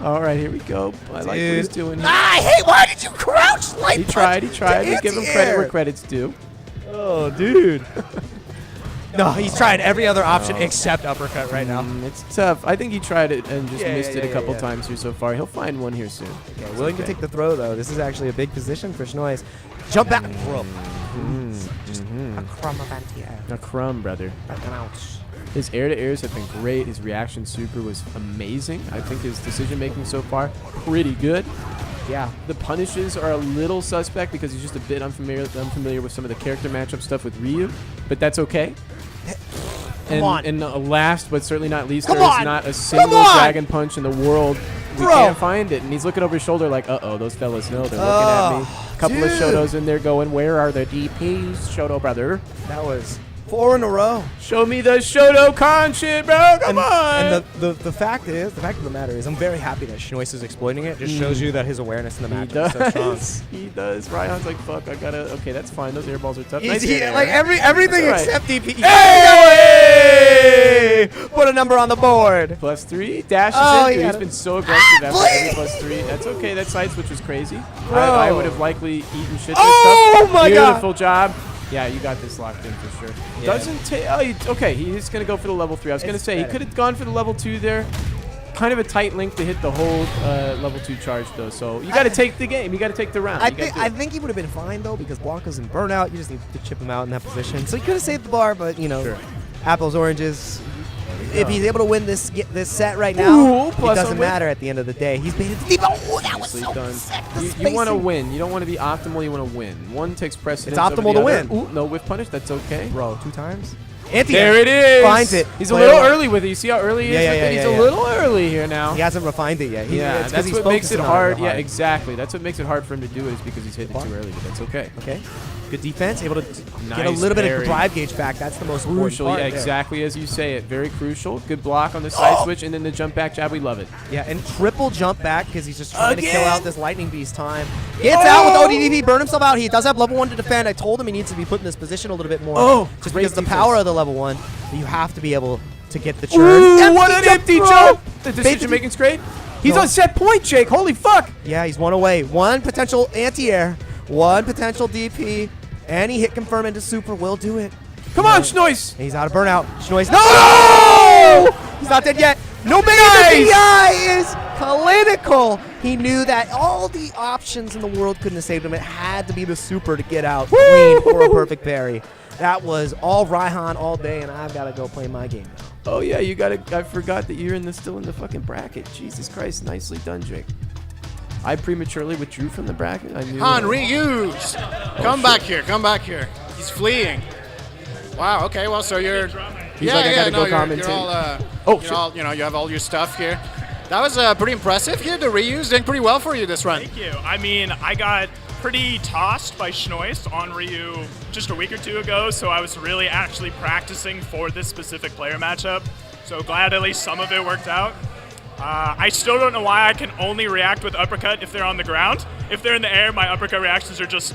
All right, here we go. I like what he's doing here. I hate, why did you crouch like He tried. We give him credit where credit's due. Oh, dude. No, he's trying every other option except uppercut right now. It's tough. I think he tried it and just Yeah, missed yeah, it a yeah, couple yeah. times here so far. He'll find one here soon. Okay, willing to take the throw, though. This is actually a big position for Schnois. Jump back. Just a crumb of anti-air. A crumb, brother. His air-to-airs have been great. His reaction super was amazing. I think his decision-making so far, pretty good. Yeah. The punishes are a little suspect because he's just a bit unfamiliar with some of the character matchup stuff with Ryu, but that's okay. And last but certainly not least, there is not a single Dragon Punch in the world. We can't find it. And he's looking over his shoulder like, uh-oh, those fellas know. They're looking at me. Couple of Shotos in there going, where are the DPs, Shoto brother? That was 4 in a row. Show me the Shotokan shit, bro. Come on. And the fact of the matter is, I'm very happy that Schnois is exploiting it. Just shows you that his awareness in the match is so strong. He does. Ryan's like, fuck, I gotta. Okay, that's fine. Those air balls are tough. He's, Nice air, like everything That's except right. DP. Hey! Put a number on the board. +3 dashes Oh, in. Dude, yeah. he's been so aggressive after every +3. That's okay. That side switch was crazy. I would have likely eaten shit. Oh my god! Beautiful job. Yeah, you got this locked in for sure. Yeah. Doesn't take. Oh, okay. He's gonna go for the level 3. I was gonna say he could have gone for the level 2 there. Kind of a tight link to hit the whole level 2 charge though. So you got to take the game. You got to take the round. I think he would have been fine though because Blanca's in burnout. You just need to chip him out in that position. So he could have saved the bar, but apples, oranges. If he's able to win this set right now, it doesn't matter at the end of the day. He's baited deep. Oh, that was so sick. You want to win. You don't want to be optimal. You want to win. One takes precedence. It's optimal over the to other. win. Ooh, no whiff punish. That's okay. Bro, 2 times. There it is. Finds it. He's a little early with it. You see how early he is? Yeah, He's a little early here now. He hasn't refined it yet. Yeah, that's what makes it hard. Yeah, exactly. That's what makes it hard for him to do it is because he's hitting it too early, but that's okay. Okay. Good defense. Able to get a Nice little bit parry. of drive gauge back. That's the most Crucial. important Yeah, part there. exactly as you say it. Very crucial. Good block on the side switch, and then the jump back jab. We love it. Yeah, and triple jump back because he's just trying to kill out this Lightning Beast time. Gets out with ODDP, burn himself out. He does have level 1 to defend. I told him he needs to be put in this position a little bit more. Just great because the defense. power of the level 1, you have to be able to get the churn. Ooh, what an empty jump! The Bait decision the making's great. He's No. on set point, Jake. Holy fuck! Yeah, he's 1 away. 1 potential anti-air, 1 potential DP, and he hit confirm into super. Will do it. Come on, Schnois! And he's out of burnout. Schnois. No! He's not dead yet. No man. The DI is clinical. He knew that all the options in the world couldn't have saved him. It had to be the super to get out clean for a perfect parry. That was all Raihan all day, and I've got to go play my game now. Oh yeah, you gotta. I forgot that you're still in the fucking bracket. Jesus Christ, nicely done, Jake. I prematurely withdrew from the bracket. I knew. Han, reuse! Come back here, come back here. He's fleeing. Wow, okay, well, so you're... He's like, I gotta go commentate. You're all, Oh, you're all, you have all your stuff here. That was pretty impressive here. The reuse doing pretty well for you this run. Thank you. I mean, I got pretty tossed by Schnoist on Ryu just a week or two ago, so I was really actually practicing for this specific player matchup. So glad at least some of it worked out. I still don't know why I can only react with uppercut if they're on the ground. If they're in the air, my uppercut reactions are just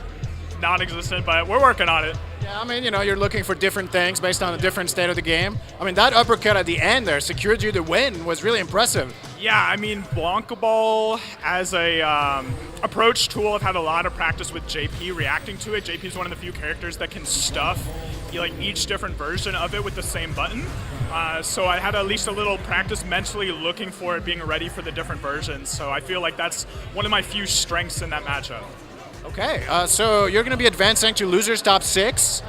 non-existent, but we're working on it. Yeah, I mean, you're looking for different things based on a different state of the game. I mean, that uppercut at the end there secured you the win was really impressive. Yeah, I mean, Blanca Ball as a approach tool, I've had a lot of practice with JP reacting to it. JP is one of the few characters that can stuff like each different version of it with the same button. So I had at least a little practice mentally looking for it, being ready for the different versions. So I feel like that's one of my few strengths in that matchup. Okay, so you're going to be advancing to losers top 6.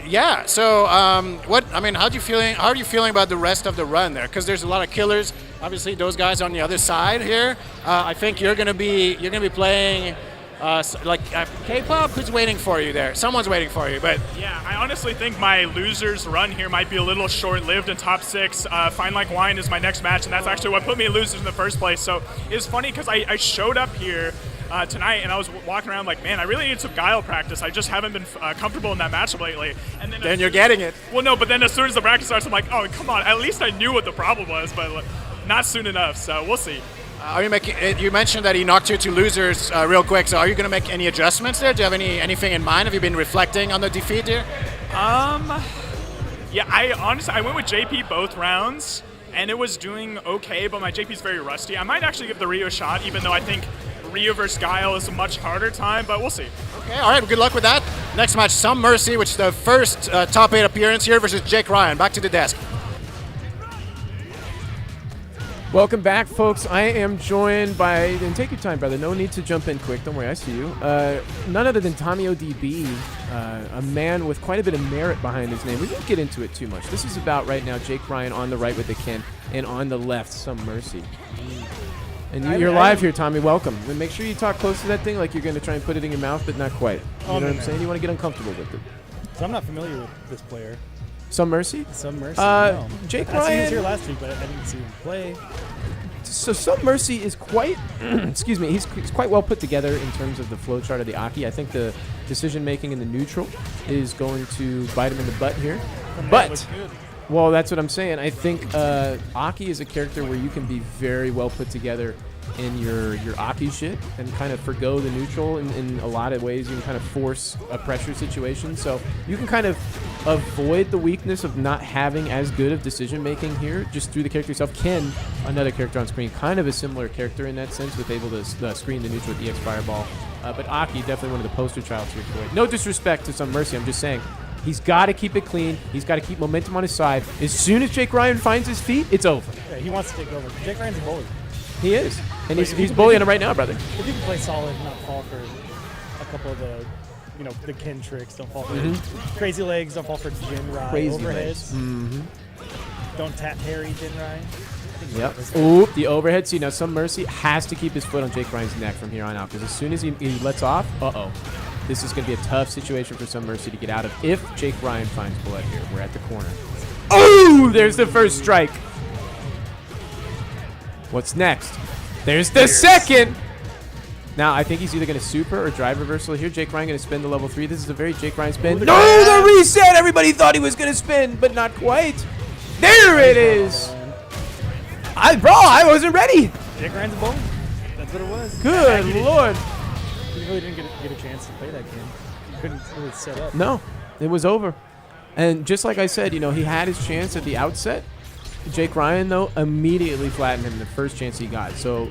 Yeah. So, how are you feeling about the rest of the run there? Because there's a lot of killers. Obviously, those guys on the other side here. I think you're going to be playing K-pop. Who's waiting for you there? Someone's waiting for you. But yeah, I honestly think my losers run here might be a little short-lived in top 6. Fine Like Wine is my next match, and that's actually what put me in losers in the first place. So it's funny because I showed up here tonight, and I was walking around like, man, I really need some Guile practice. I just haven't been comfortable in that matchup lately. And then you're getting it. Well, no, but then as soon as the practice starts, I'm like, oh, come on. At least I knew what the problem was, but not soon enough. So we'll see. Are you making? You mentioned that he knocked you to losers real quick. So are you going to make any adjustments there? Do you have anything in mind? Have you been reflecting on the defeat here? Yeah, I went with JP both rounds, and it was doing okay, but my JP's very rusty. I might actually give the Rio a shot, even though I think Rio versus Guile is a much harder time, but we'll see. Okay, all right, well, good luck with that. Next match, Some Mercy, which is the first top 8 appearance here versus Jake Ryan. Back to the desk. Welcome back, folks. I am joined by, and take your time, brother. No need to jump in quick. Don't worry, I see you. None other than Tommy ODB, a man with quite a bit of merit behind his name. We won't get into it too much. This is about right now Jake Ryan on the right with the Ken, and on the left, Some Mercy. And you're live here, Tommy. Welcome. And make sure you talk close to that thing like you're going to try and put it in your mouth, but not quite. You know what I'm saying? You want to get uncomfortable with it. So I'm not familiar with this player. Some Mercy? Some Mercy, no. Jake I Ryan. he was here last week, but I didn't see him play. So Some Mercy is quite, excuse me, he's quite well put together in terms of the flow chart of the Aki. I think the decision making in the neutral is going to bite him in the butt here. But, well, that's what I'm saying. I think Aki is a character where you can be very well put together in your Aki shit and kind of forgo the neutral in a lot of ways. You can kind of force a pressure situation. So you can kind of avoid the weakness of not having as good of decision making here just through the character yourself. Ken, another character on screen, kind of a similar character in that sense with able to screen the neutral with EX Fireball. But Aki, definitely one of the poster childs here for it. No disrespect to Some Mercy, I'm just saying. He's got to keep it clean. He's got to keep momentum on his side. As soon as Jake Ryan finds his feet, it's over. Yeah, he wants to take over. Jake Ryan's a bully. He is. And he's bullying him right now, brother. If you can play solid and not fall for a couple of the, the Ken tricks, don't fall for crazy legs, don't fall for Jin Rai Crazy overheads. legs. Mm-hmm. Don't tap Harry Jin Rai. Yep. Oop, the overhead. See, now Some Mercy has to keep his foot on Jake Ryan's neck from here on out, because as soon as he lets off, this is going to be a tough situation for Some Mercy to get out of if Jake Ryan finds blood here. We're at the corner. Oh, there's the first strike. What's next? There's the second. Now, I think he's either going to super or drive reversal here. Jake Ryan going to spin the level 3. This is a very Jake Ryan spin. No, the reset. Everybody thought he was going to spin, but not quite. There it is. I wasn't ready. Jake Ryan's a bully. That's what it was. Good Lord. He really didn't get a chance to play that game. He couldn't really set up. No, it was over. And just like I said, he had his chance at the outset. Jake Ryan, though, immediately flattened him the first chance he got. So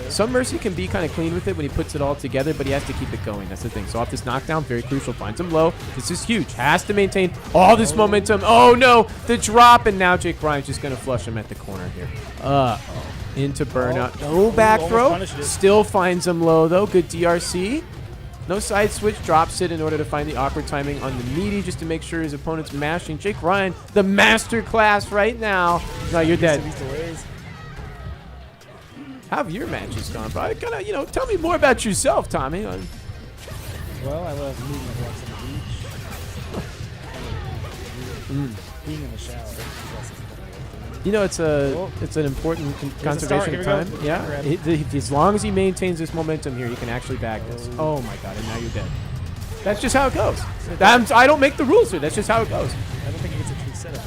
Some Mercy can be kind of clean with it when he puts it all together, but he has to keep it going. That's the thing. So off this knockdown, very crucial. Finds him low. This is huge. Has to maintain all this momentum. Oh, no. The drop, and now Jake Ryan's just going to flush him at the corner here. Into burnout. No back throw. Still finds him low, though. Good DRC. No side switch, drops it in order to find the awkward timing on the meaty just to make sure his opponent's mashing. Jake Ryan, the master class right now. No, you're dead. How have your matches gone, bro? Kind of, tell me more about yourself, Tommy. Well, I love meeting with walks on the beach. Being in the shower. It's an important conservation of time. Yeah. As long as he maintains this momentum here, he can actually bag this. Oh my God! And now you're dead. That's just how it goes. I don't make the rules here. That's just how it goes. I don't think he gets a true setup.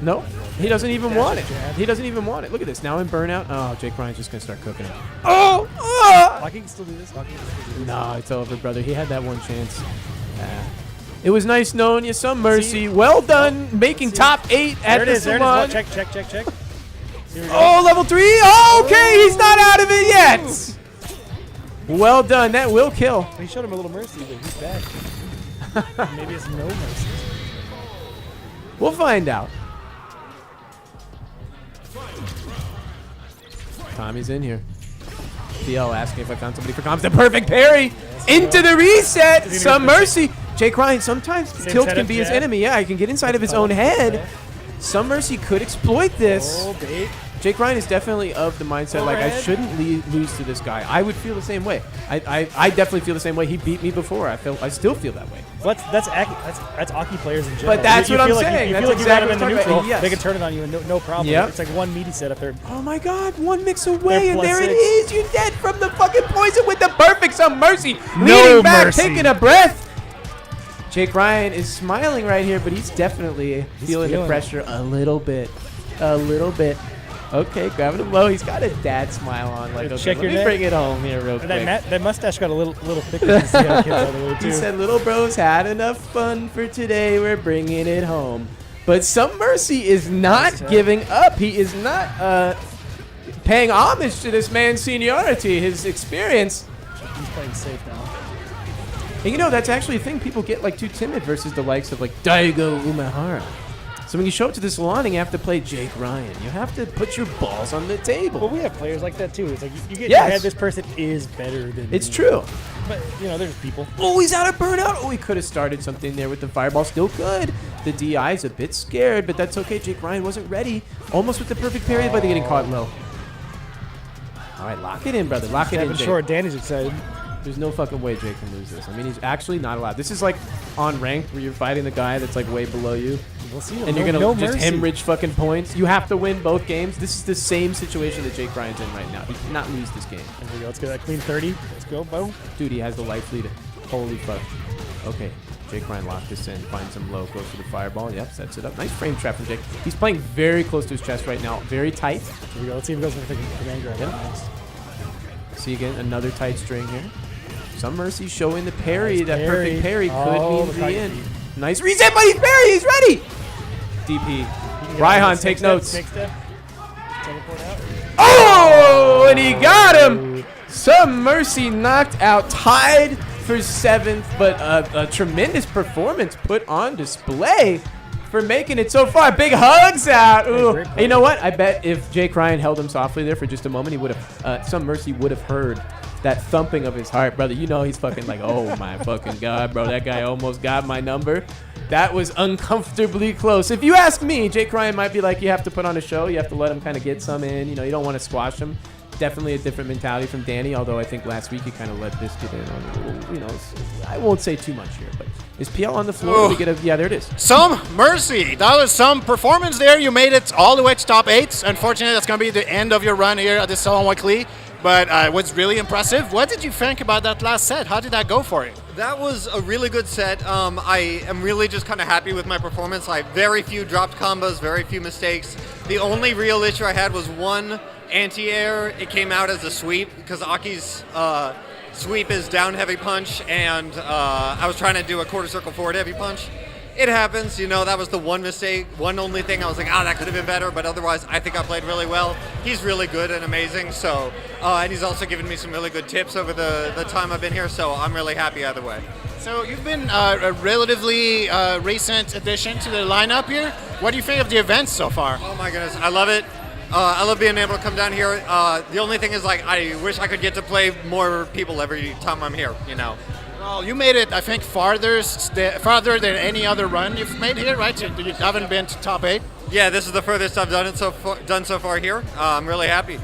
No, he doesn't even want it. He doesn't even want it. Look at this. Now in burnout. Oh, Jake Ryan's just gonna start cooking it. Oh! Hockey can still do this. No, it's over, brother. He had that one chance. It was nice knowing you. Some mercy. Well done, making top 8 at the Salon. Check. Oh, level 3. Okay, he's not out of it yet. Well done. That will kill. He showed him a little mercy, but he's back. Maybe it's no mercy. We'll find out. Tommy's in here. PL asking if I found somebody for comms. The perfect parry into the reset. Some mercy. Jake Ryan, sometimes tilt can be his enemy. Yeah, he can get inside of his own head. Some mercy could exploit this. Jake Ryan is definitely of the mindset like I shouldn't lose to this guy. I would feel the same way. I definitely feel the same way. He beat me before. I still feel that way. Well, that's Aki players in general. But that's what I'm saying. You feel like you got him in the neutral. They can turn it on you and no problem. Yep. It's like one meaty setup there. Oh my God, one mix away, and there it is. You're dead from the fucking poison with the perfect Some mercy. Leaning back, taking a breath. Jake Ryan is smiling right here, but he's definitely feeling the pressure a little bit. Okay, grabbing him low. He's got a dad smile on. Like, okay, let me bring it home here real quick. That mustache got a little thicker than the other kids out of the way, too. He said, little bro's had enough fun for today. We're bringing it home. But Some mercy is not giving up. He is not paying homage to this man's seniority, his experience. He's playing safe now. And that's actually a thing. People get like too timid versus the likes of like Daigo Umehara. So when you show up to the Salon and you have to play Jake Ryan, you have to put your balls on the table. Well, we have players like that too. It's like you get in your head, this person is better than It's true. But, there's people. Oh, he's out of burnout. Oh, he could have started something there with the fireball. Still good. The DI's a bit scared, but that's okay. Jake Ryan wasn't ready. Almost with the perfect parry, but they're getting caught low. All right, lock it in, brother. Lock it in, Jake. Short. Danny's excited. There's no fucking way Jake can lose this. I mean, he's actually not allowed. This is like on ranked where you're fighting the guy that's like way below you. We'll see. And you're going to just hemorrhage fucking points. You have to win both games. This is the same situation that Jake Ryan's in right now. He cannot lose this game. There we go. Let's get that clean 30. Let's go, boom. Dude, he has the life lead. Holy fuck. Okay. Jake Ryan locked this in. Finds him low. Goes for the fireball. Yep, sets it up. Nice frame trap from Jake. He's playing very close to his chest right now. Very tight. Here we go. Let's see if he goes for the command grab. Nice. See again, another tight string here. Some mercy showing the parry. Nice that perfect parry could mean the end. Nice reset, but he's parry. He's ready. DP. Raihan, take notes. Oh, and he got him. Some mercy knocked out, tied for 7th, but a tremendous performance put on display for making it so far. Big hugs out. Ooh. And you know what? I bet if Jake Ryan held him softly there for just a moment, he would have. Some mercy would have heard that thumping of his heart, brother. He's fucking like, oh my fucking God, bro. That guy almost got my number. That was uncomfortably close. If you ask me, Jake Ryan might be like, you have to put on a show. You have to let him kind of get some in. You don't want to squash him. Definitely a different mentality from Danny, although I think last week he kind of let this get in on a little, I won't say too much here, but is PL on the floor? We get yeah, there it is. Some mercy. That was some performance there. You made it all the way to top 8. Unfortunately, that's going to be the end of your run here at the Salon Weekly. But it was really impressive. What did you think about that last set? How did that go for you? That was a really good set. I am really just kind of happy with my performance. Very few dropped combos, very few mistakes. The only real issue I had was one anti-air. It came out as a sweep because Aki's sweep is down heavy punch, and I was trying to do a quarter circle forward heavy punch. It happens, that was the one mistake, one only thing I was like, that could have been better, but otherwise I think I played really well. He's really good and amazing, so, and he's also given me some really good tips over the time I've been here, so I'm really happy either way. So you've been a relatively recent addition to the lineup here. What do you think of the events so far? Oh my goodness, I love it. I love being able to come down here. The only thing is, I wish I could get to play more people every time I'm here, Well, you made it, I think, farther than any other run you've made here, right? You haven't been to top 8. Yeah, this is the furthest I've done so far here. I'm really happy.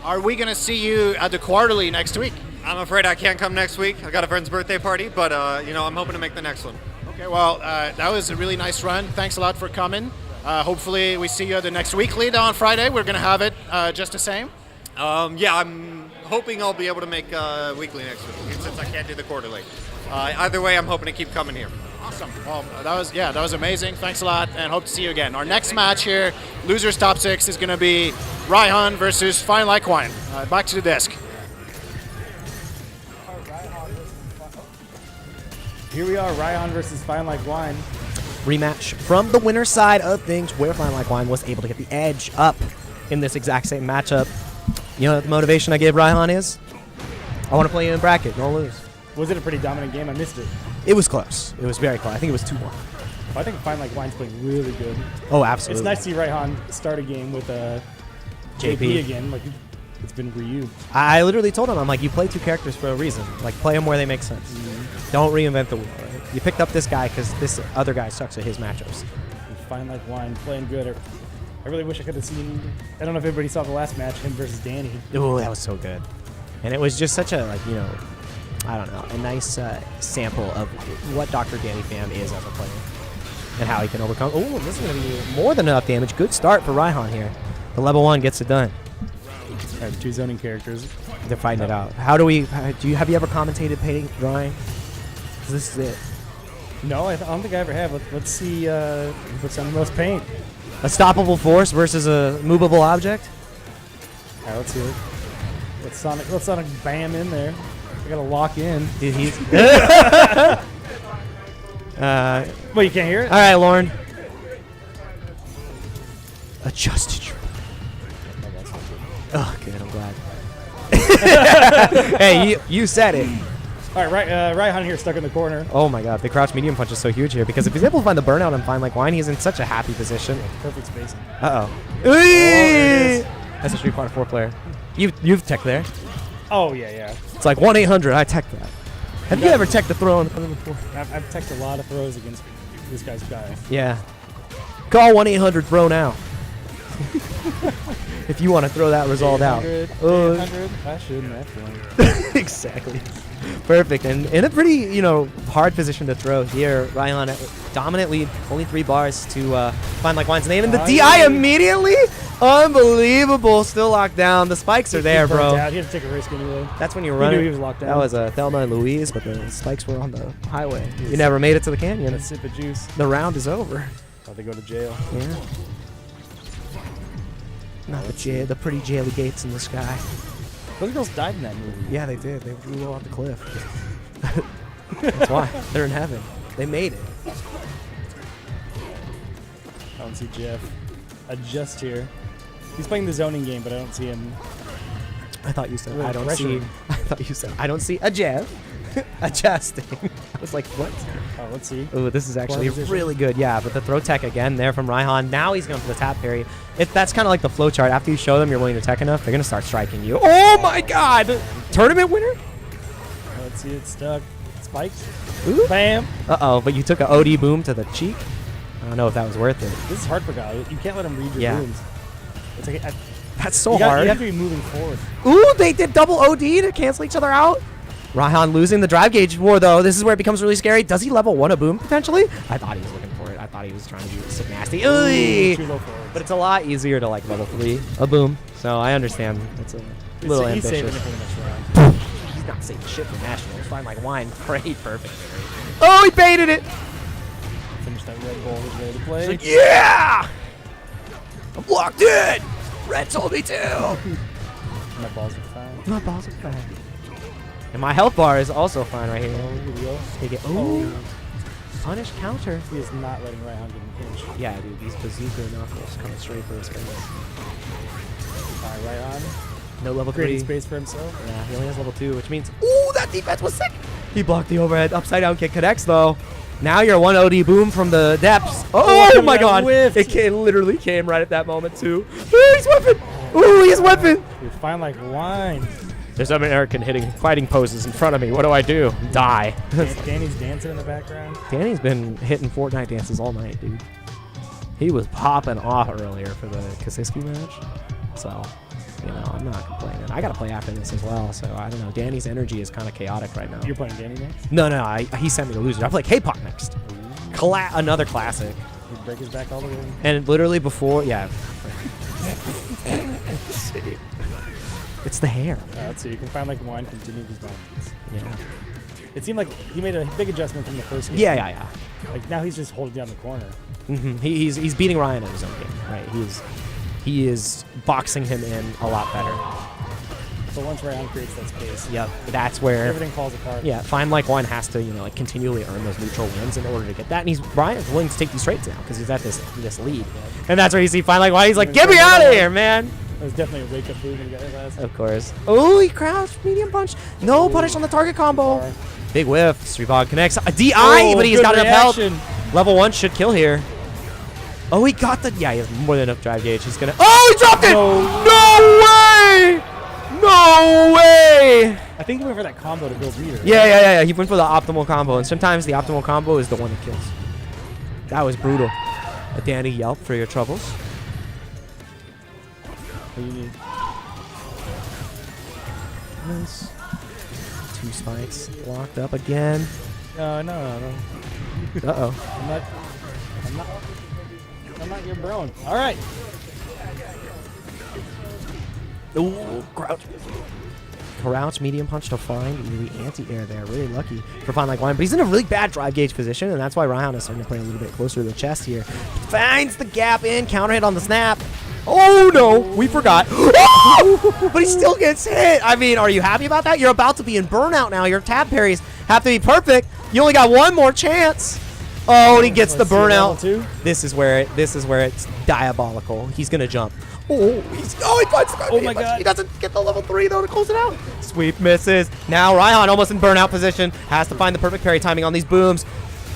Are we going to see you at the quarterly next week? I'm afraid I can't come next week. I got a friend's birthday party, but I'm hoping to make the next one. Okay, well, that was a really nice run. Thanks a lot for coming. Hopefully we see you at the next weekly on Friday. We're going to have it just the same. Yeah, I'm hoping I'll be able to make weekly next week since I can't do the quarterly. Either way, I'm hoping to keep coming here. Awesome. Well, that was amazing. Thanks a lot, and hope to see you again. Our next match here, losers top 6, is going to be Raihan versus Fine Like Wine. Back to the desk. Here we are, Raihan versus Fine Like Wine. Rematch from the winner's side of things, where Fine Like Wine was able to get the edge up in this exact same matchup. You know what the motivation I gave Raihan is? I want to play you in bracket, don't lose. Was it a pretty dominant game? I missed it. It was close. It was very close. I think it was 2-1. I think Fine Like Wine's playing really good. Oh, absolutely. It's nice to see Raihan start a game with JP again. Like, it's been Ryu. I literally told him, I'm like, you play 2 characters for a reason. Like, play them where they make sense. Don't reinvent the wheel, right? You picked up this guy because this other guy sucks at his matchups. And Fine Like Wine playing good. I really wish I could have seen, I don't know if everybody saw the last match, him versus Danny. Oh, that was so good. And it was just such a, like, you know, I don't know, a nice sample of what Dr. Danny Pham is as a player and how he can overcome. Oh, this is going to be more than enough damage. Good start for Raihan here. The level 1 gets it done. I have 2 zoning characters. They're fighting it out. How do we, have you ever commentated painting, drawing? 'Cause this is it. No, I don't think I ever have. Let's see what's on the most paint. A stoppable force versus a movable object? All right, let's see it. Let's Sonic bam in there. I gotta lock in. Dude, he's... Well, you can't hear it? All right, Lauren. Adjusted. Oh, good. I'm glad. Hey, you said it. All right, Raihan here stuck in the corner. Oh my god, the crouch medium punch is so huge here because if he's able to find the burnout and find like Wine, he's in such a happy position. Perfect spacing. Uh-oh. There it is. That's a Street Fighter 4 player. You've tech there. Oh, yeah. It's like 1-800, I tech that. Have you ever teched the throw on the before? I've teched a lot of throws against this guy's guy. Yeah. Call 1-800 throw now. If you want to throw that result out. 800, I shouldn't have. Exactly. Perfect. And in a pretty, you know, hard position to throw here, Raihan dominant lead, only 3 bars to find like Wine's name. And the DI immediately? Unbelievable. Still locked down. The spikes are there, bro. He had to take a risk anyway. That's when you run. He knew he was locked down. That was Thelma and Louise, but the spikes were on the highway. You never made it to the canyon. A sip of juice. The round is over. Oh, they go to jail. Yeah. Not the jail, the pretty jaily gates in the sky. Those girls died in that movie. Yeah, they did. They flew off the cliff. That's why. They're in heaven. They made it. I don't see Jeff. Adjust here. He's playing the zoning game, but I don't see him. I thought you said Really I don't pressure. see. I thought you said I don't see a Jeff adjusting. I was like, what? Oh, let's see. Oh, this is actually position. really good. Yeah, but the throw tech again there from Raihan. Now he's going for the tap parry. That's kind of like the flow chart. After you show them you're willing to tech enough, they're going to start striking you. Oh my God! Tournament winner? Let's see it stuck. Spiked. Ooh. Bam. Uh-oh, but you took an OD boom to the cheek. I don't know if that was worth it. This is hard for guy. You can't let him read your Yeah. booms. It's like That's so hard. You have to be moving forward. Ooh, they did double OD to cancel each other out. Raihan losing the drive gauge war, though. This is where it becomes really scary. Does he level 1 a boom, potentially? I thought he was looking for it. I thought he was trying to be sick nasty. Ooh, too low forward. But it's a lot easier to, like, level 3 a boom. So I understand. It's a little He's saving ambitious. it for the next round. He's not saving shit for Nationals. Fine like Wine. Great, perfect. Oh, he baited it. Finish that Red Bull. He's ready to play. Like, yeah! I'm locked in! Red told me to! My balls are fine. My balls are fine. And my health bar is also fine right here. Here we go. Take it. Ooh. Punish counter. He is not letting Raihan get an inch. Yeah, dude, these bazooka knuckles coming straight for his face. All right, Raihan. No level 3. Creating space for himself. Yeah, he only has level 2, which means... Ooh, that defense was sick! He blocked the overhead. Upside down kick connects, though. Now you're 1 OD boom from the depths. Oh my God! It literally came right at that moment, too. Ooh, he's whipping! Ooh, he's whipping! You're fine like Wine. There's some American hitting fighting poses in front of me. What do I do? Die. Danny's dancing in the background. Danny's been hitting Fortnite dances all night, dude. He was popping off earlier for the Kasiski match. So, You know, I'm not complaining. I got to play after this as well, so I don't know. Danny's energy is kind of chaotic right now. You're playing Danny next? No, he sent me to loser. I play K-pop next. Another classic. You break his back all the way. And literally before, yeah. It's the hair. So you can find like wine, continue these boundaries. Yeah. It seemed like he made a big adjustment from the first game. Yeah. Like now he's just holding down the corner. He's beating Ryan in his own game, right? He is boxing him in a lot better. So once Ryan creates that space, Yep, that's where everything falls apart. Yeah, Fine Like Wine has to, you know, like continually earn those neutral wins in order to get that. And Ryan's willing to take these trades now because he's at this lead. And that's where you see Fine Like Wine. He's like, get me out of here, man. It was definitely a wake-up move when he got hit last. Of course. Oh, he crouched, medium punch. No punish on the target combo. Big whiff. Street Bog connects. A DI, but he's got enough health. Level 1 should kill here. Oh, he got the... Yeah, he has more than enough drive gauge. He's going to... Oh, he dropped it! No way! No way! I think he went for that combo to build meter. Yeah. He went for the optimal combo, and sometimes the optimal combo is the one that kills. That was brutal. A Danny Yelp for your troubles. What do you need? Nice. 2 spikes locked up again. No. Uh-oh. I'm not your bro. All right. Ooh, Crouch, medium punch to find. Really anti-air there. Really lucky for Fine Like Wine. But he's in a really bad drive gauge position, and that's why Ryan is starting to play a little bit closer to the chest here. Finds the gap in. Counter hit on the snap. Oh, no. We forgot. Oh! But he still gets hit. I mean, are you happy about that? You're about to be in burnout now. Your tab parries have to be perfect. You only got one more chance. Oh, and he gets the burnout. This is where it's diabolical. He's going to jump. He finds the Oh my god. He doesn't get the level 3 though to close it out. Sweep misses. Now Ryan almost in burnout position. Has to find the perfect parry timing on these booms.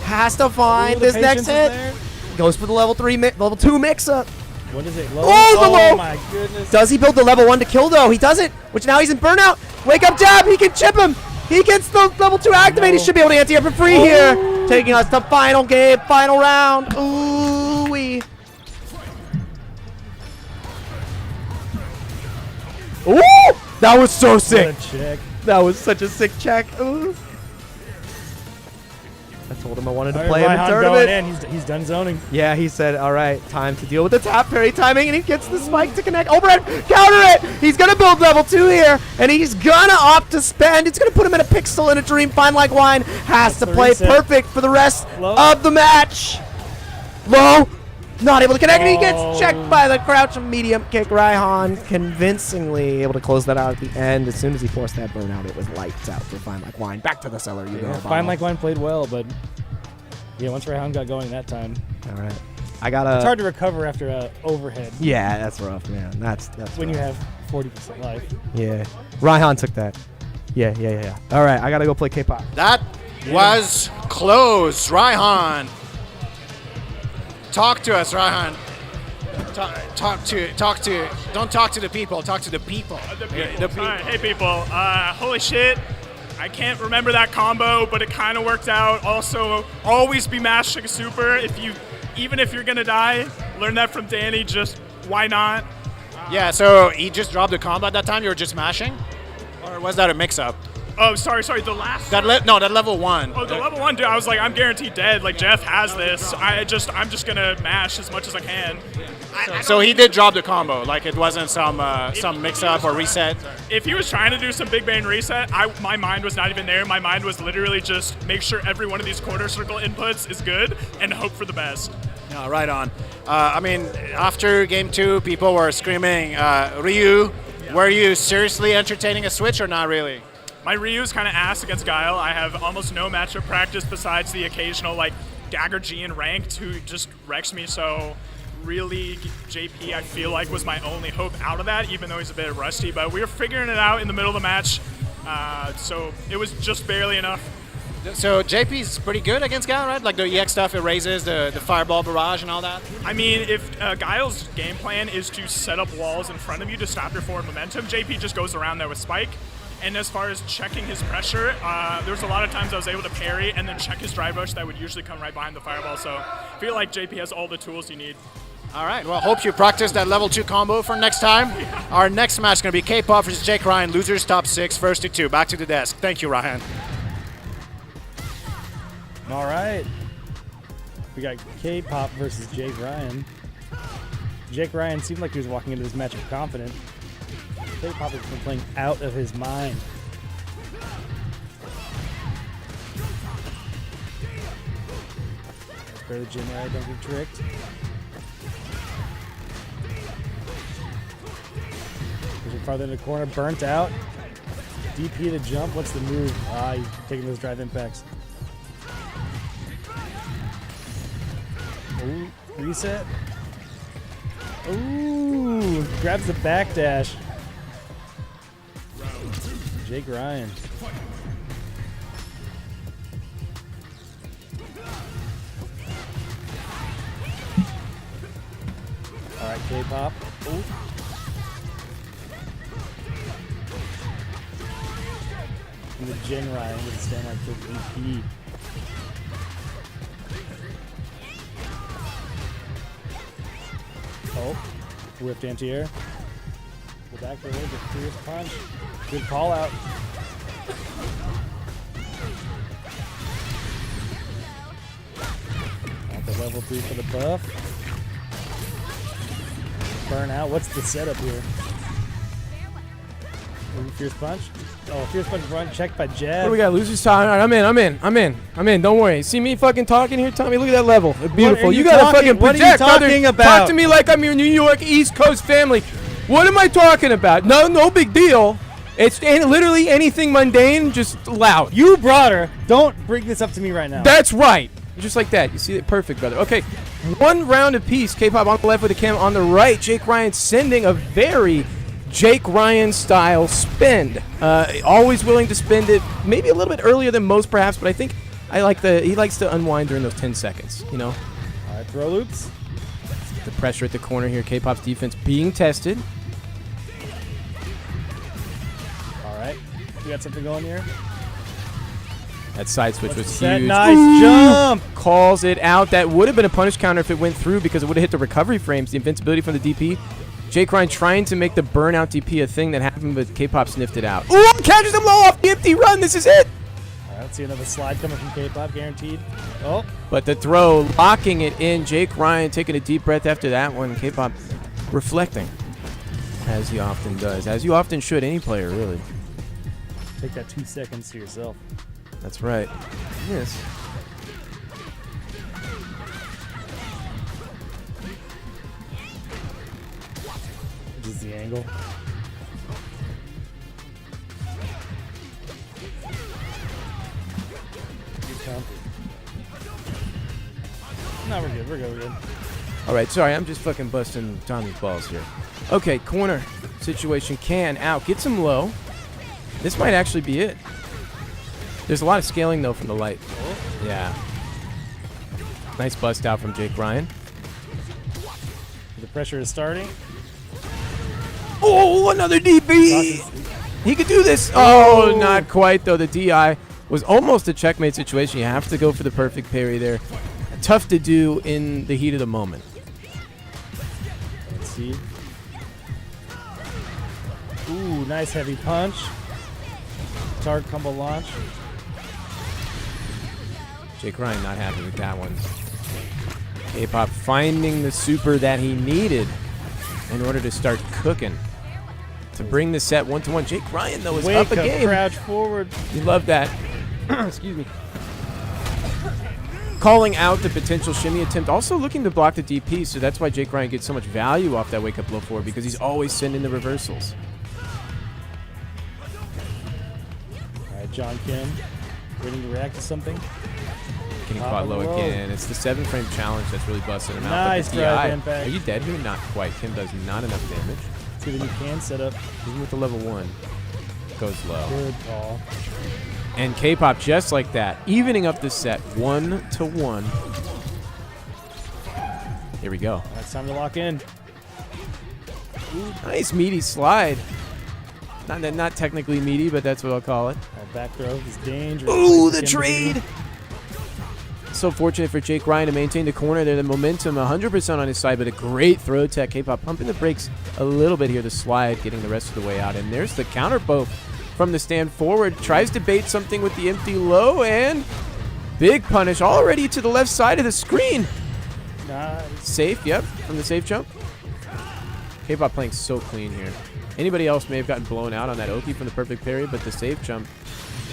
Has to find this next hit. Goes for the level 2 mix up. What is it? Low? Oh my goodness. Does he build the level 1 to kill though? He doesn't, which now he's in burnout. Wake up jab. He can chip him. He gets the level 2 activate. He should be able to anti-air for free here. Taking us to final game, final round. Ooh-wee. Ooh! That was so sick. What a check. That was such a sick check. Ooh. I told him I wanted to play in the tournament. Going in. He's done zoning. Yeah, he said, all right, time to deal with the tap parry timing, and he gets the spike to connect. Overhead, counter it! He's going to build level 2 here, and he's going to opt to spend. It's going to put him in a pixel in a dream. Fine Like Wine has to play perfect for the rest of the match. Low. Not able to connect, and he gets checked by the crouch medium kick. Raihan convincingly able to close that out at the end. As soon as he forced that burnout, it was lights out for Fine Like Wine. Back to the cellar you go. Fine Like Wine played well, but yeah, once Raihan got going that time. All right. It's hard to recover after a overhead. Yeah, that's rough, man. That's when rough. you have 40% life. Yeah. Raihan took that. Yeah. All right, I got to go play K-pop. That was close. Raihan. Talk to us, Raihan. Don't talk to the people. Talk to the people. The people. All right, hey people. Holy shit. I can't remember that combo, but it kind of worked out. Also, always be mashed like a super. Even if you're gonna die, learn that from Danny. Just why not? Yeah. So he just dropped the combo at that time. You were just mashing, or was that a mix-up? Oh, sorry. The last. That level 1. Oh, the level 1, dude. I was like, I'm guaranteed dead. Like Jeff has this. I'm just gonna mash as much as I can. So he did drop the combo. Like it wasn't some mix-up or reset. If he was trying to do some big bang reset, my mind was not even there. My mind was literally just make sure every one of these quarter circle inputs is good and hope for the best. Yeah, right on. I mean, after game 2, people were screaming, Ryu, were you seriously entertaining a switch or not really? My Ryu's kind of ass against Guile. I have almost no matchup practice besides the occasional like Dagger G in ranked who just wrecks me. So really, JP I feel like was my only hope out of that, even though he's a bit rusty. But we were figuring it out in the middle of the match, so it was just barely enough. So JP's pretty good against Guile, right? Like the EX stuff, it raises the fireball barrage and all that? I mean, if Guile's game plan is to set up walls in front of you to stop your forward momentum, JP just goes around there with Spike. And as far as checking his pressure, there's a lot of times I was able to parry and then check his drive rush that would usually come right behind the fireball. So I feel like JP has all the tools you need. All right. Well, hope you practice that level 2 combo for next time. Our next match is going to be K-Pop versus Jake Ryan. Losers top 6, first to 2. Back to the desk. Thank you, Ryan. All right. We got K-Pop versus Jake Ryan. Jake Ryan seemed like he was walking into this matchup confident. K-Pop has been playing out of his mind. For the gym right, don't get tricked. Pushing farther in the corner, burnt out. DP to jump. What's the move? He's taking those drive impacts. Ooh, reset. Ooh, grabs the backdash. Jake Ryan. All right, K-Pop. Ooh. And the Jin Ryan with the stand like kick AP. Oh, whipped anti-air. Go back there, the fierce punch. Good call out. At the level 3 for the buff. Burn out. What's the setup here? Ooh, fierce punch. Oh, fierce punch run checked by Jeb. What do we got? Losers time. All right, I'm in. Don't worry. See me fucking talking here, Tommy? Look at that level. Beautiful. you gotta talking- fucking what are you project, talking brother. about? Talk to me like I'm your New York East Coast family. What am I talking about? No big deal. It's literally anything mundane, just loud. You brought her. Don't bring this up to me right now. That's right. Just like that. You see it? Perfect, brother. Okay, one round apiece. K-Pop on the left with the cam on the right. Jake Ryan sending a very Jake Ryan style spend. Always willing to spend it maybe a little bit earlier than most perhaps, but I think he likes to unwind during those 10 seconds, you know? All right, throw loops. The pressure at the corner here. K-Pop's defense being tested. All right, we got something going here. That side switch was That huge. nice jump. Calls it out. That would have been a punish counter if it went through because it would have hit the recovery frames, the invincibility from the DP. Jake Ryan trying to make the burnout DP a thing that happened, but K-Pop sniffed it out. Ooh, catches him low off the empty run. This is it. All right, let's see another slide coming from K-Pop, guaranteed. Oh. But the throw, locking it in. Jake Ryan taking a deep breath after that one. K-Pop reflecting, as he often does. As you often should, any player, really. Take that 2 seconds to yourself. That's right. Yes. Just the angle. No, we're good. We're good. All right, sorry, I'm just fucking busting Tommy's balls here. Okay, corner situation. Can out. Gets him low. This might actually be it. There's a lot of scaling, though, from the light. Yeah. Nice bust out from Jake Ryan. The pressure is starting. Oh, another DP! He could do this. Oh, not quite, though. The DI was almost a checkmate situation. You have to go for the perfect parry there. Tough to do in the heat of the moment. Let's see. Ooh, nice heavy punch. Target combo launch. Jake Ryan not happy with that one. K-Pop finding the super that he needed in order to start cooking. To bring the set 1-1. Jake Ryan, though, is up a game. Crouch forward. You love that. Excuse me. Calling out the potential shimmy attempt. Also looking to block the DP, so that's why Jake Ryan gets so much value off that wake-up low forward, because he's always sending the reversals. All right, John Kim. Waiting to react to something. Getting Top caught of the low row. again. It's the 7-frame challenge that's really busting him out. Nice But the drive DI, impact. are you dead here? Not quite. Kim does not enough damage. See if you can set up. Even with the level 1. Goes low. Good call. And K-Pop just like that. Evening up the set 1-1. Here we go. It's time to lock in. Nice meaty slide. Not technically meaty, but that's what I'll call it. Back throw is dangerous. Ooh, Place the Kim to be. trade. So fortunate for Jake Ryan to maintain the corner there. The momentum 100% on his side, but a great throw tech. K-Pop pumping the brakes a little bit here. The slide getting the rest of the way out. And there's the counter poke from the stand forward. Tries to bait something with the empty low, and big punish already to the left side of the screen. Nice. Safe, yep, from the safe jump. K-Pop playing so clean here. Anybody else may have gotten blown out on that Oki from the perfect parry, but the safe jump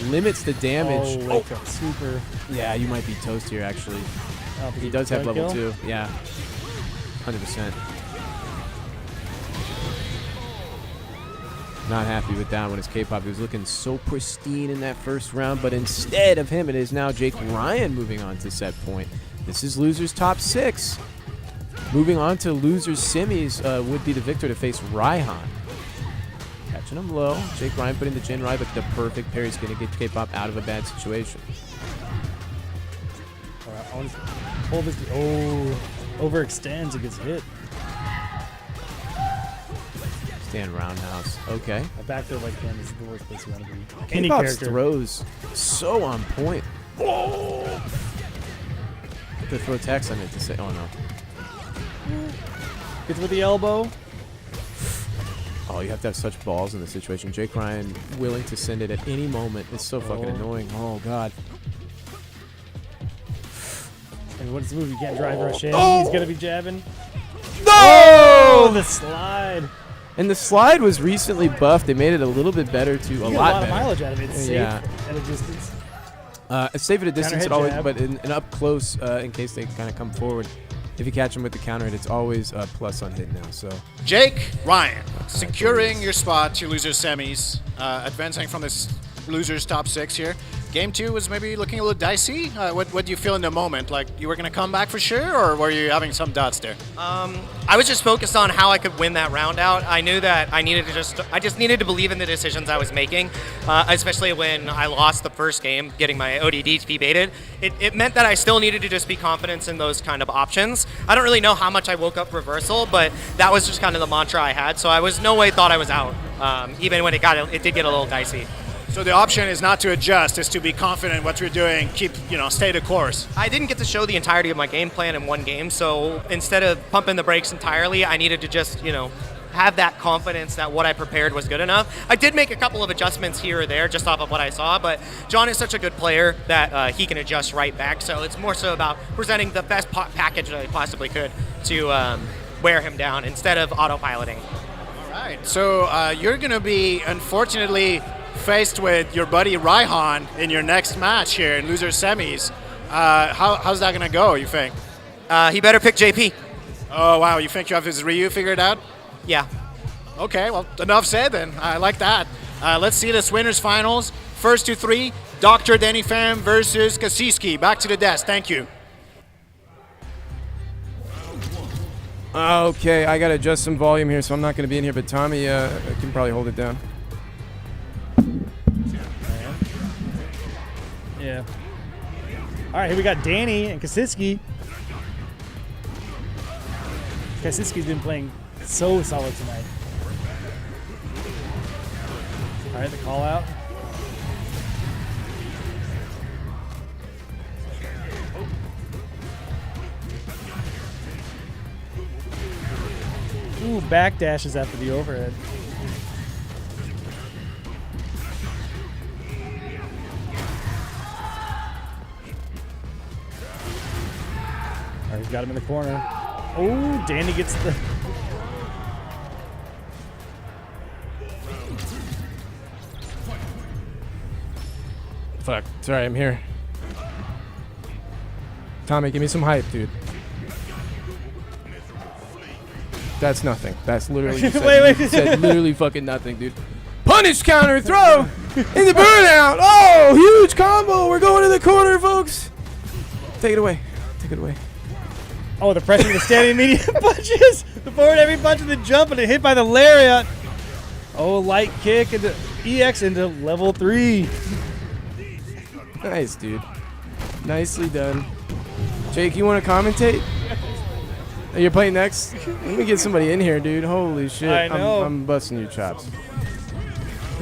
limits the damage. Oh, wake up super. Yeah, you might be toast here, actually. He does have level 2. Yeah, 100%. Not happy with that one as K-Pop. He was looking so pristine in that first round, but instead of him, it is now Jake Ryan moving on to set point. This is losers top 6. Moving on to losers semis would be the victor to face Raihan. Catching him low. Jake Ryan putting the Jin Rai, but the perfect parry is going to get K-Pop out of a bad situation. All right, I want to hold this. Oh, overextends. It gets hit. Stand roundhouse. Okay. A back throw like him is the worst place you want to be. Any K-Pop's character. throws so on point. Oh! The throw text I meant to say. Oh no. Gets with the elbow. Oh, you have to have such balls in this situation. Jake Ryan willing to send it at any moment. It's so fucking annoying. Oh, God. And what's the move? You can't drive rush in. Oh! He's going to be jabbing. No! Oh, the slide. And the slide was recently buffed. They made it a little bit better to You a get lot a lot better. of mileage out of it. It's safe Yeah. at a distance. It's safe at a distance, Counter it hit always, jab. but in up close, in case they kind of come forward. If you catch them with the counter hit, it's always a plus on hit now. So Jake Ryan, securing your spot to losers semis, advancing from this losers top 6 here. Game 2 was maybe looking a little dicey. What do you feel in the moment? Like you were going to come back for sure, or were you having some doubts there? I was just focused on how I could win that round out. I knew that I just needed to believe in the decisions I was making, especially when I lost the first game, getting my ODD to be baited. It meant that I still needed to just be confident in those kind of options. I don't really know how much I woke up reversal, but that was just kind of the mantra I had. So I was no way thought I was out, even when it did get a little dicey. So the option is not to adjust, is to be confident in what you're doing, stay the course. I didn't get to show the entirety of my game plan in one game, so instead of pumping the brakes entirely, I needed to just, have that confidence that what I prepared was good enough. I did make a couple of adjustments here or there just off of what I saw, but John is such a good player that he can adjust right back, so it's more so about presenting the best package that I possibly could to wear him down instead of autopiloting. All right, so you're going to be, unfortunately, faced with your buddy Raihan in your next match here in loser semis. How's that going to go, you think? He better pick JP. Oh, wow. You think you have his Ryu figured out? Yeah. Okay, well, enough said then. I like that. Let's see this winners finals. First to 3, Dr. Danny Pham versus Kasiski. Back to the desk. Thank you. okay, I got to adjust some volume here, so I'm not going to be in here, but Tommy can probably hold it down. Yeah. All right, here we got Danny and Kasiski. Kasiski's been playing so solid tonight. All right, the call out. Ooh, back dashes after the overhead. All right, he's got him in the corner. Oh, Danny gets the... Fuck. Sorry, I'm here. Tommy, give me some hype, dude. That's nothing. That's literally you said, Wait. you said literally fucking nothing, dude. Punish counter throw in the burnout. Oh, huge combo. We're going to the corner, folks. Take it away. Take it away. Oh, the pressure of the standing medium punches. The forward every punch and the jump and it hit by the lariat. Oh, light kick into EX into level 3. Nice, dude. Nicely done. Jake, you want to commentate? You're playing next? Let me get somebody in here, dude. Holy shit. I know. I'm busting your chops.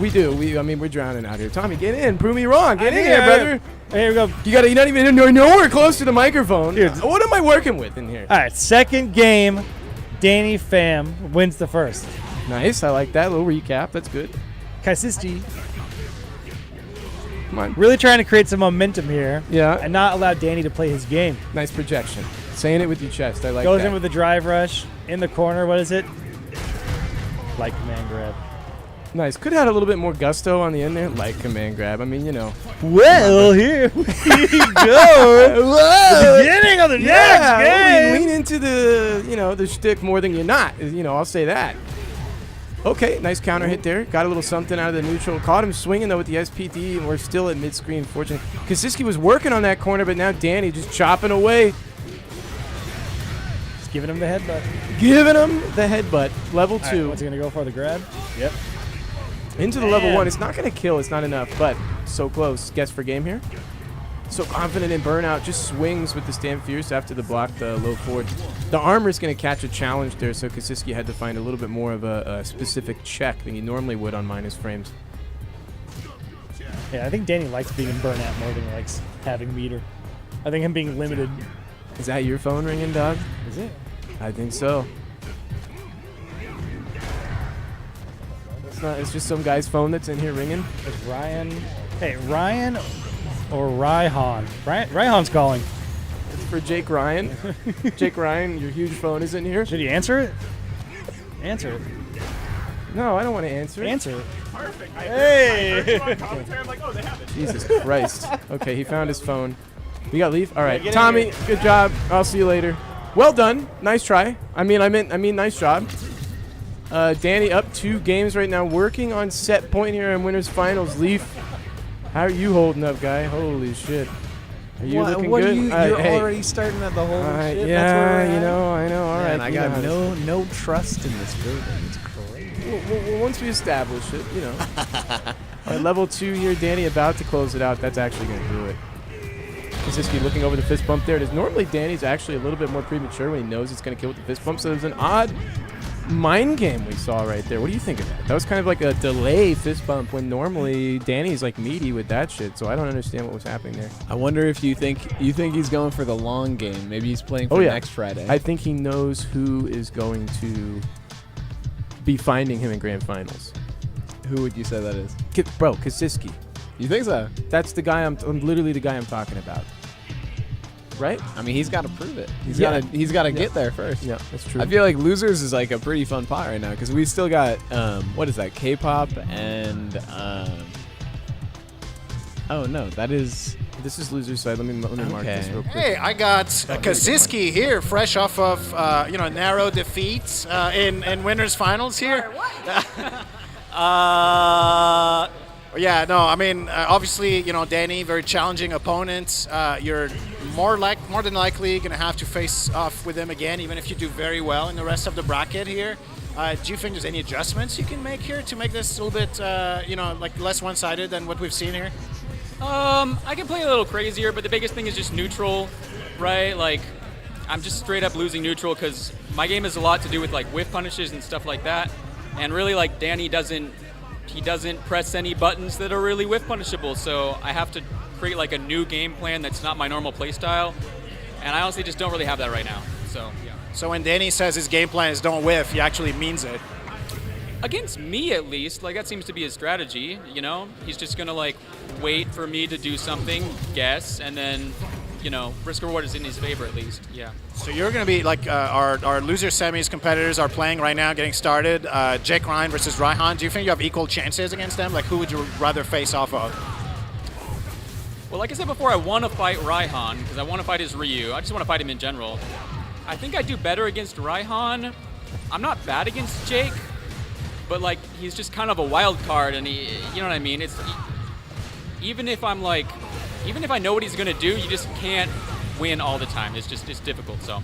We do. I mean, we're drowning out here. Tommy, get in. Prove me wrong. Get in here, brother. Here we go. You're not even nowhere close to the microphone. Dude. What am I working with in here? All right, second game, Danny Pham wins the first. Nice. I like that little recap. That's good. Kaisisti Come on. really trying to create some momentum here. Yeah. And not allow Danny to play his game. Nice projection. Saying it with your chest. I like Goes that. in with the drive rush in the corner. What is it? Like command grab. Nice. Could have had a little bit more gusto on the end there. Like command grab. I mean, you know. Well, here we go. The beginning of the next game. You lean into the shtick more than you're not. I'll say that. Okay, nice counter hit there. Got a little something out of the neutral. Caught him swinging, though, with the SPD, and we're still at mid-screen, fortunately. Kaisiski was working on that corner, but now Danny just chopping away. Just giving him the headbutt. Giving him the headbutt. Level 2. All right, what's he going to go for? The grab? Yep. Into the level 1. It's not going to kill. It's not enough, but so close. Guess for game here. So confident in burnout. Just swings with the Stand Fierce after the block, the low forward. The armor's going to catch a challenge there, so Kaisiski had to find a little bit more of a specific check than he normally would on minus frames. Yeah, I think Danny likes being in burnout more than he likes having meter. I think him being limited. Is that your phone ringing, dog? Is it? I think so. It's just some guy's phone that's in here ringing. Is Ryan? Hey, Ryan or Raihan? Raihan's calling. It's for Jake Ryan. Jake Ryan, your huge phone is in here. Should he answer it? Answer it. No, I don't want to answer it. Answer it. Perfect. Hey! I'm like, oh, they have it. Jesus Christ. Okay, he found his phone. We got leave? All right. get in Tommy, here. good job. I'll see you later. Well done. Nice try. I mean, nice job. Danny up 2 games right now, working on set point here in winners finals. Leaf, how are you holding up, guy? Holy shit. Are you looking good? You're already starting at the whole shit. Yeah, That's where we're at. I know. All right. Man, I got no trust in this building. It's crazy. Well, once we establish it, All right, level 2 here. Danny about to close it out. That's actually going to do it. Kaisiski looking over the fist bump there. It is normally Danny's actually a little bit more premature when he knows it's going to kill with the fist bump. So there's an odd mind game we saw right there. What do you think of that? That was kind of like a delay fist bump when normally Danny's like meaty with that shit. So I don't understand what was happening there. I wonder if you think he's going for the long game. Maybe he's playing for next Friday. I think he knows who is going to be finding him in grand finals. Who would you say that is? Bro, Kaisiski. You think so? That's the guy I'm literally the guy I'm talking about. Right? I mean, he's got to prove it. He's got to get there first. Yeah, that's true. I feel like losers is like a pretty fun pot right now because we still got what is that? K-pop and oh no, that is. This is loser's side. Let me mark this real quick. Hey, I got Kaisiski here, fresh off of narrow defeats in winners finals here. Yeah, no, I mean, obviously, Danny, very challenging opponent. You're more than likely going to have to face off with him again, even if you do very well in the rest of the bracket here. Do you think there's any adjustments you can make here to make this a little bit, like less one-sided than what we've seen here? I can play a little crazier, but the biggest thing is just neutral, right? Like, I'm just straight up losing neutral because my game has a lot to do with like whiff punishes and stuff like that. And really, like, Danny doesn't press any buttons that are really whiff punishable, so I have to create like a new game plan that's not my normal play style, and I honestly just don't really have that right now. So yeah. So when Danny says his game plan is don't whiff, he actually means it. Against me, at least, like that seems to be his strategy. He's just gonna like wait for me to do something, guess, and then risk reward is in his favor at least. Yeah. So you're going to be like our loser semis competitors are playing right now, getting started. Jake Ryan versus Raihan. Do you think you have equal chances against them? Like, who would you rather face off of? Well, like I said before, I want to fight Raihan because I want to fight his Ryu. I just want to fight him in general. I think I do better against Raihan. I'm not bad against Jake, but like he's just kind of a wild card, and you know what I mean? Even if I know what he's gonna do, you just can't win all the time. It's difficult. So.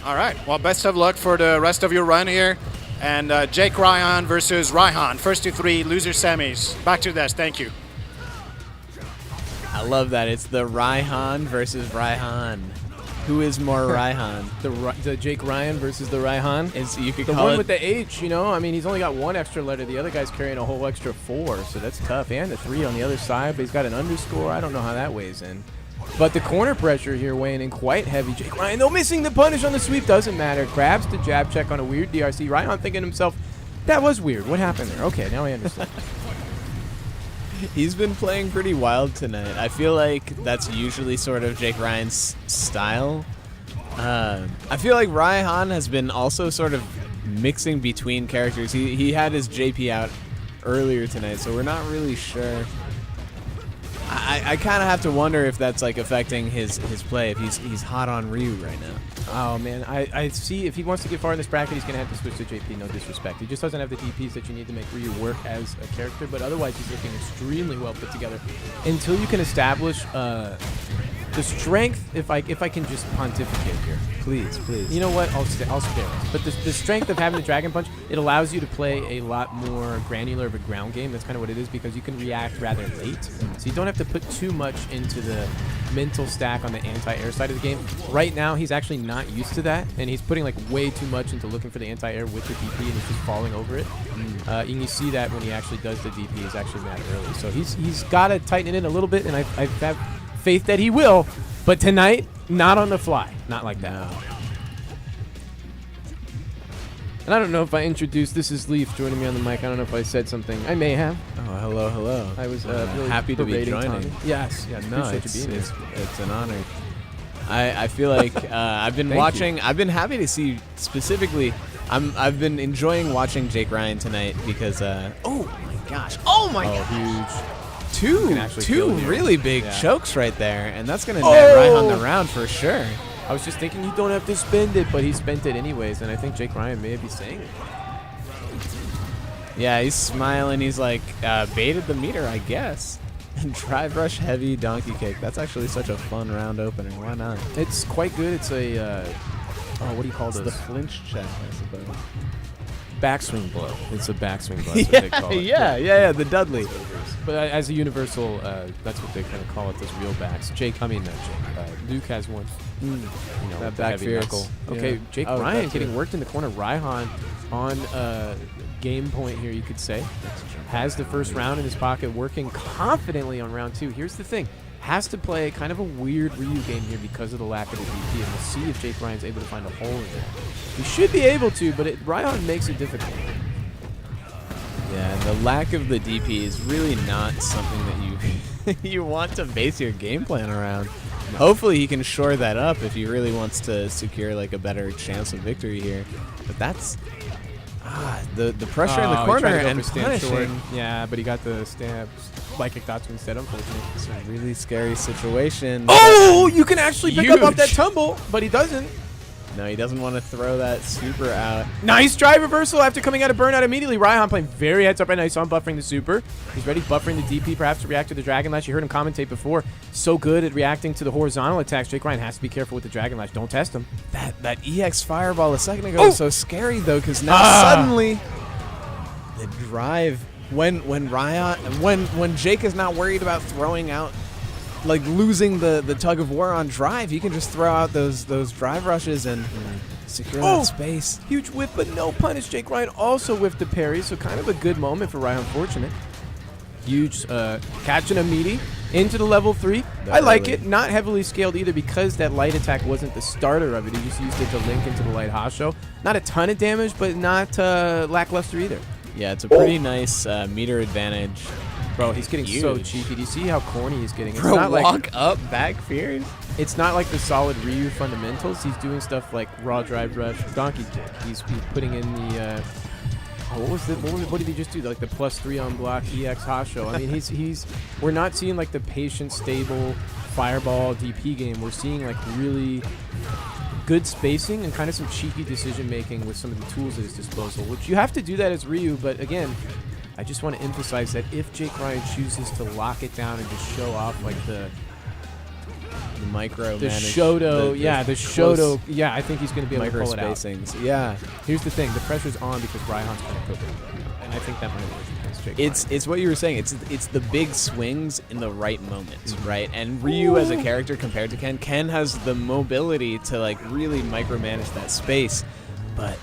All right. Well, best of luck for the rest of your run here, and Jake Ryan versus Raihan. First to 3 loser semis. Back to the desk. Thank you. I love that. It's the Raihan versus Raihan. Who is more Raihan? The Jake Ryan versus the Raihan. You could The call one it with the H, you know? I mean, he's only got one extra letter. The other guy's carrying a whole extra 4, so that's tough. And the 3 on the other side, but he's got an underscore. I don't know how that weighs in. But the corner pressure here weighing in quite heavy. Jake Ryan, though, missing the punish on the sweep. Doesn't matter. Grabs the jab check on a weird DRC. Raihan thinking to himself, that was weird. What happened there? Okay, now I understand. He's been playing pretty wild tonight. I feel like that's usually sort of Jake Ryan's style. I feel like Raihan has been also sort of mixing between characters. He had his JP out earlier tonight, so we're not really sure. I kind of have to wonder if that's like affecting his play, if he's hot on Ryu right now. Oh, man. I see if he wants to get far in this bracket, he's going to have to switch to JP, no disrespect. He just doesn't have the DPs that you need to make Ryu work as a character, but otherwise he's looking extremely well put together. Until you can establish the strength, if I can just pontificate here. Please. You know what? I'll spare it. But the strength of having the Dragon Punch, it allows you to play a lot more granular of a ground game. That's kind of what it is, because you can react rather late. So you don't have to put too much into the mental stack on the anti-air side of the game. Right now, he's actually not used to that, and he's putting like way too much into looking for the anti-air with the DP, and he's just falling over it. And you see that when he actually does the DP, he's actually mad early. So he's got to tighten it in a little bit, and I have faith that he will. But tonight, not on the fly. Not like that. No. And I don't know if I introduced, this is Leaf joining me on the mic. I don't know if I said something. I may have. Oh, hello. I was really happy to be berating joining. Tommy. Yes. No, appreciate you being here. it's an honor. I feel like I've been Thank watching. you. I've been happy to see specifically. I've been enjoying watching Jake Ryan tonight because. Oh my gosh! Oh my gosh! Huge. Two really big Yeah. chokes right there, and that's gonna net Raihan the round for sure. I was just thinking you don't have to spend it, but he spent it anyways, and I think Jake Ryan may be saying it. Yeah, he's smiling. He's like baited the meter, I guess. Drive rush heavy donkey kick. That's actually such a fun round opener. Why not? It's quite good. It's a what do you call It's this? the flinch check, I suppose. Backswing blow. It's a backswing blow. That's what they call it. Yeah, the Dudley. But as a universal, that's what they kind of call it, those real backs. Luke has one. You know, That with the back heavy fierce. knuckle. Okay, Yeah. Jake Oh, Ryan that getting too. worked in the corner. Raihan on game point here, you could say. Has the first round in his pocket, working confidently on round 2. Here's the thing. Has to play kind of a weird Ryu game here because of the lack of the DP, and we'll see if Jake Ryan's able to find a hole in there. He should be able to, but Raihan makes it difficult. Yeah, and the lack of the DP is really not something that you you want to base your game plan around. Hopefully he can shore that up if he really wants to secure like a better chance of victory here. But that's the pressure in the he corner tried to go and for stand short. punishing. Yeah, but he got the stab like Ikatsu instead, unfortunately. It's a really scary situation. Oh, you can actually pick up off that Huge. tumble, but he doesn't. No, he doesn't want to throw that super out. Nice drive reversal after coming out of burnout immediately. Raihan playing very heads up right now. You saw him buffering the super. He's ready buffering the DP, perhaps to react to the Dragon Lash. You heard him commentate before. So good at reacting to the horizontal attacks. Jake Ryan has to be careful with the Dragon Lash. Don't test him. That EX fireball a second ago was so scary though, because now suddenly the drive when Jake is not worried about throwing out, like losing the tug of war on drive, he can just throw out those drive rushes and secure that space. Huge whiff, but no punish. Jake Ryan also whiffed the parry, so kind of a good moment for Ryan. Fortunate. Huge catching a meaty into the level 3. I like it. Not heavily scaled either because that light attack wasn't the starter of it. He just used it to link into the light Hasho. Not a ton of damage, but not lackluster either. Yeah, it's a pretty nice meter advantage. Bro, he's getting so cheeky. Do you see how corny he's getting? It's Bro, not walk up back fears. It's not like the solid Ryu fundamentals. He's doing stuff like raw drive rush, donkey kick. He's putting in the what did he just do? Like the +3 on block EX Hasho. I mean, we're not seeing like the patient, stable fireball DP game. We're seeing like really good spacing and kind of some cheeky decision making with some of the tools at his disposal, which you have to do that as Ryu. But again, I just want to emphasize that if Jake Ryan chooses to lock it down and just show off like the micro, the Shoto, the Shoto, I think he's going to be able to pull it out. Spacings. Yeah. Here's the thing: the pressure's on because Raihan's kind of cooking, and I think that might work against Jake It's what you were saying. It's the big swings in the right moments, right? And Ryu as a character compared to Ken has the mobility to like really micromanage that space. But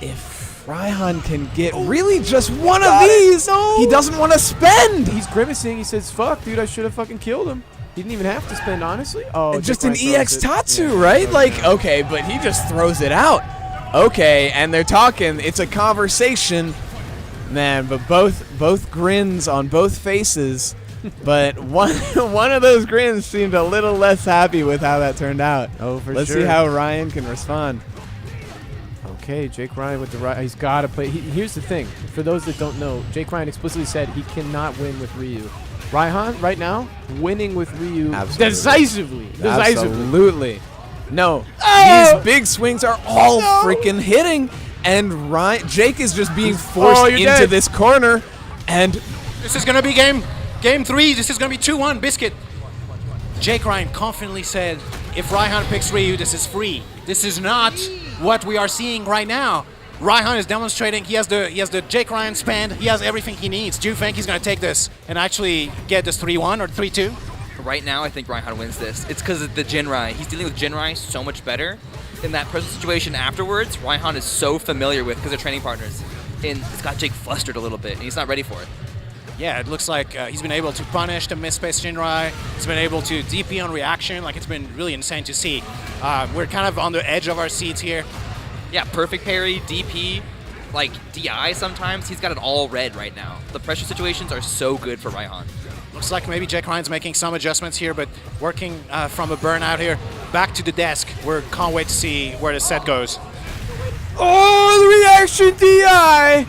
if Raihan can get really just one of these, he doesn't want to spend. He's grimacing. He says, "Fuck, dude, I should have fucking killed him." He didn't even have to spend, honestly. Oh, And just Jake an Ryan EX throws it. Tatsu, Yeah, right? throws Like, it. okay, but he just throws it out. Okay, and they're talking. It's a conversation, man. But both grins on both faces. But one of those grins seemed a little less happy with how that turned out. Oh, for Let's sure. see how Ryan can respond. Okay, Jake Ryan with the right. He's got to play. Here's the thing. For those that don't know, Jake Ryan explicitly said he cannot win with Ryu. Raihan, right now, winning with Ryu Absolutely. decisively. Absolutely. No, Oh! these big swings are all freaking hitting, and Jake is just being forced you're into dead. this corner, and This is gonna be game 3. This is gonna be 2-1 Biscuit. Jake Ryan confidently said, if Raihan picks Ryu, this is free. This is not what we are seeing right now. Raihan is demonstrating he has the Jake Ryan spend. He has everything he needs. Do you think he's gonna take this and actually get this 3-1 or 3-2? Right now, I think Raihan wins this. It's because of the Jinrai. He's dealing with Jinrai so much better. In that present situation afterwards, Raihan is so familiar with because they're training partners. And it's got Jake flustered a little bit, and he's not ready for it. Yeah, it looks like he's been able to punish the misspaced Jinrai. He's been able to DP on reaction. Like, it's been really insane to see. We're kind of on the edge of our seats here. Yeah, perfect parry, DP, like DI sometimes. He's got it all red right now. The pressure situations are so good for Raihan. Looks like maybe Jake Ryan's making some adjustments here, but working from a burnout here. Back to the desk. We can't wait to see where the set goes. oh, the reaction DI!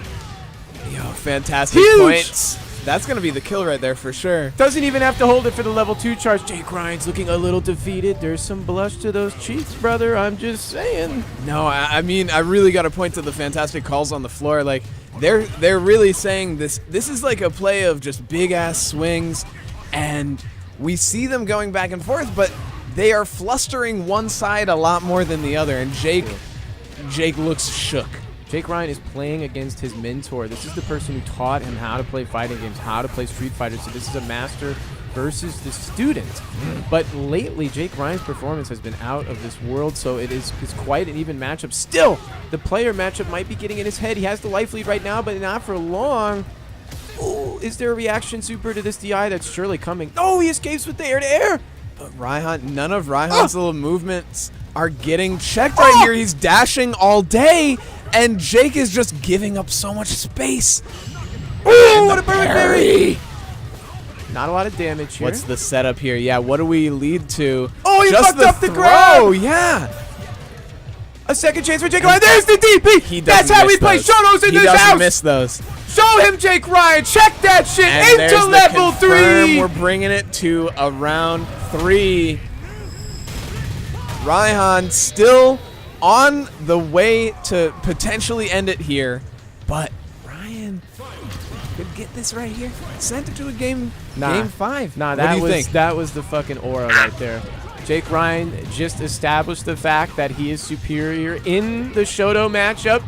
Yo, fantastic Huge. points. That's gonna be the kill right there for sure. Doesn't even have to hold it for the level 2 charge. Jake Ryan's looking a little defeated. There's some blush to those cheeks, brother. I'm just saying. No, I mean, I really got to point to the fantastic calls on the floor. Like, they're really saying this is like a play of just big ass swings, and we see them going back and forth, but they are flustering one side a lot more than the other, and Jake looks shook. Jake Ryan is playing against his mentor. This is the person who taught him how to play fighting games, how to play Street Fighter. So this is a master versus the student. But lately, Jake Ryan's performance has been out of this world, so it's quite an even matchup. Still, the player matchup might be getting in his head. He has the life lead right now, but not for long. Ooh, is there a reaction super to this DI that's surely coming? No, he escapes with the air-to-air. But none of Raihan's little movements are getting checked right here. He's dashing all day, and Jake is just giving up so much space. Ooh, what a perfect parry! Not a lot of damage here. What's the setup here? Yeah, what do we lead to? Oh, he just fucked the up the throw. grab! Yeah. A second chance for Jake Ryan. There's the DP! He That's doesn't how we miss play those. Shotos in He this doesn't house! miss those. Show him Jake Ryan! Check that shit And there's into the level confirm. 3! We're bringing it to a round 3. Raihan still on the way to potentially end it here, but Ryan could get this right here. Sent it to a game 5. Nah, What do you think? that was the fucking aura right there. Jake Ryan just established the fact that he is superior in the Shoto matchup.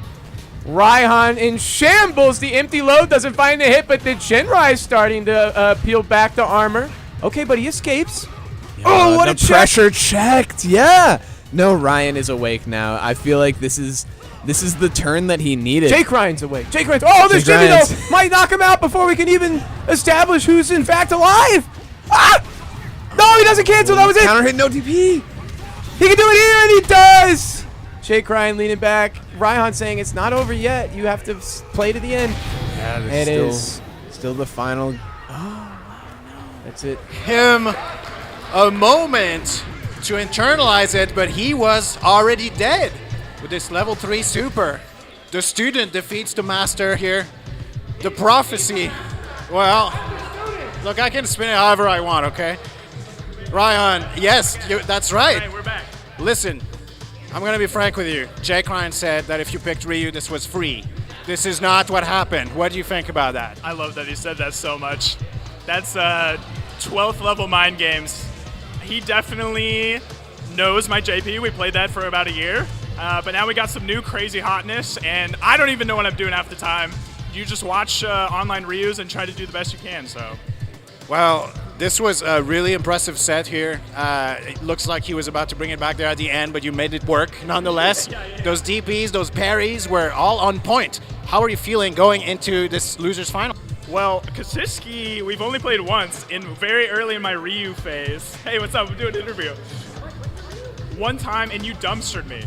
Raihan in shambles. The empty load doesn't find the hit, but the Jinrai is starting to peel back the armor. Okay, but he escapes. Oh, what the a check! pressure checked. Yeah. No, Ryan is awake now. I feel like this is the turn that he needed. Jake Ryan's awake. Jake Ryan's. Oh, this Jake Jimmy Ryan's- though might knock him out before we can even establish who's in fact alive. Ah! No, he doesn't cancel. That was it. Counter hit, no DP. He can do it here, and he does. Jake Ryan leaning back. Raihan saying it's not over yet. You have to play to the end. Yeah, It is. still the final. That's it. Him a moment to internalize it, but he was already dead with this level 3 super. The student defeats the master here. The prophecy. Well, look, I can spin it however I want, okay? Ryan, yes, that's right. Hey, we're back. Listen, I'm gonna be frank with you. Jake Ryan said that if you picked Ryu, this was free. This is not what happened. What do you think about that? I love that he said that so much. That's 12th level mind games. He definitely knows my JP. We played that for about a year. But now we got some new crazy hotness, and I don't even know what I'm doing half the time. you just watch online Ryus and try to do the best you can. So. Well, this was a really impressive set here. It looks like he was about to bring it back there at the end, but you made it work nonetheless. Those DPs, those parries were all on point. How are you feeling going into this losers final? Well, Kasiski, we've only played once very early in my Ryu phase. Hey, what's up? I'm doing an interview. One time, and you dumpstered me.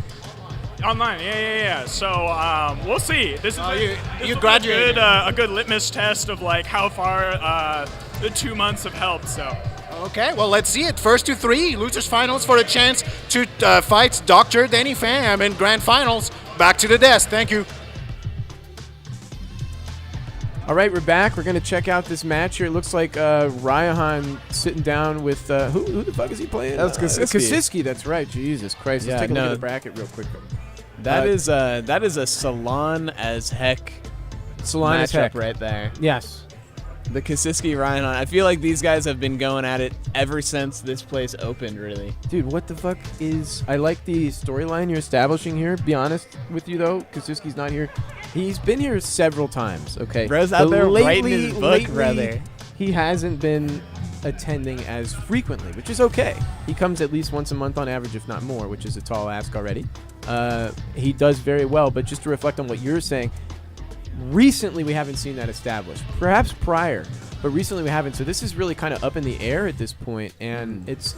Online, yeah. So we'll see. This is you graduated. a good litmus test of like how far the 2 months have helped. So. Okay, well, let's see it. First to 3 losers finals for a chance to fight Dr. Danny Pham in grand finals. Back to the desk. Thank you. All right, we're back. We're going to check out this match here. It looks like Raihan sitting down with who the fuck is he playing? That was Kasiski. Kasiski, that's right. Jesus Christ. Let's take a look at the bracket real quick. That is a Salon as heck Salon as heck right there. Yes. The Kasiski Raihan. I feel like these guys have been going at it ever since this place opened, really. Dude, what the fuck is... I like the storyline you're establishing here. Be honest with you, though. Kasiski's not here. He's been here several times, okay? Bro's out there writing his book, rather. He hasn't been attending as frequently, which is okay. He comes at least once a month on average, if not more, which is a tall ask already. He does very well, but just to reflect on what you're saying, recently we haven't seen that established. Perhaps prior, but recently we haven't. So this is really kind of up in the air at this point, and it's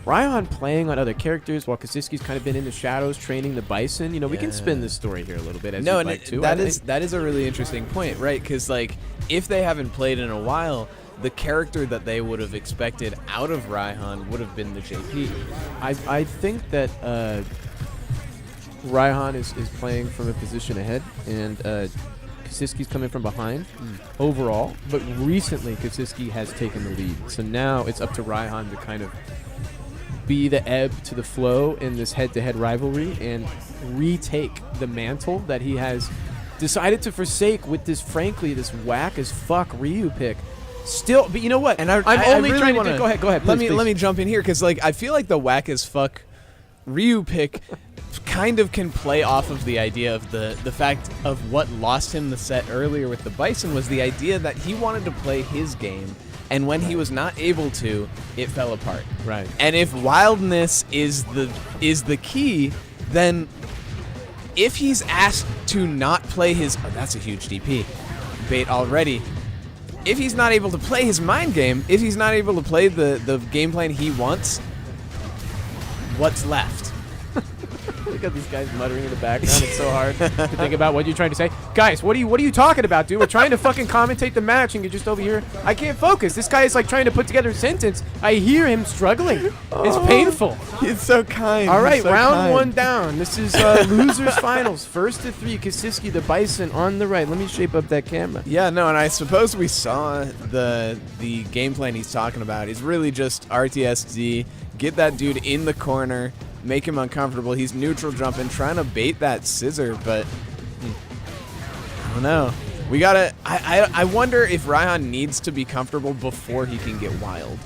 Raihan playing on other characters while Kasiski's kind of been in the shadows training the Bison. You know, we can spin this story here a little bit as you'd like to. That is a really interesting point, right? Because like if they haven't played in a while, the character that they would have expected out of Raihan would have been the JP. I think that Raihan is playing from a position ahead, and Kasiski's coming from behind overall. But recently, Kasiski has taken the lead. So now it's up to Raihan to kind of be the ebb to the flow in this head-to-head rivalry and retake the mantle that he has decided to forsake with this, frankly, this whack-as-fuck Ryu pick. Still, but you know what? And I'm only really trying to... Go ahead, please. Let me jump in here, because like I feel like the whack-as-fuck Ryu pick kind of can play off of the idea of the fact of what lost him the set earlier with the Bison was the idea that he wanted to play his game, and when he was not able to, it fell apart. Right. And if wildness is the key, then if he's asked to not play his that's a huge DP bait already. If he's not able to play his mind game, if he's not able to play the game plan he wants, what's left? Look at these guys muttering in the background. It's so hard to think about what you're trying to say. Guys, what are you talking about, dude? We're trying to fucking commentate the match, and you're just over here. I can't focus. This guy is like trying to put together a sentence. I hear him struggling. It's painful. He's so kind. All right, so round kind. 1 down. This is losers finals. First to 3. Kasiski, the Bison on the right. Let me shape up that camera. Yeah, no, and I suppose we saw the game plan he's talking about. He's really just RTSD, get that dude in the corner, make him uncomfortable. He's neutral jumping, trying to bait that scissor, but I don't know. We gotta. I wonder if Raihan needs to be comfortable before he can get wild.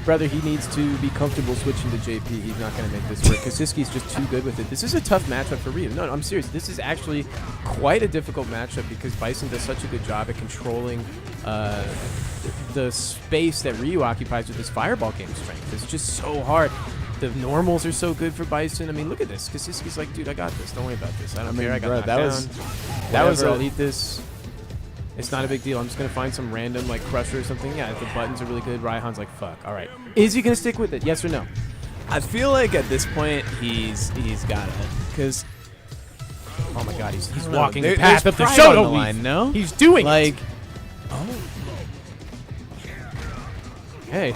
Brother, he needs to be comfortable switching to JP. He's not going to make this work. Kasiski's just too good with it. This is a tough matchup for Ryu. No, I'm serious. This is actually quite a difficult matchup because Bison does such a good job at controlling the space that Ryu occupies with his fireball game strength. It's just so hard. The normals are so good for Bison. I mean, look at this. Kasiski's like, dude, I got this. Don't worry about this. I don't care. I got knocked down. I'll eat this. It's not a big deal. I'm just going to find some random, like, crusher or something. Yeah, if the buttons are really good, Raihan's like, fuck. All right. Is he going to stick with it? Yes or no? I feel like at this point, he's got it. Because, oh, my God, he's walking the path of the show line, no? He's doing like, it. Oh. Hey.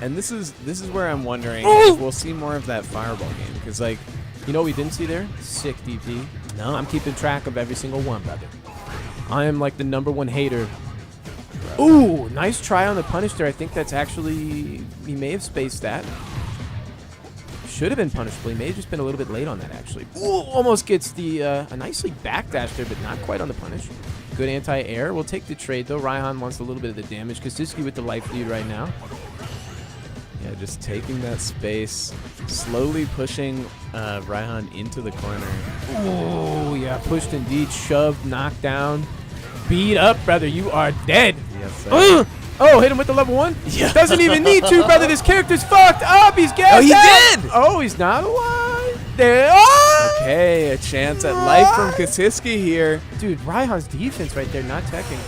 And this is where I'm wondering if we'll see more of that fireball game. Because, like, you know what we didn't see there? Sick DP. No, I'm keeping track of every single one, brother. I am like the #1 hater. Ooh, nice try on the punish there. I think that's actually, he may have spaced that. Should have been punishable. He may have just been a little bit late on that, actually. Ooh, almost gets the, a nicely backdash there, but not quite on the punish. Good anti-air. We'll take the trade, though. Raihan wants a little bit of the damage. Kasiski with the life lead right now. Yeah, just taking that space, slowly pushing Raihan into the corner. Oh, yeah, pushed indeed, shoved, knocked down. Beat up, brother. You are dead. Yes, sir. Oh, hit him with the level 1? Yeah. Doesn't even need to, brother. This character's fucked up. He's gassed Oh, he out. did! Oh, he's not alive. There. Oh! Okay, a chance at life from Kasiski here. Dude, Raihan's defense right there, not teching.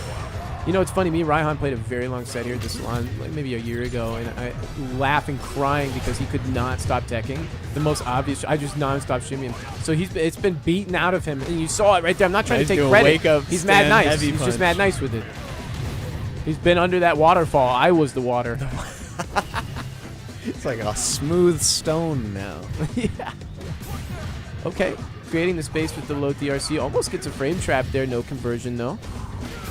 You know, it's funny. Me and Raihan played a very long set here at the Salon, like maybe a year ago, and I laughing, crying because he could not stop teching. The most obvious, I just non-stop shimmying. So it's been beaten out of him, and you saw it right there. I'm not trying to take credit. Wake up, he's mad nice. heavy He's punch. just mad nice with it. He's been under that waterfall. I was the water. It's like a smooth stone now. Yeah. Okay, creating the space with the low DRC. Almost gets a frame trap there. No conversion, though.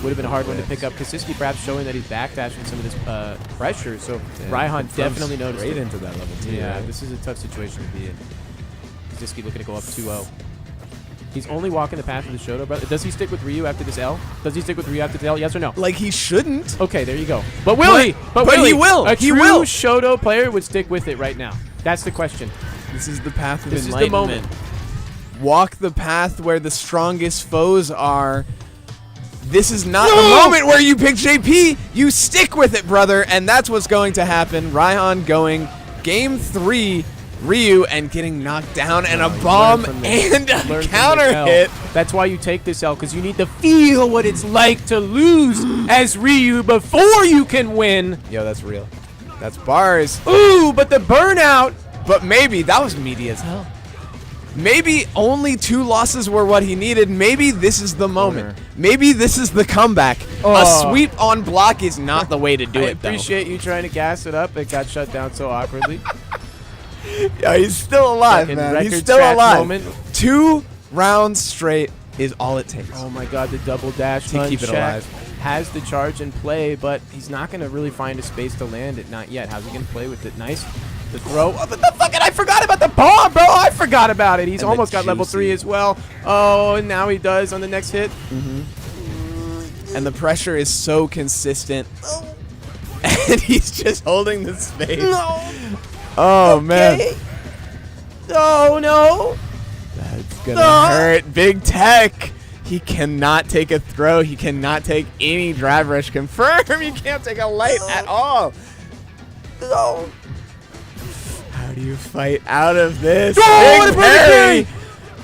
Would have been a hard one to pick up. Kasiski perhaps showing that he's backdashing some of this pressure. So Raihan definitely noticed right it. into that level 2. Yeah, right? this is a tough situation to be in. Kasiski looking to go up 2-0. He's only walking the path of the Shoto, brother. Does he stick with Ryu after this L? Does he stick with Ryu after this L? Yes or no? Like he shouldn't. Okay, there you go. But will he? But will he will. A He true will. Shoto player would stick with it right now. That's the question. This is the path of This is the enlightenment. moment. Walk the path where the strongest foes are. This is not the moment where you pick JP. You stick with it, brother, and that's what's going to happen. Raihan going game 3, Ryu, and getting knocked down, and a bomb and a counter hit. That's why you take this L, because you need to feel what it's like to lose as Ryu before you can win. Yo, that's real. That's bars. Ooh, but the burnout. But maybe that was meaty as hell. Maybe only 2 losses were what he needed. Maybe this is the moment. Maybe this is the comeback. A sweep on block is not the way to do I it, though. appreciate you trying to gas it up. It got shut down so awkwardly. Yeah, he's still alive, Fucking man. He's record still scratch alive. moment. 2 rounds straight is all it takes. Oh my God, the double dash To Hun keep it check alive. has the charge in play, but he's not going to really find a space to land it. Not yet. How's he going to play with it? Nice. The throw. Oh, but the fucking, I forgot about the bomb, bro. I forgot about it. He's And almost the got level juicy. 3 as well. Oh, and now he does on the next hit. And the pressure is so consistent. And he's just holding the space. No. Oh, man. Oh, no. That's going to hurt. Big Tech. He cannot take a throw. He cannot take any drive rush. Confirm. He can't take a light at all. No. How do you fight out of this? Oh, Big what a parry!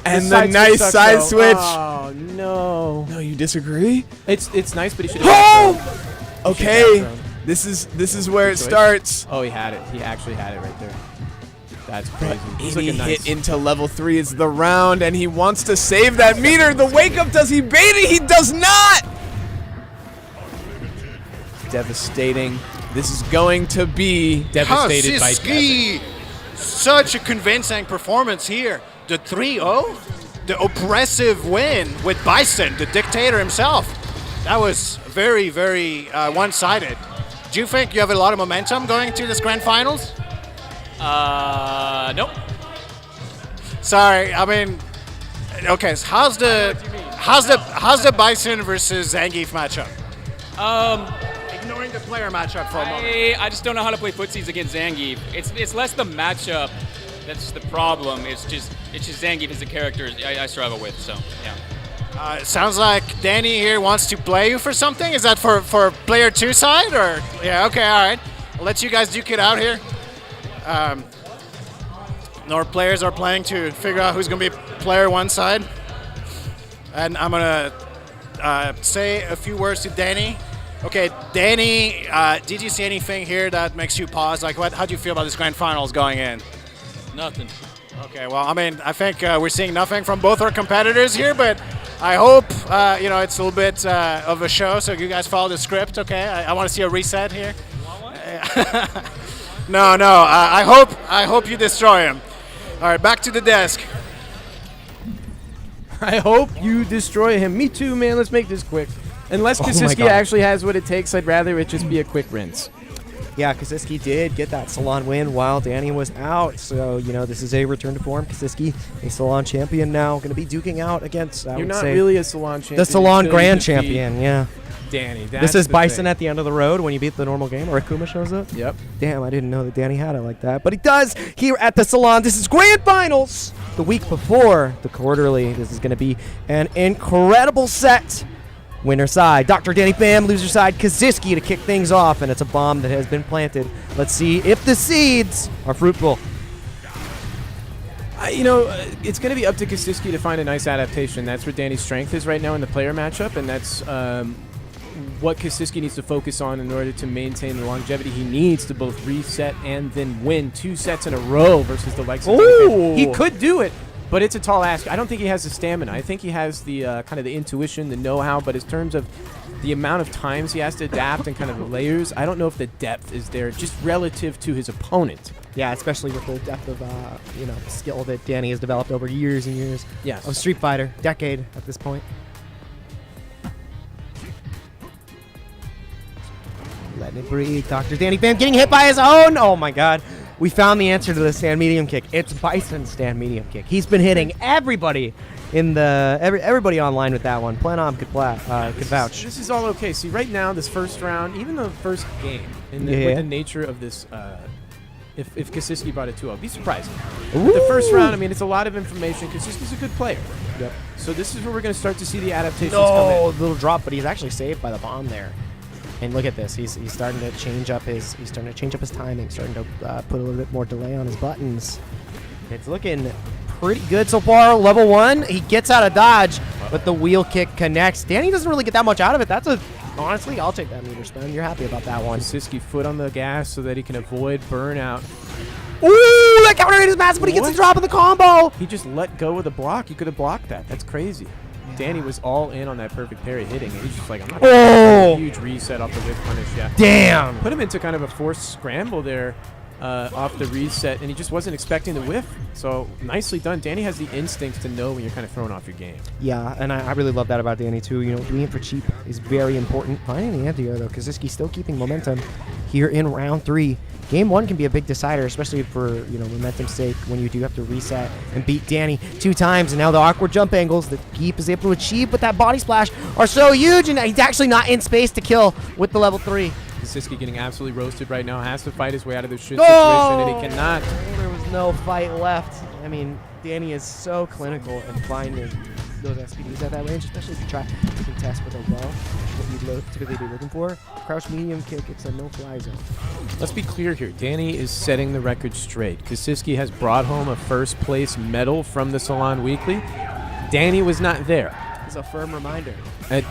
And The the side switch nice sucks, side though. switch. Oh, no. No, you disagree? It's nice, but he should have. Oh! Okay. This is where it starts. Oh, he had it. He actually had it right there. That's crazy. He's Any looking nice. hit into level 3 is the round, and he wants to save that meter. The wake up, does he bait it? He does not! Devastating. This is going to be Devastated by Kasiski! Such a convincing performance here. The 3-0, the oppressive win with Bison, the dictator himself. That was very, very one-sided. Do you think you have a lot of momentum going to this grand finals? Nope. Sorry, I mean, okay. So how's the Bison versus Zangief matchup? Ignoring the player matchup for a moment. I just don't know how to play footsies against Zangief. It's less the matchup that's the problem. It's just Zangief as a character I struggle with. So yeah. It sounds like Danny here wants to play you for something. Is that for player 2 side or? Yeah. Okay. All right. I'll let you guys duke it out here. Our players are playing to figure out who's going to be player 1 side. And I'm going to say a few words to Danny. Okay, Danny, did you see anything here that makes you pause? Like, how do you feel about this grand finals going in? Nothing. Okay, well, I mean, I think we're seeing nothing from both our competitors here, but I hope, it's a little bit of a show, so you guys follow the script, okay? I want to see a reset here. No, I hope you destroy him. All right, back to the desk. I hope you destroy him. Me too, man. Let's make this quick. Unless Oh my Kasiski God. actually has what it takes, I'd rather it just be a quick rinse. Yeah, Kasiski did get that Salon win while Danny was out. So, this is a return to form. Kasiski, a Salon champion now, going to be duking out against, I You're would not say, really a Salon champion. the Salon until you Grand defeat Champion, yeah. Danny. This is Bison at the end of the road when you beat the normal game, or Akuma shows up. Yep. Damn, I didn't know that Danny had it like that, but he does here at the Salon. This is Grand Finals. The week before the quarterly. This is going to be an incredible set. Winner side, Dr. Danny Pham. Loser side, Kaziski to kick things off, and it's a bomb that has been planted. Let's see if the seeds are fruitful. It's going to be up to Kaziski to find a nice adaptation. That's where Danny's strength is right now in the player matchup, and that's what Kaziski needs to focus on in order to maintain the longevity he needs to both reset and then win 2 sets in a row versus the likes of Danny Pham. He could do it, but it's a tall ask. I don't think he has the stamina. I think he has the kind of the intuition, the know-how, but in terms of the amount of times he has to adapt and kind of the layers, I don't know if the depth is there just relative to his opponent. Yeah, especially with the depth of skill that Danny has developed over years and years of Street Fighter, decade at this point. Letting it breathe. Dr. Danny Pham getting hit by his own. Oh my God. We found the answer to the stand medium kick. It's Bison's stand medium kick. He's been hitting everybody in the everybody online with that one. Planom could vouch. This is all okay. See, right now, this first round, even the first game, with the nature of this, if Kaziski brought it 2-0, I'd be surprised. The first round, I mean, it's a lot of information. Kaziski's a good player. Yep. So this is where we're going to start to see the adaptations come in. Little drop, but he's actually saved by the bomb there. And look at this. He's starting to change up his timing, starting to put a little bit more delay on his buttons. It's looking pretty good so far. Level 1, he gets out of dodge, but the wheel kick connects. Danny doesn't really get that much out of it. Honestly, I'll take that meter spin. You're happy about that one. Kaziski foot on the gas so that he can avoid burnout. Ooh, that counter hit is massive, but he gets a drop in the combo. He just let go of the block. He could have blocked that. That's crazy. Danny was all in on that perfect parry hitting, and he's just like, I'm not going to huge reset off the whip punish. Yeah. Damn. Put him into kind of a forced scramble there off the reset, and he just wasn't expecting the whiff. So nicely done. Danny has the instincts to know when you're kind of throwing off your game. Yeah, and I really love that about Danny too. Doing it for cheap is very important. Finding the anti-air though, Kaziski's still keeping momentum here in round 3. Game 1 can be a big decider, especially for momentum's sake when you do have to reset and beat Danny 2 times. And now the awkward jump angles that Geep is able to achieve with that body splash are so huge, and he's actually not in space to kill with the level 3. Kaziski getting absolutely roasted right now. Has to fight his way out of this shit situation, and he cannot. There was no fight left. I mean, Danny is so clinical in finding those SPDs at that range, especially if you try to contest with a low, what you'd typically be looking for. Crouch medium kick, it's a no-fly zone. Let's be clear here. Danny is setting the record straight. Kaziski has brought home a first-place medal from the Salon Weekly. Danny was not there. It's a firm reminder.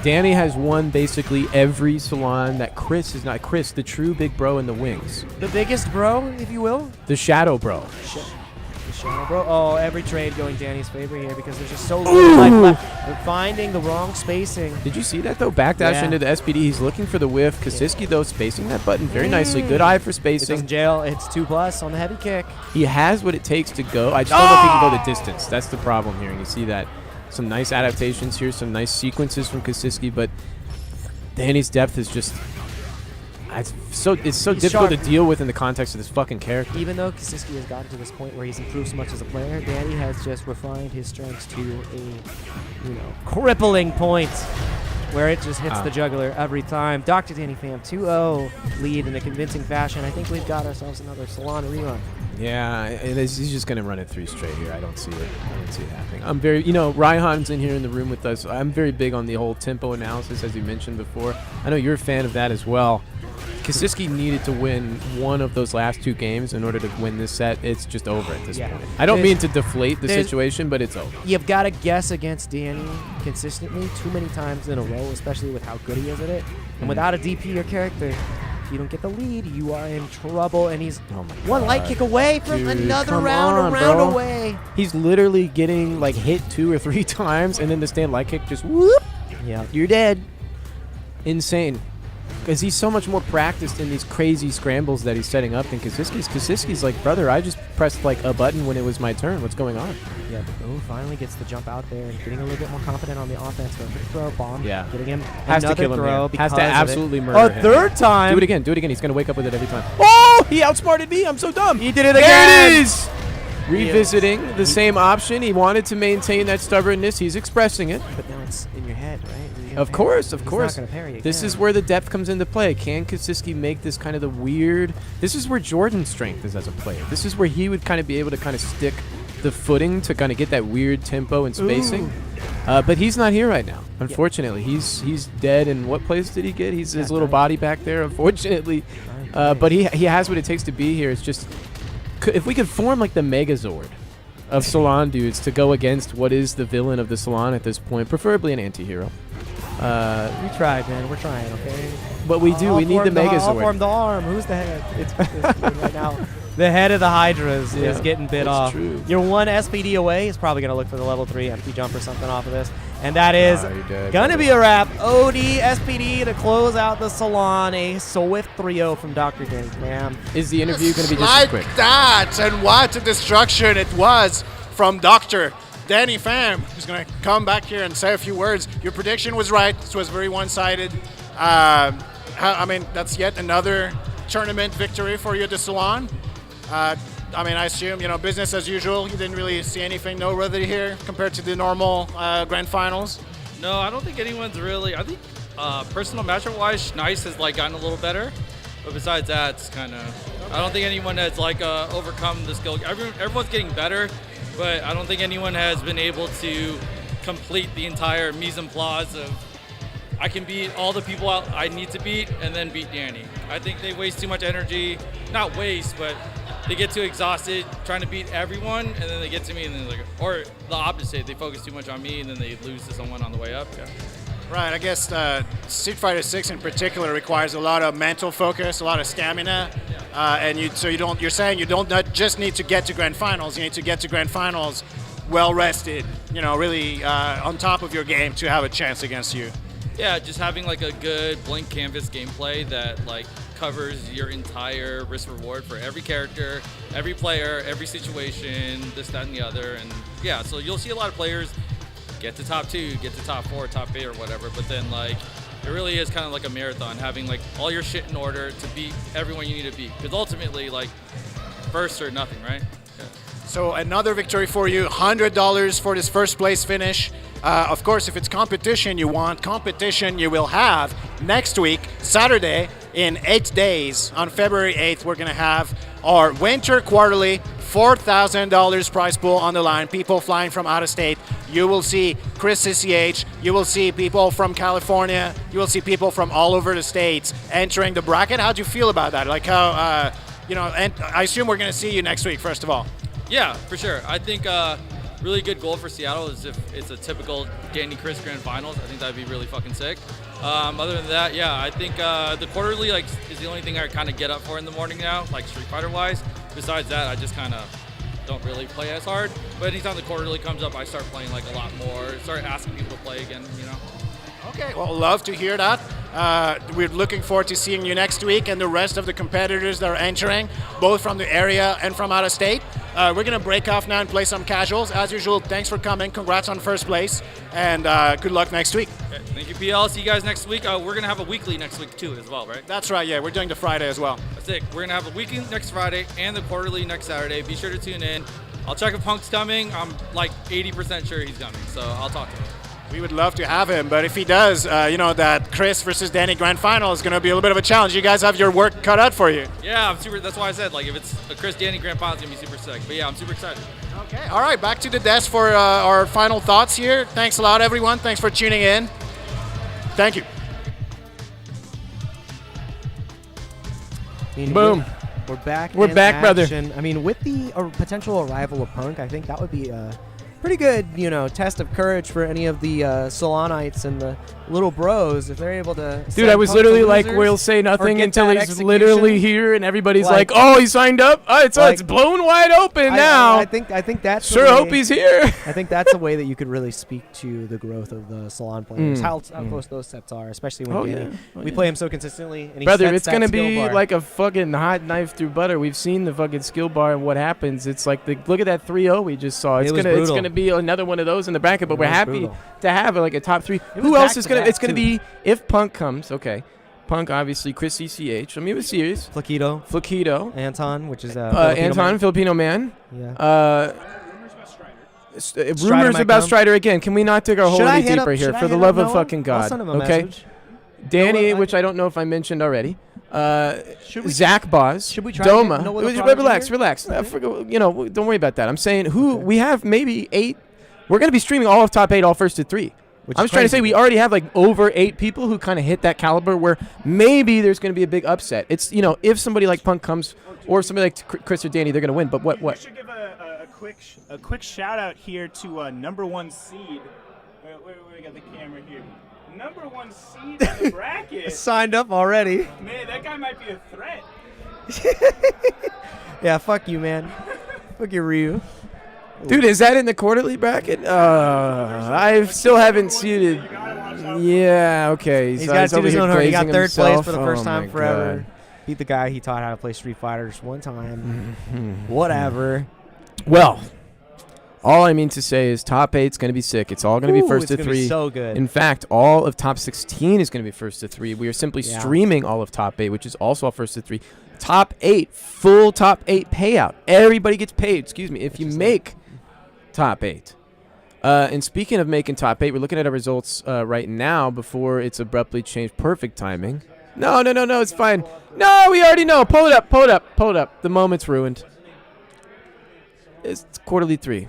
Danny has won basically every Salon that Chris is not. Chris, the true big bro in the wings. The biggest bro, if you will? The shadow bro. The shadow bro. Oh, every trade going Danny's favor here because there's just so little life left. They're finding the wrong spacing. Did you see that, though? Backdash into the SPD. He's looking for the whiff. Kaziski, though, spacing that button very nicely. Good eye for spacing. It doesn't jail. It's 2+ on the heavy kick. He has what it takes to go. I just don't know if he can go the distance. That's the problem here, and you see that. Some nice adaptations here, some nice sequences from Kaziski, but Danny's depth is just... It's so difficult to deal with in the context of this fucking character. Even though Kaziski has gotten to this point where he's improved so much as a player, Danny has just refined his strengths to a, crippling point where it just hits the jugular every time. Dr. Danny Pham, 2-0 lead in a convincing fashion. I think we've got ourselves another Salon rerun. Yeah, he's just going to run it 3 straight here. I don't see it. Happening. I'm very, Raihan's in here in the room with us. I'm very big on the whole tempo analysis, as you mentioned before. I know you're a fan of that as well. Kaziski needed to win one of those last 2 games in order to win this set. It's just over at this point. I don't mean to deflate the situation, but it's over. You've got to guess against Danny consistently too many times in a row, especially with how good he is at it. And without a DP or character, if you don't get the lead, you are in trouble. And he's one light kick away from another round away. He's literally getting hit 2 or 3 times, and then the stand light kick just whoop. Yeah, you're dead. Insane. Because he's so much more practiced in these crazy scrambles that he's setting up than Kaziski's. Kaziski's like, brother, I just pressed a button when it was my turn. What's going on? Yeah, but finally gets the jump out there and getting a little bit more confident on the offense. Throw bomb. Yeah. Getting him has another to kill him throw. Has to absolutely murder him. A third time. Do it again. He's going to wake up with it every time. Oh, he outsmarted me. I'm so dumb. He did it again. There it is. Revisiting the same option. He wanted to maintain that stubbornness. He's expressing it. But now it's in your head, right? Of course, of He's course. not gonna parry This again. is where the depth comes into play. Can Kosiski make this kind of the weird? This is where Jordan's strength is as a player. This is where he would kind of be able to kind of stick the footing to kind of get that weird tempo and spacing. But he's not here right now. Unfortunately, he's dead. And what place did he get? He's his little body back there. Unfortunately, but he has what it takes to be here. It's just if we could form like the Megazord of Salon dudes to go against what is the villain of the Salon at this point, preferably an anti-hero. We tried, man. We're trying, okay? But we do. We need the Megazord. I'll form the arm. Who's the head? It's right now. The head of the Hydras is getting bit off. True. You're one SPD away. He's probably going to look for the level 3 empty jump or something off of this. And that is going to be a wrap. OD SPD to close out the Salon. A swift 3-0 from Dr. Danny Graham. Is the interview going to be just like quick? that, and what a destruction it was from Dr. Danny Pham, who's going to come back here and say a few words. Your prediction was right. This was very one-sided. I mean, that's yet another tournament victory for you at the Salon. I mean, I assume, business as usual. You didn't really see anything noteworthy here compared to the normal grand finals. No, I don't think anyone's really. I think personal matchup-wise, Nice has gotten a little better, but besides that, it's kind of. I don't think anyone has overcome the skill. Everyone's getting better, but I don't think anyone has been able to complete the entire mise en place of. I can beat all the people I need to beat and then beat Danny. I think they waste too much energy. Not waste, but they get too exhausted trying to beat everyone, and then they get to me, and then or the opposite, they focus too much on me, and then they lose to someone on the way up. Yeah. Right, I guess Street Fighter 6 in particular requires a lot of mental focus, a lot of stamina, and you're saying you don't not just need to get to grand finals, you need to get to grand finals well rested, really on top of your game to have a chance against you. Yeah, just having a good blank canvas gameplay that covers your entire risk reward for every character, every player, every situation, this, that, and the other. And yeah, so you'll see a lot of players get to top 2, get to top 4, top 8 or whatever, but then it really is kind of like a marathon, having all your shit in order to beat everyone you need to beat. Because ultimately, first or nothing, right? Yeah. So another victory for you, $100 for this first place finish. Of course, if it's competition you want, competition you will have next week, Saturday, in 8 days. On February 8th, we're going to have our winter quarterly, $4,000 prize pool on the line. People flying from out of state. You will see Chris CCH. You will see people from California. You will see people from all over the states entering the bracket. How do you feel about that? And I assume we're going to see you next week, first of all. Yeah, for sure. I think really good goal for Seattle is if it's a typical Danny Chris Grand Finals. I think that'd be really fucking sick. Other than that, yeah, I think the quarterly is the only thing I kind of get up for in the morning now, Street Fighter wise. Besides that, I just kind of don't really play as hard. But anytime the quarterly comes up, I start playing a lot more. Start asking people to play again. Okay, well, love to hear that. We're looking forward to seeing you next week and the rest of the competitors that are entering, both from the area and from out of state. We're going to break off now and play some casuals. As usual, thanks for coming. Congrats on first place, and good luck next week. Okay, thank you, PL. See you guys next week. We're going to have a weekly next week, too, as well, right? That's right, yeah. We're doing the Friday as well. That's it. We're going to have a weekly next Friday and the quarterly next Saturday. Be sure to tune in. I'll check if Punk's coming. I'm 80% sure he's coming, so I'll talk to him. We would love to have him, but if he does, that Chris versus Danny Grand Final is going to be a little bit of a challenge. You guys have your work cut out for you. Yeah, I'm super. That's why I said, if it's a Chris Danny Grand Final, it's going to be super sick. But yeah, I'm super excited. Okay, all right, back to the desk for our final thoughts here. Thanks a lot, everyone. Thanks for tuning in. Thank you. Boom. We're back. We're in back, action. brother. I mean, with the potential arrival of Punk, I think that would be pretty good, test of courage for any of the Salonites and the little bros if they're able to. Dude, I was literally we'll say nothing until he's execution. literally here, and everybody's like, "Oh, he signed up. Oh, it's blown wide open now." I think that's sure hope he's here. I think that's a way that you could really speak to the growth of the Salon players. How close those sets are, especially when we play him so consistently. And he Brother, sets it's that gonna skill be bar. like a fucking hot knife through butter. We've seen the fucking skill bar and what happens. It's like look at that 3-0 we just saw. It's gonna be another one of those in the bracket. But we're happy to have a top 3. Who else is gonna? It's gonna be if Punk comes. Okay. Punk, obviously, Chris CCH. I mean, it was serious. Flaquito. Anton, which is Anton, Filipino man. Yeah. Rumors might about come. Strider again. Can we not dig our hole Should I any hit up- deeper here? should I For the hit love up of Noah? fucking I'll God. send him a Okay. message. Danny, Noah, which I don't know if I mentioned already. Should we- Zach Boz. should we try to Doma. get Noah the Prodigy Relax, here? relax. Don't worry about that. I'm saying we have maybe 8. We're going to be streaming all of top 8, all first to 3. Which I'm is just trying to say crazy. we already have like over 8 people who kind of hit that caliber where maybe there's going to be a big upset. It's, if somebody like Punk comes or somebody like Chris or Danny, they're going to win. But We what? should give a quick shout out here to number 1 seed. Where we got the camera here. Number 1 seed in the bracket. Signed up already. Man, that guy might be a threat. Yeah, fuck you, man. Fuck you, Ryu. Dude, is that in the quarterly bracket? I still haven't seeded. Yeah, okay. He's So got he's to over his here own heart. He got praising third place himself. for the first Oh time my forever. God. Beat the guy he taught how to play Street Fighter just one time. Whatever. Well, all I mean to say is top 8's going to be sick. It's all going to be Ooh, first it's to gonna be 3. so good. In fact, all of top 16 is going to be first to 3. We are simply Yeah. streaming all of top 8, which is also all first to 3. Top 8, full top 8 payout. Everybody gets paid, if you make top 8. And speaking of making top 8, we're looking at our results right now before it's abruptly changed. Perfect timing. No, it's fine. No, we already know. Pull it up. The moment's ruined. It's quarterly 3.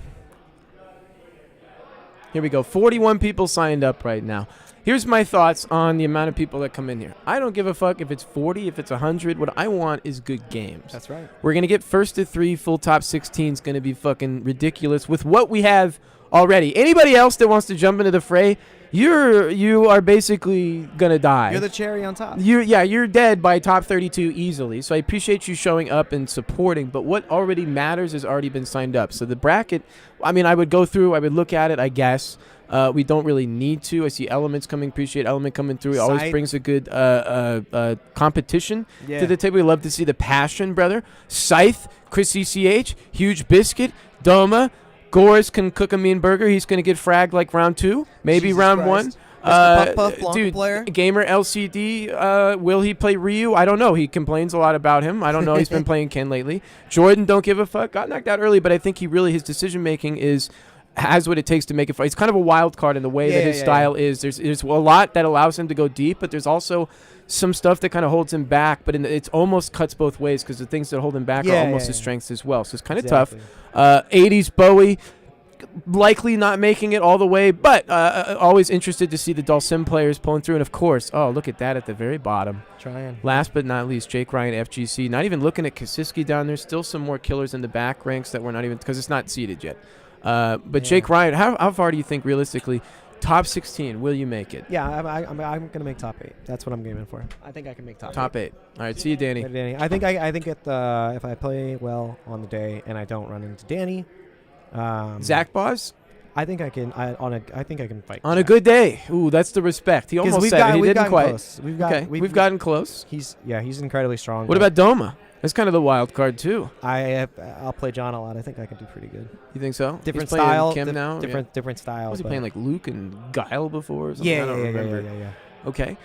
Here we go. 41 people signed up right now. Here's my thoughts on the amount of people that come in here. I don't give a fuck if it's 40, if it's 100. What I want is good games. That's right. We're going to get first to 3, full top 16 is going to be fucking ridiculous with what we have already. Anybody else that wants to jump into the fray, you are basically going to die. You're the cherry on top. You're dead by top 32 easily. So I appreciate you showing up and supporting, but what already matters has already been signed up. So the bracket, I would go through, I would look at it, I guess. We don't really need to. I see Elements coming. Appreciate Element coming through. It always Scythe. brings a good competition Yeah. to the table. We love to see the passion, brother. Scythe, Chris CCH, Huge Biscuit, Doma. Gores can cook a mean burger. He's going to get fragged like round 2, maybe Jesus round Christ. 1. Mr. Puff Blanca Dude, player. Gamer LCD, will he play Ryu? I don't know. He complains a lot about him. I don't know. He's been playing Ken lately. Jordan, don't give a fuck. Got knocked out early, but I think his decision making has what it takes to make it fun. He's kind of a wild card in the way that his style is. There's a lot that allows him to go deep, but there's also some stuff that kind of holds him back. But it's almost cuts both ways because the things that hold him back are almost his strengths as well. So it's kind of tough. 80s Bowie. Likely not making it all the way, but always interested to see the Dulcim players pulling through. And of course, look at that at the very bottom. Trying. Last but not least, Jake Ryan, FGC. Not even looking at Kasiski down there. Still some more killers in the back ranks that we're not even, because it's not seeded yet. But Jake Ryan, how far do you think realistically? Top 16, will you make it? Yeah, I'm going to make top 8. That's what I'm gaming for. I think I can make top 8. All right, see you, Danny. Later, Danny. I think if I play well on the day and I don't run into Danny, Zach Boz? I think I can. I think I can fight on a good day. Ooh, that's the respect. He almost said it. He didn't quite. Close. We've gotten close. He's incredibly strong. What about Doma? That's kind of the wild card too. I'll play John a lot. I think I can do pretty good. You think so? Different He's playing style. Kim now. Different style. Was he playing like Luke and Guile before? Or something? Yeah, I don't remember. Yeah. Okay.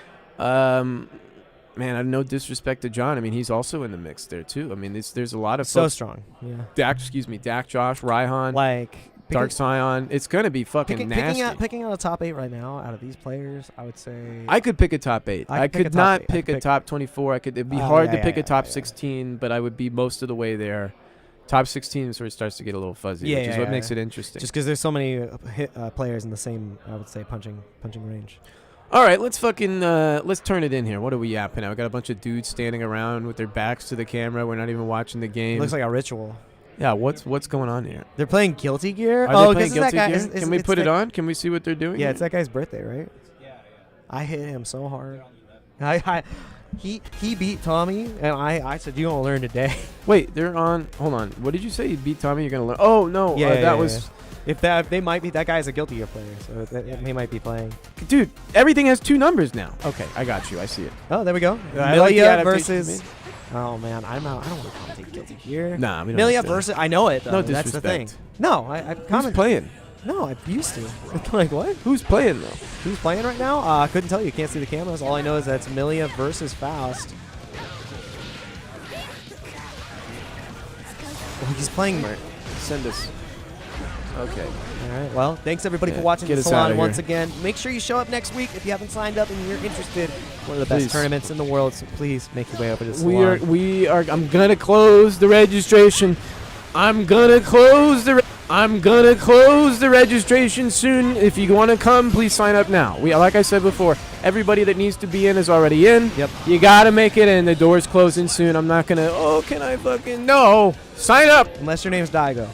Man, I have no disrespect to John. I mean, he's also in the mix there too. I mean, there's a lot of so folks. strong. Yeah. Dak, Josh, Raihan, like Dark Scion. It's gonna be fucking nasty. Picking out a top 8 right now out of these players, I would say I could pick a top 8. I could not pick a top 24. It'd be hard to pick a top 16, but I would be most of the way there. Top 16 sort of starts to get a little fuzzy, which is what makes it interesting. Just because there's so many players in the same, I would say, punching range. All right, let's turn it in here. What are we yapping at? We got a bunch of dudes standing around with their backs to the camera. We're not even watching the game. Looks like a ritual. Yeah, what's going on here? They're playing Guilty Gear. Are they playing Guilty Gear? Is Can we put it on? Can we see what they're doing? Yeah, it's that guy's birthday, right? Yeah. I hit him so hard. He beat Tommy, and I said, "You gonna learn today." Wait, they're on. Hold on. What did you say? You beat Tommy. You're gonna learn. Oh no, that was. If they might be, that guy's a Guilty Gear player, so he might be playing. Dude, everything has 2 numbers now. Okay, I got you. I see it. Oh, there we go. Milia versus. Oh man, I'm out. I don't want to commentate Guilty Gear. Nah, we don't. Milia versus. I know it though. No That's the thing. disrespect. No, I Who's playing? No, I used to. Like what? Who's playing though? Who's playing right now? I couldn't tell you. Can't see the cameras. All I know is that's Milia versus Faust. Oh, he's playing. Send us. Okay. All right. Well, thanks everybody for Yeah, watching get the us outta Salon once here. again. Make sure you show up next week if you haven't signed up and you're interested. One of the best Please. tournaments in the world, so please make your way over to the We Salon. are. I'm gonna close the registration. I'm gonna close the registration soon. If you want to come, please sign up now. Like I said before, everybody that needs to be in is already in. Yep. You gotta make it in. The door's closing soon. I'm not gonna. Oh, can I fucking no? Sign up. Unless your name's Daigo.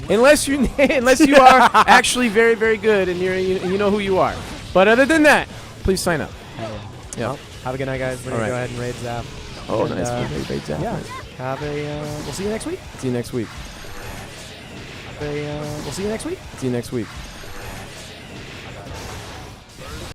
Unless you are actually very, very good and you know who you are. But other than that, please sign up. Yeah. Well, have a good night, guys. We're gonna All go right. ahead and raid Zap. Oh, And, nice. Raid Zap. Yeah. Have a. We'll see you next week. See you next week. We'll see you next week. See you next week.